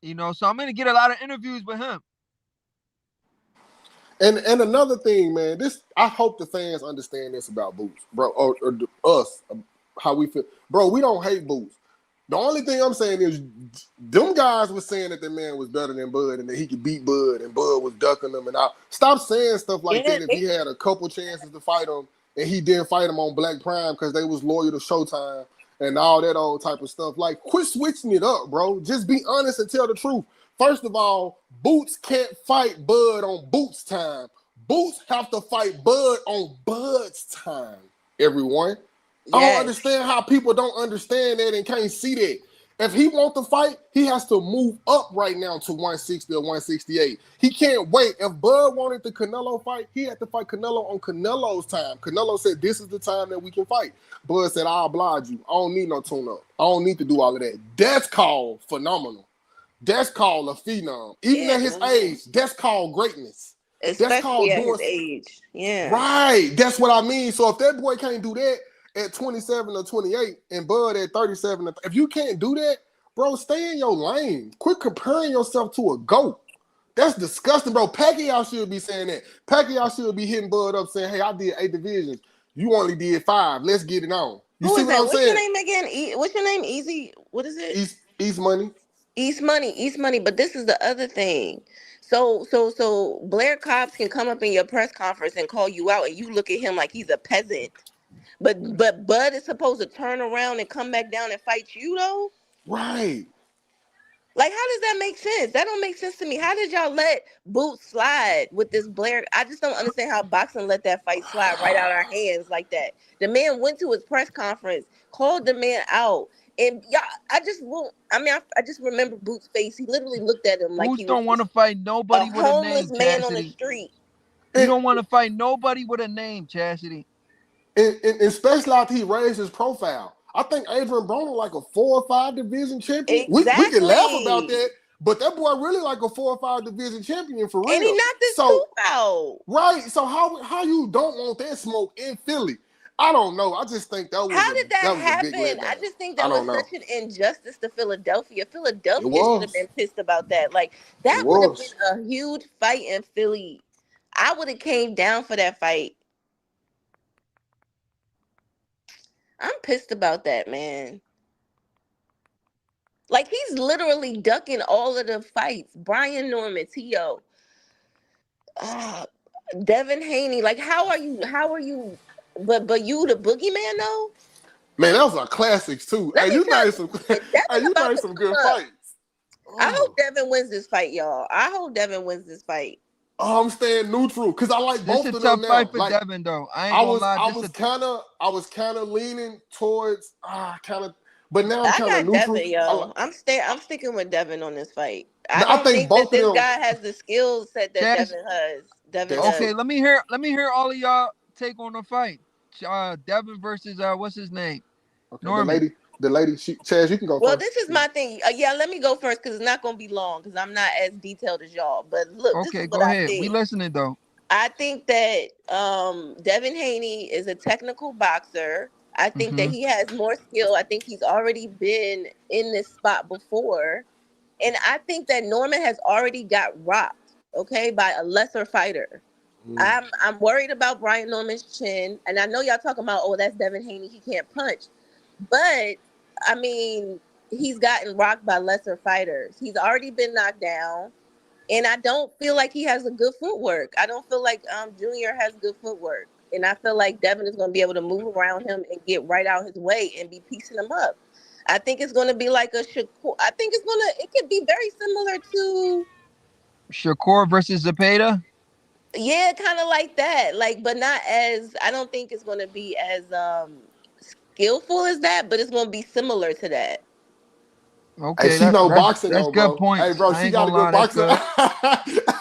So I'm gonna get a lot of interviews with him. And another thing, man, this I hope the fans understand this about Boots, bro, or us, how we feel, bro. We don't hate Boots. The only thing I'm saying is, them guys were saying that the man was better than Bud and that he could beat Bud, and Bud was ducking them. And I stop saying stuff like Yeah, that if he had a couple chances to fight him and he didn't fight him on Black Prime because they was loyal to Showtime and all that old type of stuff. Like, quit switching it up, bro. Just be honest and tell the truth. First of all, Boots can't fight Bud on Boots time. Boots have to fight Bud on Bud's time, everyone. I don't yes. understand how people don't understand that and can't see that. If he wants to fight, he has to move up right now to 160 or 168. He can't wait. If Bud wanted the Canelo fight, he had to fight Canelo on Canelo's time. Canelo said, this is the time that we can fight. Bud said, I'll oblige you. I don't need no tune-up. I don't need to do all of that. That's called phenomenal. That's called a phenom. Even Yeah, at his man. age, that's called greatness. That's Especially called at his doing age. Yeah. right. That's what I mean. So if that boy can't do that at 27 or 28 and Bud at 37, if you can't do that, bro, stay in your lane. Quit comparing yourself to a GOAT. That's disgusting, bro. Pacquiao should be saying that. Pacquiao should be hitting Bud up saying, hey, I did 8 divisions. You only did 5. Let's get it on. You Who see is what that? I'm What's your saying? name again? What's your name? Easy. What is it? East money. East Money. East Money. But this is the other thing. So Blair Cobbs can come up in your press conference and call you out, and you look at him like he's a peasant. But Bud is supposed to turn around and come back down and fight you though. Right. Like, how does that make sense? That don't make sense to me. How did y'all let Boots slide with this Blair? I just don't understand how boxing let that fight slide right out our hands like that. The man went to his press conference, called the man out, and y'all. I just won't. I mean, I just remember Boots' face. He literally looked at him like Boots he was don't want just to fight a nobody with a homeless name, man on the Chastity. street. He And, don't want to fight nobody with a name, Chastity. and especially after he raised his profile. I think Adrian Broner like a 4 or 5 division champion. We can laugh about Exactly. that, but that boy really like a 4 or 5 division champion for And he real. knocked his So tooth out. right, so how you don't want that smoke in Philly? I don't know. I just think How did that that was a big happen? I letdown. just think I that was don't know. such an injustice to Philadelphia. It Philadelphia should have was. been pissed about that. Like It that would have been was. a huge fight in Philly. I would have came down for that fight. I'm pissed about that, man. Like he's literally ducking all of the fights. Brian Norman, T.O. Uh, Devin Haney. Like how are you? How are you? But you the boogeyman though? Man, that was our classics too. Let Hey, me you tell named you some. something. Hey, Devin you about named to some come good up. fights. I hope Oh. Devin wins this fight, y'all. I hope Devin wins this fight. I'm staying neutral because I like This both a of them tough fight now. for Like Devin, though. I ain't gonna lie. This a I was kind of leaning towards kind of, but now I'm I kind of got neutral. Devin, yo. I'm sticking with Devin on this fight. I I don't think think that both of this them. guy has the skill set that chance. Devin has. Devin That's does. true. Okay, let me hear all of y'all take on the fight. Devin versus what's his name? Okay, Norman. the lady, Chaz, you can go Well, first. this is my thing. Yeah, let me go first because it's not going to be long because I'm not as detailed as y'all. But look, this is Okay, what go I ahead. We think. listening though. I think that Devin Haney is a technical boxer. I think that Mm-hmm. he has more skill. I think he's already been in this spot before. And I think that Norman has already got rocked, okay, by a lesser fighter. Mm. I'm worried about Brian Norman's chin. And I know y'all talking about, oh, that's Devin Haney. He can't punch. But I mean, he's gotten rocked by lesser fighters. He's already been knocked down. And I don't feel like he has a good footwork. I don't feel like Junior has good footwork. And I feel like Devin is going to be able to move around him and get right out his way and be piecing him up. I think it's going to be like a Shakur. I think it could be very similar to, Shakur versus Zapata. yeah, kind of like that. Like, but not as, I don't think it's going to be as skillful as that, but it's going to be similar to that. Hey, Okay, she that know that's boxing that's though, good bro. Hey, points. bro, I she ain't got a gonna good lie, that's boxing. good.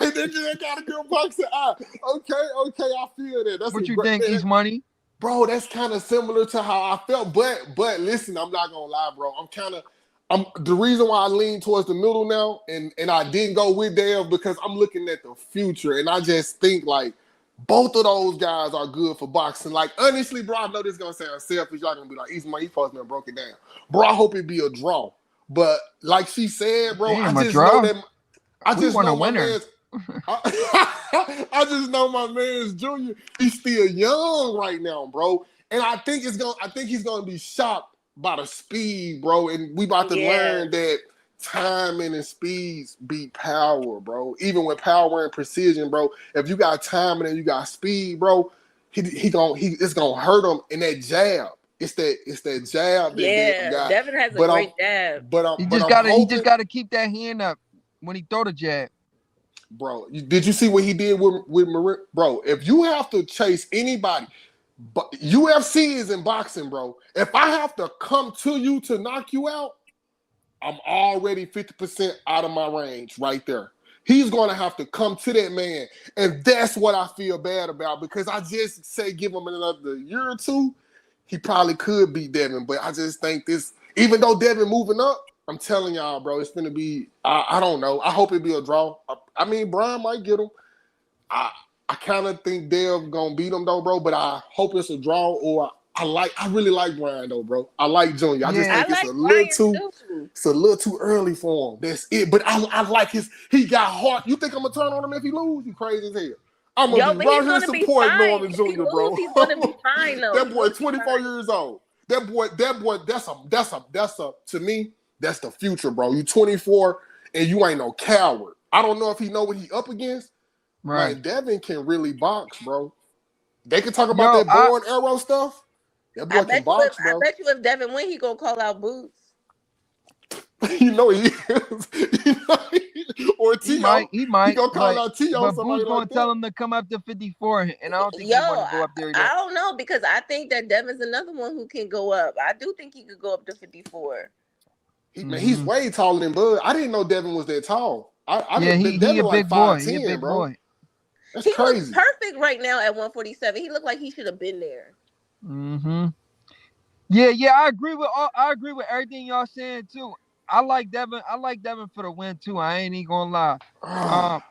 Hey, that girl got a good boxing eye. Okay, I feel that. That's a What you great think, man. East Money? Bro, that's kind of similar to how I felt. But listen, I'm not gonna lie, bro. I'm the reason why I lean towards the middle now, and I didn't go with Dale because I'm looking at the future, and I just think like both of those guys are good for boxing. Like honestly, bro, I know this is gonna sound selfish. Y'all gonna be like, "Easy, my supposed to broke it down." Bro, I hope it be a draw. But like she said, bro, Damn, a draw. I We just want a know my winner. man's I just know my man's Junior. He's still young right now, bro. And I think he's gonna be shocked by the speed, bro. And we about to Yeah. learn that timing and speeds beat power, bro. Even with power and precision, bro. If you got timing and you got speed, bro, it's gonna hurt him in that jab. It's that jab that Dev Yeah. got. Devin has a But I'm great jab. but I'm He just hoping, gotta keep that hand up when he throw the jab. bro. Did you see what he did with Marin? Bro, if you have to chase anybody, but UFC is in boxing, bro. If I have to come to you to knock you out, I'm already 50% out of my range right there. He's going to have to come to that man. And that's what I feel bad about because I just say give him another year or two, he probably could beat Devin. But I just think this, even though Devin moving up, I'm telling y'all, bro, it's going to be, I don't know. I hope it be a draw. I mean, Brian might get him. I I kind of think Dev gonna beat him though, bro. But I hope it's a draw. Or I really like Brian though, bro. I like Junior. I just Yeah, I think like Brian too. it's a little too early for him. That's it. But I like he got heart. You think I'm gonna turn on him if he lose? You crazy as hell. I'm gonna Yo, be but right he's here gonna be supporting fine. Norman If he Jr., loses, bro. he's gonna be fine though. That He's boy, gonna be 24 fine. years old. That boy, that's a to me, that's the future, bro. You 24 and you ain't no coward. I don't know if he know what he up against. right. Man, Devin can really box, bro. They can talk about Yo, that bow and arrow stuff. That boy can box, I bro. bet you if Devin win, he gonna call out Boots. You know he is. Or T.O. He He might, gonna call out T.O. but somebody Boo's like gonna tell that. him to come up to 54, and I don't think Yo, he want to go up there I yet. don't know because I think that Devin's another one who can go up. I do think he could go up to 54. He's Hmm. way taller than Bud. I didn't know Devin was that tall. I Yeah, didn't. he a Devin like big boy. He a 5'10", big bro. boy. That's He looks crazy. perfect right now at 147. He looked like he should have been there. Hmm. Yeah. I agree with everything y'all saying too. I like Devin. I like Devin for the win too. I ain't even gonna lie. Um,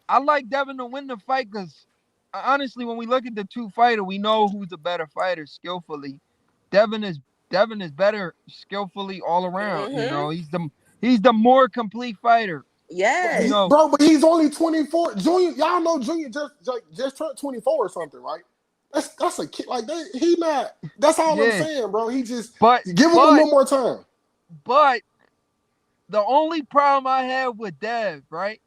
I like Devin to win the fight because honestly, when we look at the two fighter, we know who's the better fighter skillfully. Devin is Devin is better skillfully all around. You know, Mm-hmm. he's the more complete fighter. You Yes. know, But he's only 24. Junior, y'all know Junior just turned 24 or something, right? That's a kid like that. He not. That's all I'm yeah. saying, bro. He just But give him a but little more time. but the only problem I have with Dev, right,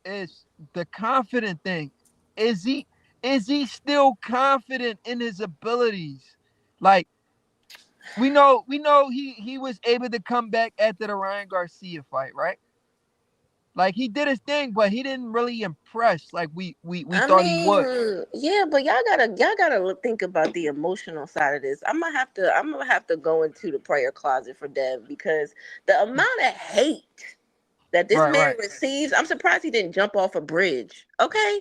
is the confident thing. Is he is he still confident in his abilities? Like we know he was able to come back after the Ryan Garcia fight, right? Like he did his thing, but he didn't really impress like we I thought he would. mean, yeah, but think about the emotional side of this. I'm gonna have to go into the prayer closet for Dev because the amount of hate that this Right, man right. receives, I'm surprised he didn't jump off a bridge. Okay.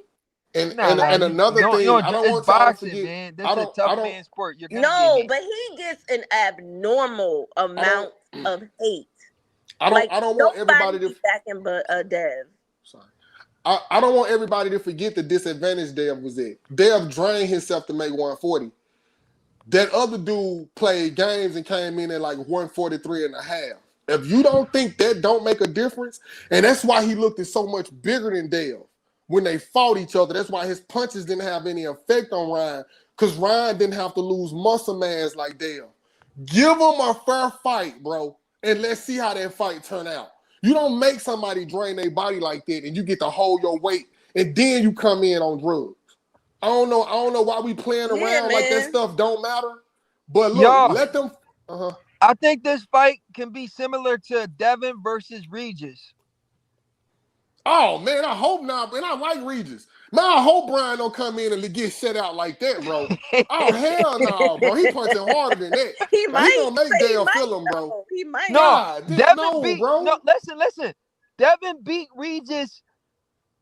And Nah, and nah. and You another don't you thing, don't. I don't It's want y'all to boxing, forget. man. This I is a don't. tough I don't. man sport. You're gonna get No, hate. but he gets an abnormal I don't. amount of hate. I don't. Like I don't want everybody nobody to. be backing but Dev. Sorry. I don't want everybody to forget the disadvantage Dev was at. Dev drained himself to make 140. That other dude played games and came in at like 143 and a half. If you don't think that don't make a difference, and that's why he looked so much bigger than Dale when they fought each other. That's why his punches didn't have any effect on Ryan, because Ryan didn't have to lose muscle mass like Dale. Give him a fair fight, bro, and let's see how that fight turn out. You don't make somebody drain their body like that, and you get to hold your weight, and then you come in on drugs. I don't know why we playing Yeah, around like that man. stuff don't matter. But look, Y'all, let them. Uh-huh. I think this fight can be similar to Devin versus Regis. Oh man, I hope not. Man, I like Regis. Man, I hope Brian don't come in and get shut out like that, bro. Oh hell no, bro. He punching harder than that. He Now he might, gonna make but he Dale might feel him, bro. though. He might. No, God, Devin no, beat no. bro. Listen. Devin beat Regis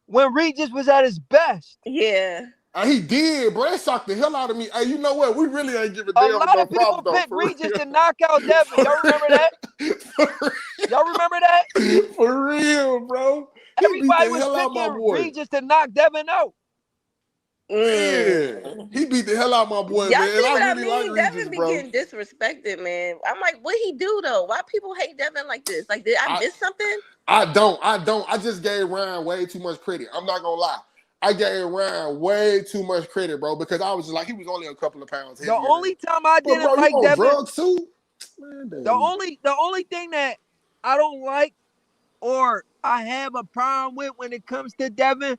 when Regis was at his best. Yeah. He did, bro. That shocked the hell out of me. Hey, you know what? We really ain't giving A Dale lot enough of props people though, picked for Regis real. to knock out Devin. Y'all remember that? For Y'all remember that? real, for real, bro. He beat Everybody the was hell out of my picking boy. Regis to knock Devin out. Man, Mm. he beat the hell out of my boy, Y'all man. And see I what I really like mean? Regis, Devin be bro. getting disrespected, man. I'm like, what he do though? Why people hate Devin like this? Like, did I I miss something? I don't. I just gave Ryan way too much credit. I'm not gonna lie. I gave Ryan way too much credit, bro, because I was just like, he was only a couple of pounds The heavier than him. only time I But didn't bro, you like on Devin, drugs too? Man, damn. the only thing that I don't like or I have a problem with when it comes to Devin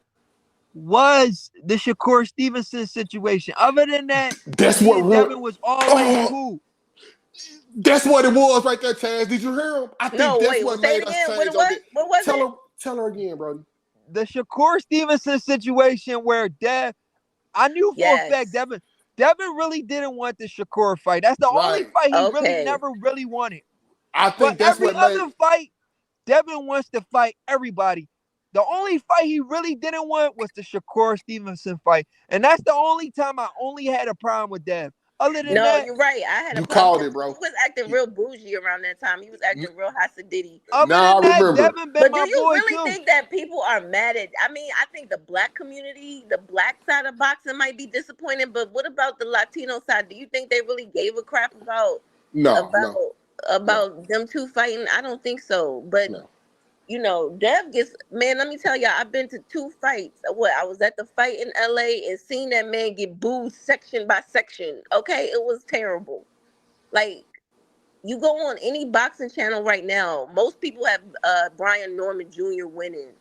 was the Shakur Stevenson situation. Other than that, That's me what and ruined. Devin was always Oh, cool. that's what it was right there, Chaz. Did you hear him? I think No, that's wait. what Say it made us again. What change it on was? that. What was it? Tell her again, bro. The Shakur Stevenson situation where I knew for a fact Yes. Devin really didn't want the Shakur fight. That's the only Right. fight he really Okay. never really wanted. I But think that's every what made. other fight, Devin wants to fight everybody. The only fight he really didn't want was the Shakur Stevenson fight. And that's the only time I only had a problem with Dev. Other than No, that, you're right. I had a You problem called because it, he bro. was acting real bougie around that time. He was acting real Hasidity. other Now than I that, remember. Devin been But do my you boy really too. think that people are mad at? I mean, I think the black community, the black side of boxing might be disappointed. But what about the Latino side? Do you think they really gave a crap No, about no, no, them two fighting? I don't think so. But no. Dev gets, man. Let me tell y'all, I've been to two fights. What, I was at the fight in LA and seen that man get booed section by section. Okay, it was terrible. Like, you go on any boxing channel right now, most people have Brian Norman Jr. winning.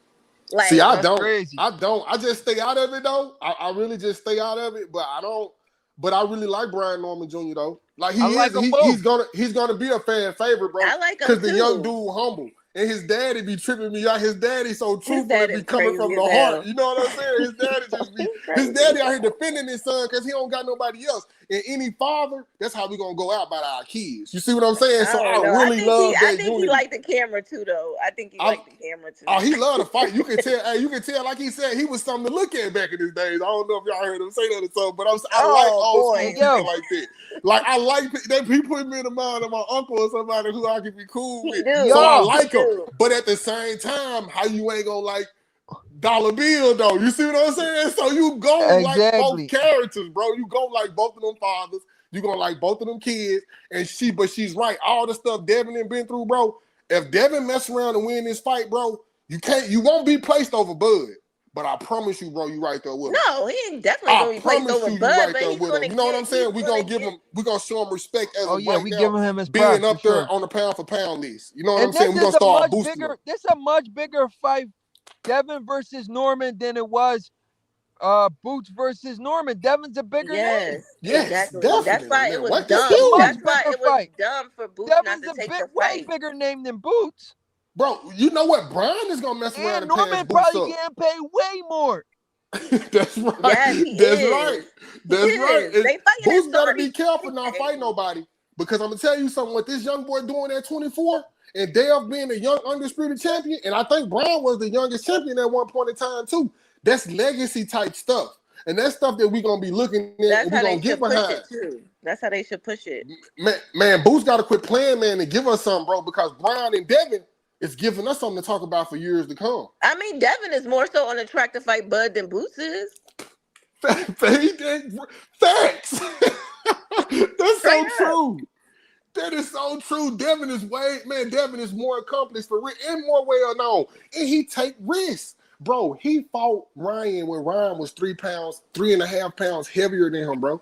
See, Like, I That's don't. crazy. I don't. I just stay out of it though. I really just stay out of it. But I don't. But I really like Brian Norman Jr. though. Like I he like is, them both. he's gonna be a fan favorite, bro. I like him Cause the young too. dude humble. And his daddy be tripping me out. His daddy so His truthful dad and be is coming crazy from as the heart. hell. You know what I'm saying? His daddy just be He's his crazy as daddy out here hell. defending his son because he don't got nobody else. And any father, that's how we gonna go out by our kids. You see what I'm saying? I So don't I know. really love I that think he unity. liked the camera too, though. I think he I liked the camera too. Oh, he loved to fight. You can tell. Hey, you can tell. Like he said, he was something to look at back in his days. I don't know if y'all heard him say that or something, but I like Oh old school boy. Hey, people yo, like that. Like I like that. He put me in the mind of my uncle or somebody who I could be cool He with. do. So I yo, He like him. do. But at the same time, how you ain't gonna like Dollar Bill though? You see what I'm saying? So you go like both exactly. characters, bro. You go like both of them fathers. You gonna like both of them kids. But she's right. All the stuff Devin ain't been through, bro. If Devin mess around and win this fight, bro, you won't be placed over Bud. But I promise you, bro, you right there with him. No, he ain't definitely I gonna be placed promise over you Bud, right but there he's with him. gonna You know what get. I'm He's saying? We're gonna gonna give get. him, we're gonna show him respect as Oh of yeah, right we now, giving him his being props for up there sure. on the pound for pound list. You know what And I'm saying? this We're gonna is a start much boosting him. bigger. This a much bigger fight, Devin versus Norman, than it was Boots versus Norman. Devin's a bigger name. Yes, Yes, exactly. That's definitely, why it man. was What? This That's is a dumb. much That's huge. why bigger it was fight. dumb for Boots not Devin's to a take big, the way fight. bigger name than Boots, Bro, you know what? Brian is gonna mess around and and pass Norman Boots probably up. getting paid way more. That's right. Yes, he That's right. is. He That's right. is. And They fighting in Boots better Saudi be careful not fighting anyway. nobody because I'm gonna tell you something. What this young boy doing at 24 and Dale being a young undisputed champion, and I think Brian was the youngest champion at one point in time too. That's legacy type stuff, and that's stuff that we gonna be looking at and That's we how gonna they get should push behind. it too. That's how they should push it. Man, Boots got to quit playing, man, and give us something, bro, because Brian and Devin is giving us something to talk about for years to come. I mean, Devin is more so on the track to fight Bud than Boots is. Facts. That's Straight so up. true. That is so true. Devin is more accomplished for real and more well known. And he take risks. Bro, he fought Ryan when Ryan was 3 pounds, 3.5 pounds heavier than him, bro.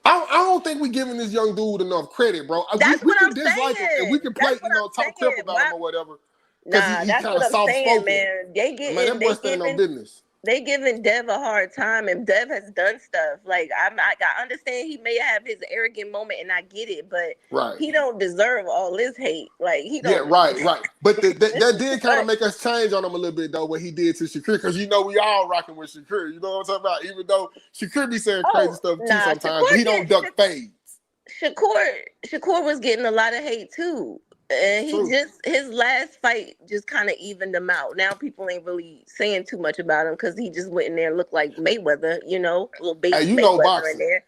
I don't think we giving this young dude enough credit, bro. That's We what can I'm dislike him and we saying. can play, That's what I'm talk crap saying. about him or whatever. Because Nah, he's that's kind what of I'm soft saying, spoken. man. Man, that boy stand on business. They giving Dev a hard time, and Dev has done stuff. Like I understand he may have his arrogant moment, and I get it, but Right. he don't deserve all this hate. Like he Yeah, don't. right. But This that is too did kind of much. make us change on him a little bit, though, what he did to Shakur. Because you know we all rocking with Shakur. You know what I'm talking about? Even though Shakur be saying crazy Oh stuff too nah, sometimes, but he don't duck fades. Shakur was getting a lot of hate too. And It's true. his last fight just kind of evened him out. Now people ain't really saying too much about him because he just went in there and looked like Mayweather, little Hey, baby you know Mayweather in boxing. there.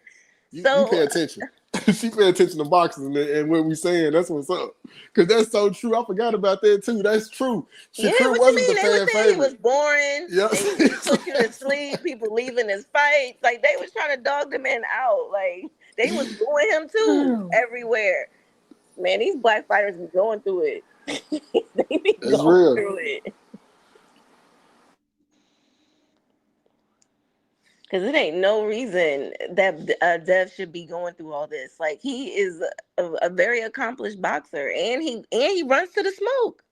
You pay So attention. She pay attention to boxing and what we saying. That's what's up. Because that's so true. I forgot about that too. That's true. yeah, Shakur what you wasn't the mean? They were fan saying he favorite. was boring Yep. and he put you to sleep. People leaving his fights, like they was trying to dog the man out. Like they was booing him too everywhere. Man, these black fighters be going through it. They be That's going real. through it. Because it ain't no reason that Dev should be going through all this. Like he is a very accomplished boxer, and he runs to the smoke.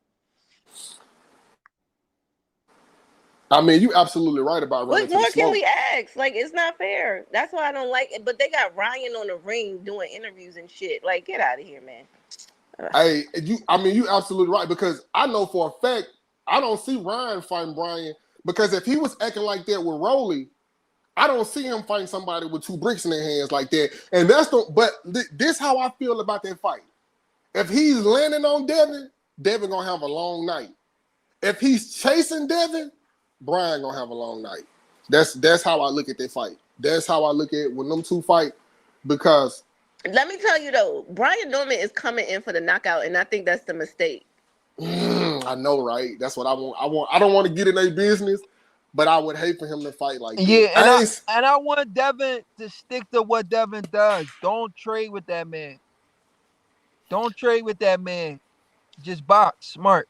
I mean, you absolutely right about running What to the more can smoke. we ask? Like it's not fair. That's why I don't like it. But they got Ryan on the ring doing interviews and shit. Like get out of here, man. You absolutely right because I know for a fact I don't see Ryan fighting Brian because if he was acting like that with Rolly, I don't see him fighting somebody with two bricks in their hands like that. And that's the but this how I feel about that fight. If he's landing on Devin gonna have a long night. If he's chasing Devin, Brian gonna have a long night. That's how I look at that fight. That's how I look at when them two fight because Let me tell you though, Brian Norman is coming in for the knockout, and I think that's the mistake. I know, right? That's what I want. I don't want to get in their business, but I would hate for him to fight like that. Yeah, and I want Devin to stick to what Devin does. Don't trade with that man. Don't trade with that man. Just box smart.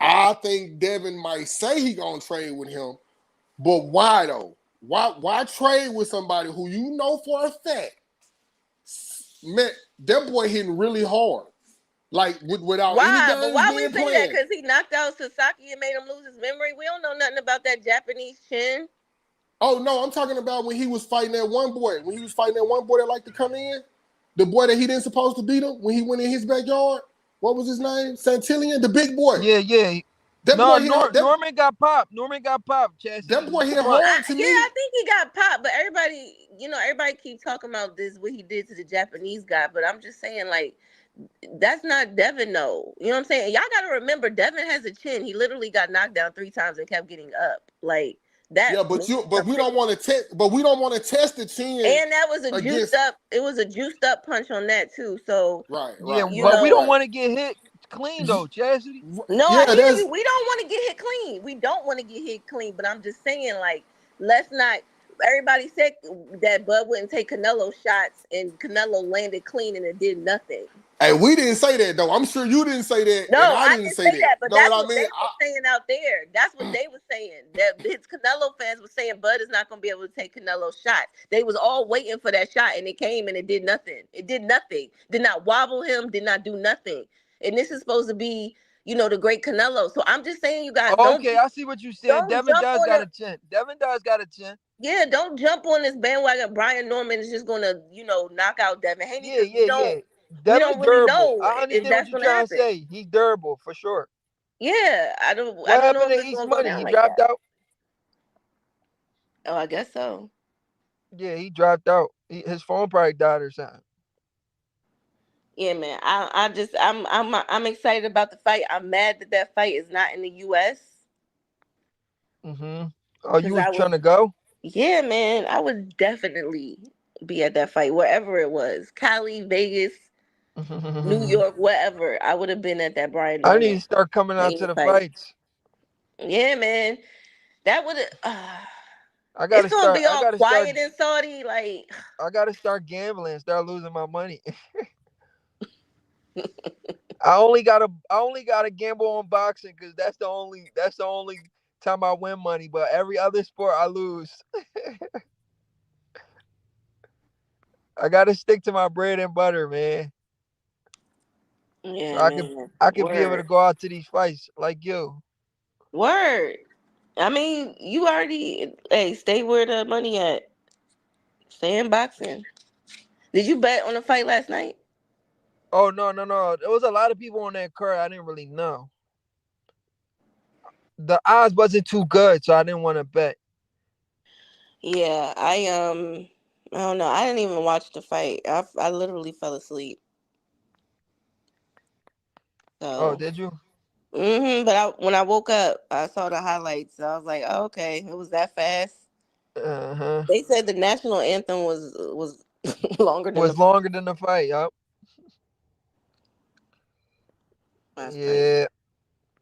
I think Devin might say he gonna trade with him, but why though? Why trade with somebody who you know for a fact, man, that boy hitting really hard, like without any Why? But games why we being say that? played. Because he knocked out Sasaki and made him lose his memory. We don't know nothing about that Japanese chin. Oh no, I'm talking about when he was fighting that one boy. When he was fighting that one boy that liked to come in. The boy that he didn't supposed to beat him when he went in his backyard. What was his name? Santillion, the big boy. Yeah, yeah. That No, boy hit that, Norman got popped. Norman got popped. that Chastity, boy he hit fought. hard to Yeah, I me. think he got popped, but everybody keep talking about this what he did to the Japanese guy, but I'm just saying like that's not Devin though. You know what I'm saying? Y'all got to remember Devin has a chin. He literally got knocked down 3 times and kept getting up. Like that Yeah, but makes you it but a we pretty. don't want to test but we don't want to test the chin And that was a juiced against up. It was a juiced up punch on that too. So right, Yeah, right, you but right, we know, don't right. want to get hit clean though, Chastity. no, I Yeah, hear you. that's We don't want to get hit clean. We don't want to get hit clean. But I'm just saying, like, let's not. Everybody said that Bud wouldn't take Canelo shots, and Canelo landed clean, and it did nothing. hey, we didn't say that though. I'm sure you didn't say that, No, and I I didn't didn't say say that. that, but You know that's what I what they mean? were saying out there. That's what they were saying. That his Canelo fans were saying Bud is not going to be able to take Canelo shots. They was all waiting for that shot, and it came, and it did nothing. It did nothing. Did not wobble him. Did not do nothing. And this is supposed to be, the great Canelo. So I'm just saying, you guys Okay, I see what you're saying. don't Devin jump does on got the a chin. Devin does got a chin. yeah, don't jump on this bandwagon. Brian Norman is just going to knock out Devin Haney Yeah, because yeah, yeah. we Devin's don't really durable. know I if understand what that's you're going to trying to happen. say. He's durable for sure. Yeah, I What don't know happened if to it's East gonna go Money? down He like dropped that. out. Oh, I guess so. Yeah, he dropped out. His phone probably died or something. Yeah, man. I'm excited about the fight. I'm mad that fight is not in the U.S. Mm-hmm. Oh, you because was I trying would. to go? Yeah, man. I would definitely be at that fight wherever it was, Cali, Vegas, New York, wherever. I would have been at that Brian I need Norman to start coming out to Haney the fight. fights. Yeah, man. That would have. I It's gotta gonna start. be all quiet in Saudi. Like, I gotta start gambling. Start losing my money. I only gotta gamble on boxing because that's the only time I win money. But every other sport I lose. I gotta stick to my bread and butter, man. So yeah, I can man. I can be able to Word, go out to these fights like you. word. I mean, you already hey, stay where the money at. Stay in boxing. Did you bet on the fight last night? Oh no, no, no. There was a lot of people on that card I didn't really know. The odds wasn't too good, so I didn't want to bet. Yeah, I don't know. I didn't even watch the fight. I literally fell asleep. Oh, So, did you? but when I woke up, I saw the highlights. So I was like, oh, okay, it was that fast. Uh-huh. They said the national anthem was longer than the Was fight. longer than the fight, yup. That's crazy. Yeah.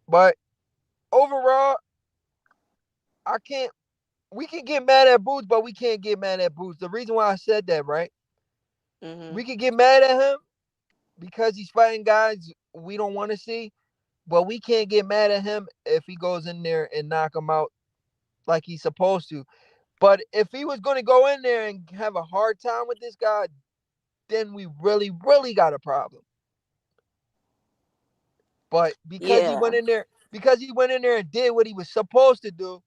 But overall, I can't we can get mad at Boots, but we can't get mad at Boots. The reason why I said that, right? Mhm. We could get mad at him because he's fighting guys we don't want to see, but we can't get mad at him if he goes in there and knock him out like he's supposed to. But if he was going to go in there and have a hard time with this guy, then we really, really got a problem. But Yeah. because he went in there and did what he was supposed to do,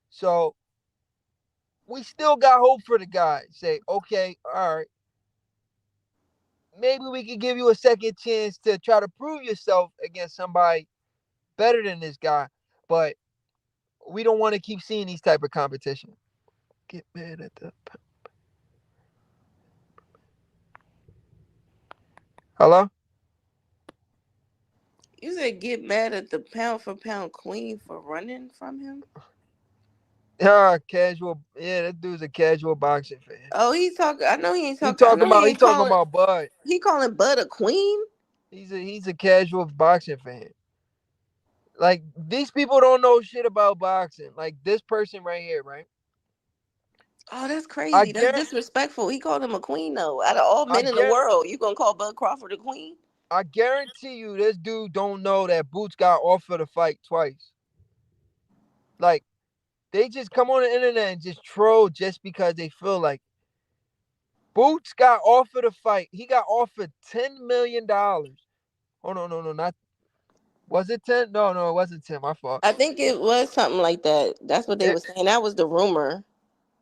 so we still got hope for the guy. Say, okay, all right, maybe we can give you a second chance to try to prove yourself against somebody better than this guy. But we don't want to keep seeing these type of competition. Get mad at the hello. You said get mad at the pound for pound queen for running from him? Casual. Yeah, that dude's a casual boxing fan. Oh, he's talking. I know he ain't He talking. I talking know he about he ain't talking calling. about Bud. He calling Bud a queen. He's a casual boxing fan. Like these people don't know shit about boxing. Like this person right here, right? Oh, that's I crazy. That's guarantee, disrespectful. He called him a queen though. Out of all I men in the guarantee, world, you gonna call Bud Crawford a queen? I guarantee you, this dude don't know that Boots got offered a fight twice. Like they just come on the internet and just troll just because they feel like Boots got offered a fight. He got offered $10 million. Oh no, no, no, not was it 10? No, no, it wasn't 10. My fault. I think it was something like that. That's what they It were saying. That was the rumor.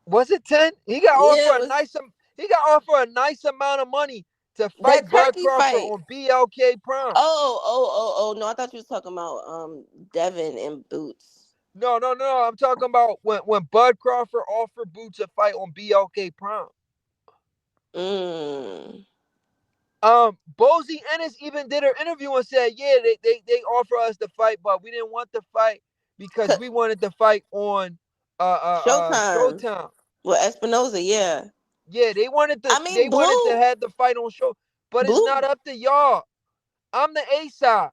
was it 10? He got Yeah, offered it a was. nice he got offered a nice amount of money to That fight Bud turkey Crawford fight. on BLK Prime. Oh, no, I thought you was talking about Devin and Boots. No. I'm talking about when Bud Crawford offered Boots a fight on BLK Prime. Mm. Bozy Ennis even did an interview and said, yeah, they offer us the fight, but we didn't want the fight because we wanted the fight on Showtime Showtime. with Espinoza, yeah. Yeah, I they mean, wanted to have the fight on show, but it's not Blue. up to y'all. I'm the A side.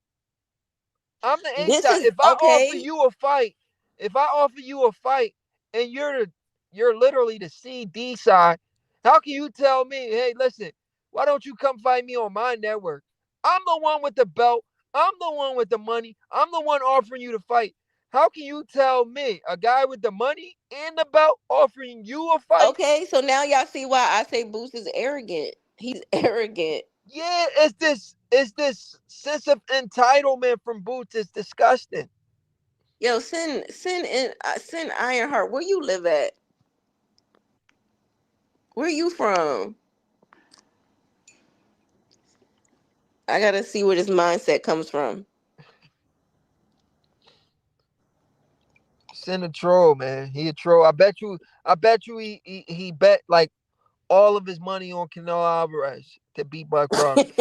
I'm the A This side. is okay. If I offer you a fight, and you're literally the CD side, how can you tell me, hey, listen, why don't you come fight me on my network? I'm the one with the belt. I'm the one with the money. I'm the one offering you to fight. How can you tell me, a guy with the money and the belt, offering you a fight? Okay, so now y'all see why I say Boots is arrogant. He's arrogant. Yeah, it's this sense of entitlement from Boots. It's disgusting. Yo, send Ironheart. Where you live at? Where you from? I gotta see where this mindset comes from. Send a troll, man. He a troll. I bet you he bet like all of his money on Canelo Alvarez to beat Bud Crawford.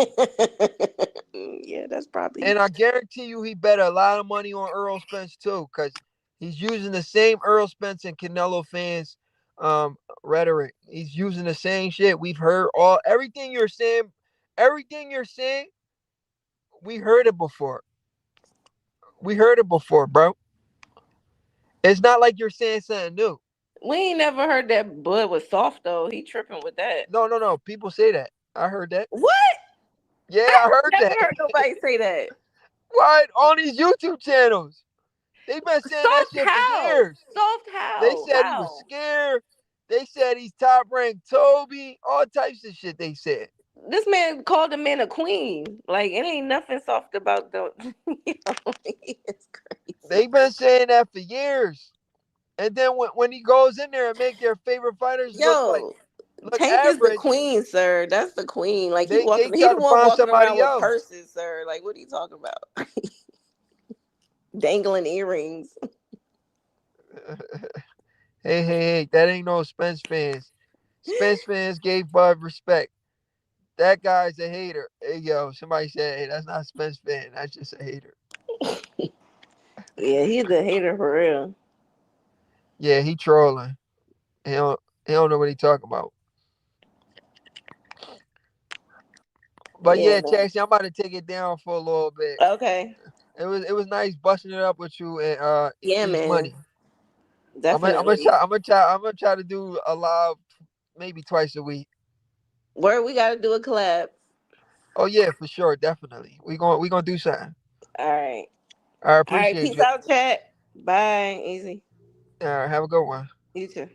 Yeah, that's probably And I guarantee you he bet a lot of money on Earl Spence too, because he's using the same Earl Spence and Canelo fans rhetoric. He's using the same shit. We've heard everything you're saying, we heard it before. We heard it before, bro. It's not like you're saying something new. we ain't never heard that Bud was soft though. He tripping with that. No. People say that. I heard that. What? Yeah, I I heard never that. heard nobody say that. What? On these YouTube channels. They've been saying that Soft shit for how? years. Soft They how? said he was How? scared. They said he's top ranked Toby. All types of shit they said. This man called the man a queen. Like it ain't nothing soft about the. It's crazy. They've been saying that for years. And then when he goes in there and make their favorite fighters Yo, look Tank is the average, queen, sir. That's the queen. Like he they walking. He try the to one find walking around somebody with else. purses, sir. Like what are you talking about? Dangling earrings. Hey, that ain't no Spence fans. Spence fans gave Bud respect. That guy's a hater. Hey yo, somebody said, hey, that's not Spence fan. That's just a hater. Yeah, he's a hater for real. Yeah, he trolling. He don't know what he talking about. But Yeah, yeah, man. Chaxi, I'm about to take it down for a little bit. Okay. It was nice busting it up with you and Yeah, East man. Money. Definitely. I'm gonna try to do a live maybe twice a week. Where we gotta do a collab. Oh yeah, for sure, definitely. We gonna do something. All right. I All right. appreciate Peace you. out, chat. Bye. Easy. Have a good one. You too.